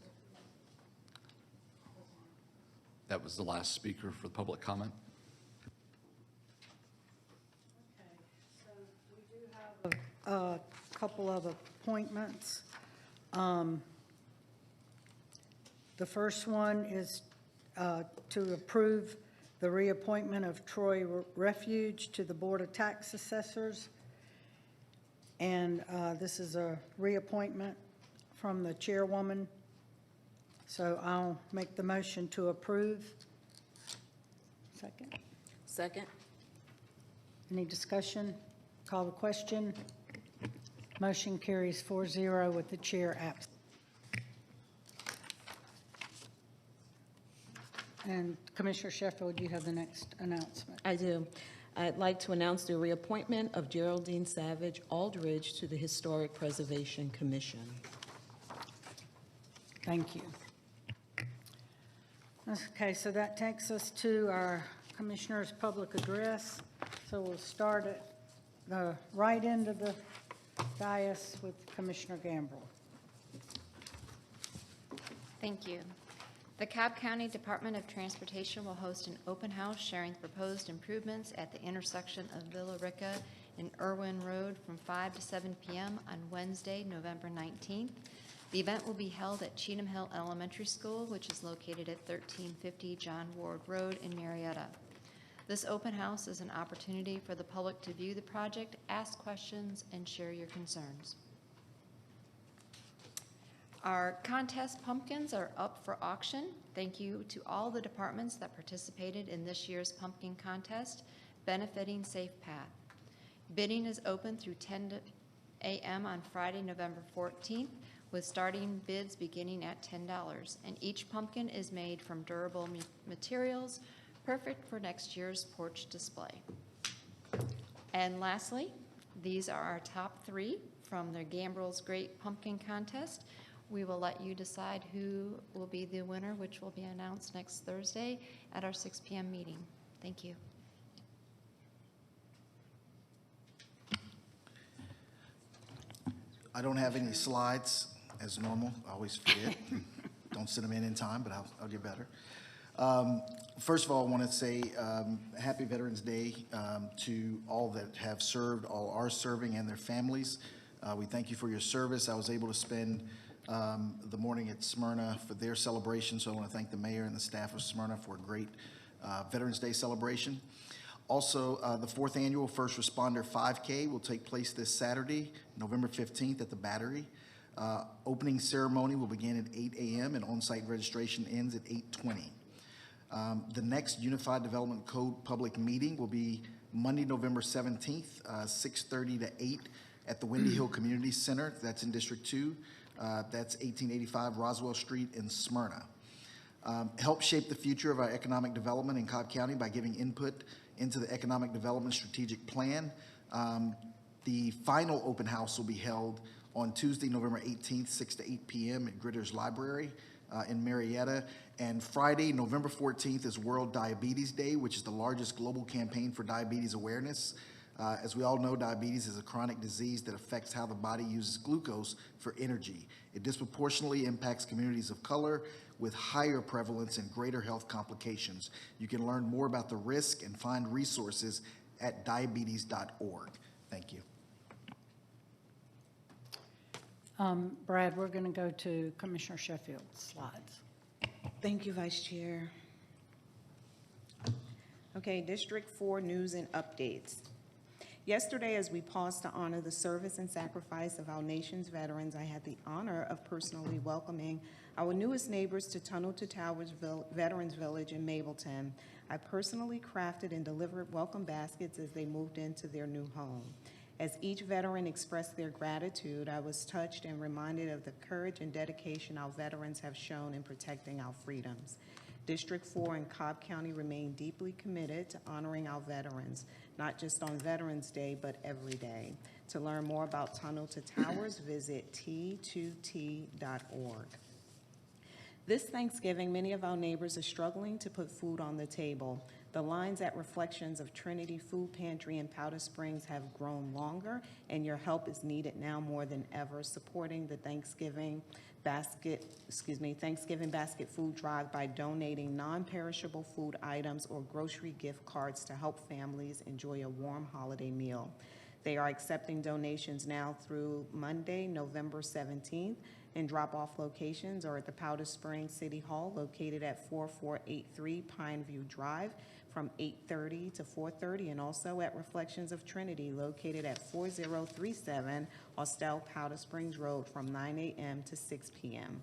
the last speaker for the public comment. A couple of appointments. The first one is to approve the reappointment of Troy Refuge to the Board of Tax Assessors. And this is a reappointment from the chairwoman. So I'll make the motion to approve. Second. Second. Any discussion? Call the question. Motion carries 4-0 with the chair absent. And Commissioner Sheffield, you have the next announcement. I do. I'd like to announce the reappointment of Geraldine Savage Aldridge to the Historic Preservation Commission. Thank you. Okay, so that takes us to our Commissioner's public address. So we'll start at the right end of the dais with Commissioner Gambrell. Thank you. The Cobb County Department of Transportation will host an open house sharing proposed improvements at the intersection of Villa Rica and Irwin Road from 5 to 7 p.m. on Wednesday, November 19th. The event will be held at Cheatham Hill Elementary School, which is located at 1350 John Ward Road in Marietta. This open house is an opportunity for the public to view the project, ask questions, and share your concerns. Our contest pumpkins are up for auction. Thank you to all the departments that participated in this year's pumpkin contest, benefiting Safe Path. Bidding is open through 10 a.m. on Friday, November 14th, with starting bids beginning at $10, and each pumpkin is made from durable materials, perfect for next year's porch display. And lastly, these are our top 3 from the Gambrell's Great Pumpkin Contest. We will let you decide who will be the winner, which will be announced next Thursday at our 6 p.m. meeting. Thank you. I don't have any slides as normal. I always forget. Don't send them in time, but I'll get better. First of all, I want to say Happy Veterans Day to all that have served, all are serving, and their families. We thank you for your service. I was able to spend the morning at Smyrna for their celebration, so I want to thank the mayor and the staff of Smyrna for a great Veterans Day celebration. Also, the 4th annual First Responder 5K will take place this Saturday, November 15th at the Battery. Opening ceremony will begin at 8 a.m. and on-site registration ends at 8:20. The next Unified Development Code public meeting will be Monday, November 17th, 6:30 to 8 at the Windy Hill Community Center. That's in District 2. That's 1885 Roswell Street in Smyrna. Help shape the future of our economic development in Cobb County by giving input into the Economic Development Strategic Plan. The final open house will be held on Tuesday, November 18th, 6 to 8 p.m. at Gritter's Library in Marietta. And Friday, November 14th is World Diabetes Day, which is the largest global campaign for diabetes awareness. As we all know, diabetes is a chronic disease that affects how the body uses glucose for energy. It disproportionately impacts communities of color with higher prevalence and greater health complications. You can learn more about the risk and find resources at diabetes.org. Thank you. Brad, we're going to go to Commissioner Sheffield's slides. Thank you, Vice Chair. Okay, District 4 news and updates. Yesterday, as we paused to honor the service and sacrifice of our nation's veterans, I had the honor of personally welcoming our newest neighbors to Tunnel to Towers Veterans Village in Mableton. I personally crafted and delivered welcome baskets as they moved into their new home. As each veteran expressed their gratitude, I was touched and reminded of the courage and dedication our veterans have shown in protecting our freedoms. District 4 and Cobb County remain deeply committed to honoring our veterans, not just on Veterans Day, but every day. To learn more about Tunnel to Towers, visit t2t.org. This Thanksgiving, many of our neighbors are struggling to put food on the table. The lines at Reflections of Trinity Food Pantry in Powder Springs have grown longer, and your help is needed now more than ever, supporting the Thanksgiving basket food drive by donating non-perishable food items or grocery gift cards to help families enjoy a warm holiday meal. They are accepting donations now through Monday, November 17th, and drop-off locations are at the Powder Springs City Hall located at 4483 Pineview Drive from 8:30 to 4:30, and also at Reflections of Trinity located at 4037 Austell Powder Springs Road from 9 a.m. to 6 p.m.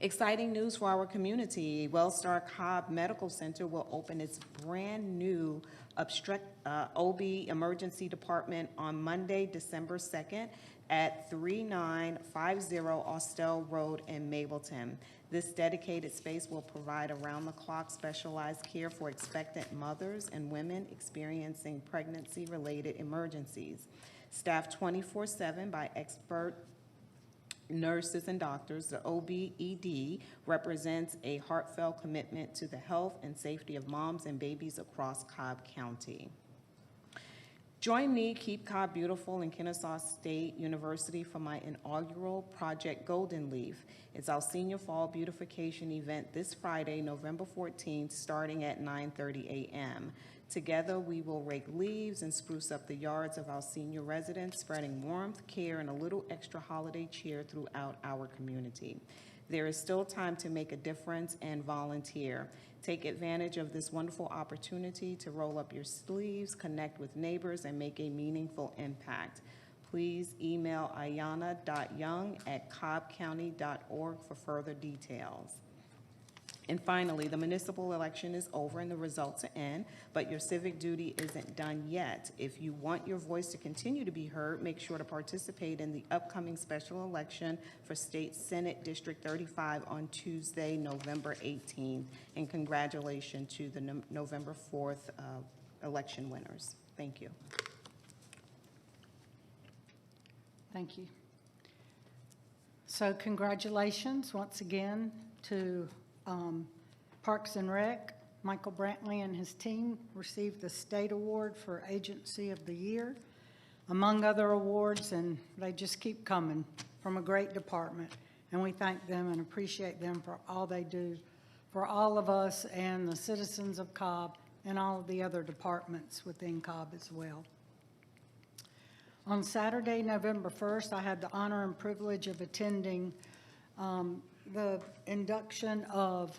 Exciting news for our community. Wellstar Cobb Medical Center will open its brand-new OB emergency department on Monday, December 2nd at 3950 Austell Road in Mableton. This dedicated space will provide around-the-clock specialized care for expectant mothers and women experiencing pregnancy-related emergencies. Staffed 24/7 by expert nurses and doctors, the OBED represents a heartfelt commitment to the health and safety of moms and babies across Cobb County. Join me, Keep Cobb Beautiful, in Kennesaw State University for my inaugural Project Golden Leaf. It's our senior fall beautification event this Friday, November 14th, starting at 9:30 a.m. Together, we will rake leaves and spruce up the yards of our senior residents, spreading warmth, care, and a little extra holiday cheer throughout our community. There is still time to make a difference and volunteer. Take advantage of this wonderful opportunity to roll up your sleeves, connect with neighbors, and make a meaningful impact. Please email ayana.young@cobbcounty.org for further details. And finally, the municipal election is over and the results are in, but your civic duty isn't done yet. If you want your voice to continue to be heard, make sure to participate in the upcoming special election for State Senate District 35 on Tuesday, November 18th. And congratulations to the November 4th election winners. Thank you. Thank you. So congratulations once again to Parks and Rec. Michael Brantley and his team received the State Award for Agency of the Year, among other awards, and they just keep coming from a great department. And we thank them and appreciate them for all they do for all of us and the citizens of Cobb and all of the other departments within Cobb as well. On Saturday, November 1st, I had the honor and privilege of attending the induction of,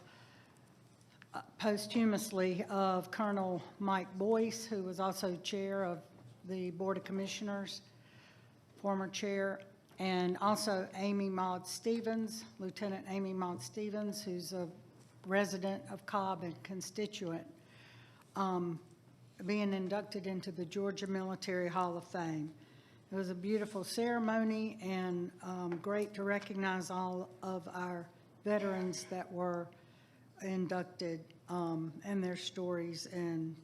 posthumously, of Colonel Mike Boyce, who was also chair of the Board of Commissioners, former chair, and also Amy Maud Stevens, Lieutenant Amy Maud Stevens, who's a resident of Cobb and constituent, being inducted into the Georgia Military Hall of Fame. It was a beautiful ceremony and great to recognize all of our veterans that were inducted and their stories and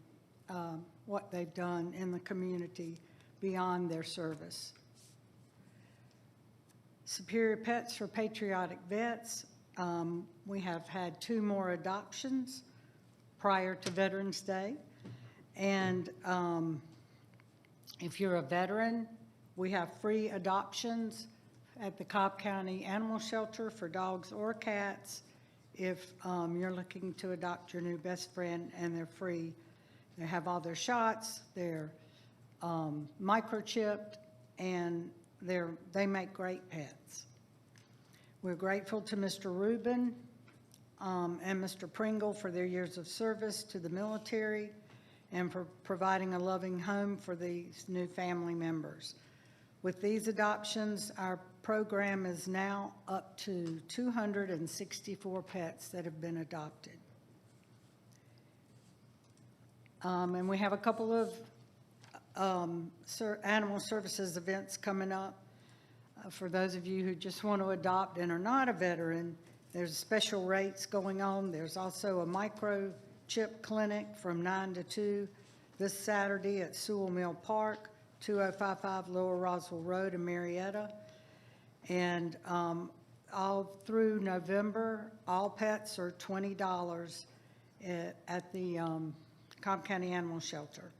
what they've done in the community beyond their service. Superior Pets for Patriotic Vets. We have had 2 more adoptions prior to Veterans Day. And if you're a veteran, we have free adoptions at the Cobb County Animal Shelter for dogs or cats. If you're looking to adopt your new best friend, and they're free. They have all their shots, they're microchipped, and they make great pets. We're grateful to Mr. Rubin and Mr. Pringle for their years of service to the military and for providing a loving home for these new family members. With these adoptions, our program is now up to 264 pets that have been adopted. And we have a couple of animal services events coming up. For those of you who just want to adopt and are not a veteran, there's special rates going on. There's also a microchip clinic from 9 to 2 this Saturday at Sewell Mill Park, 2055 Lower Roswell Road in Marietta. And all through November, all pets are $20 at the Cobb County Animal Shelter.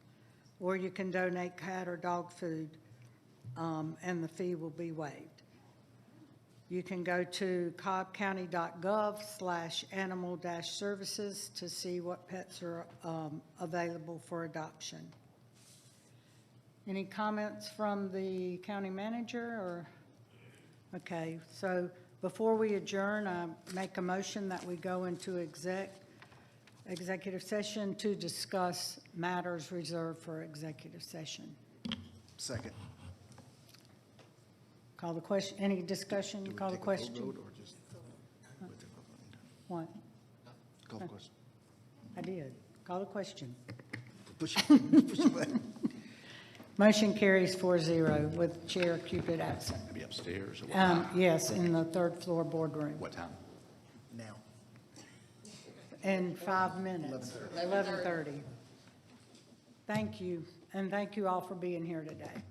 Or you can donate cat or dog food, and the fee will be waived. You can go to cobbcounty.gov/animal-services to see what pets are available for adoption. Any comments from the county manager or Okay, so before we adjourn, I make a motion that we go into executive session to discuss matters reserved for executive session. Second. Call the question, any discussion, Do we call the take a full question? vote or just- What? Call the question. I did. Call the question. Push your button. Motion carries 4-0 with Chair Cupid absent. Maybe upstairs or what time? Yes, in the third floor boardroom. What time? Now. In 5 minutes, 11:30. Thank you, and thank you all for being here today.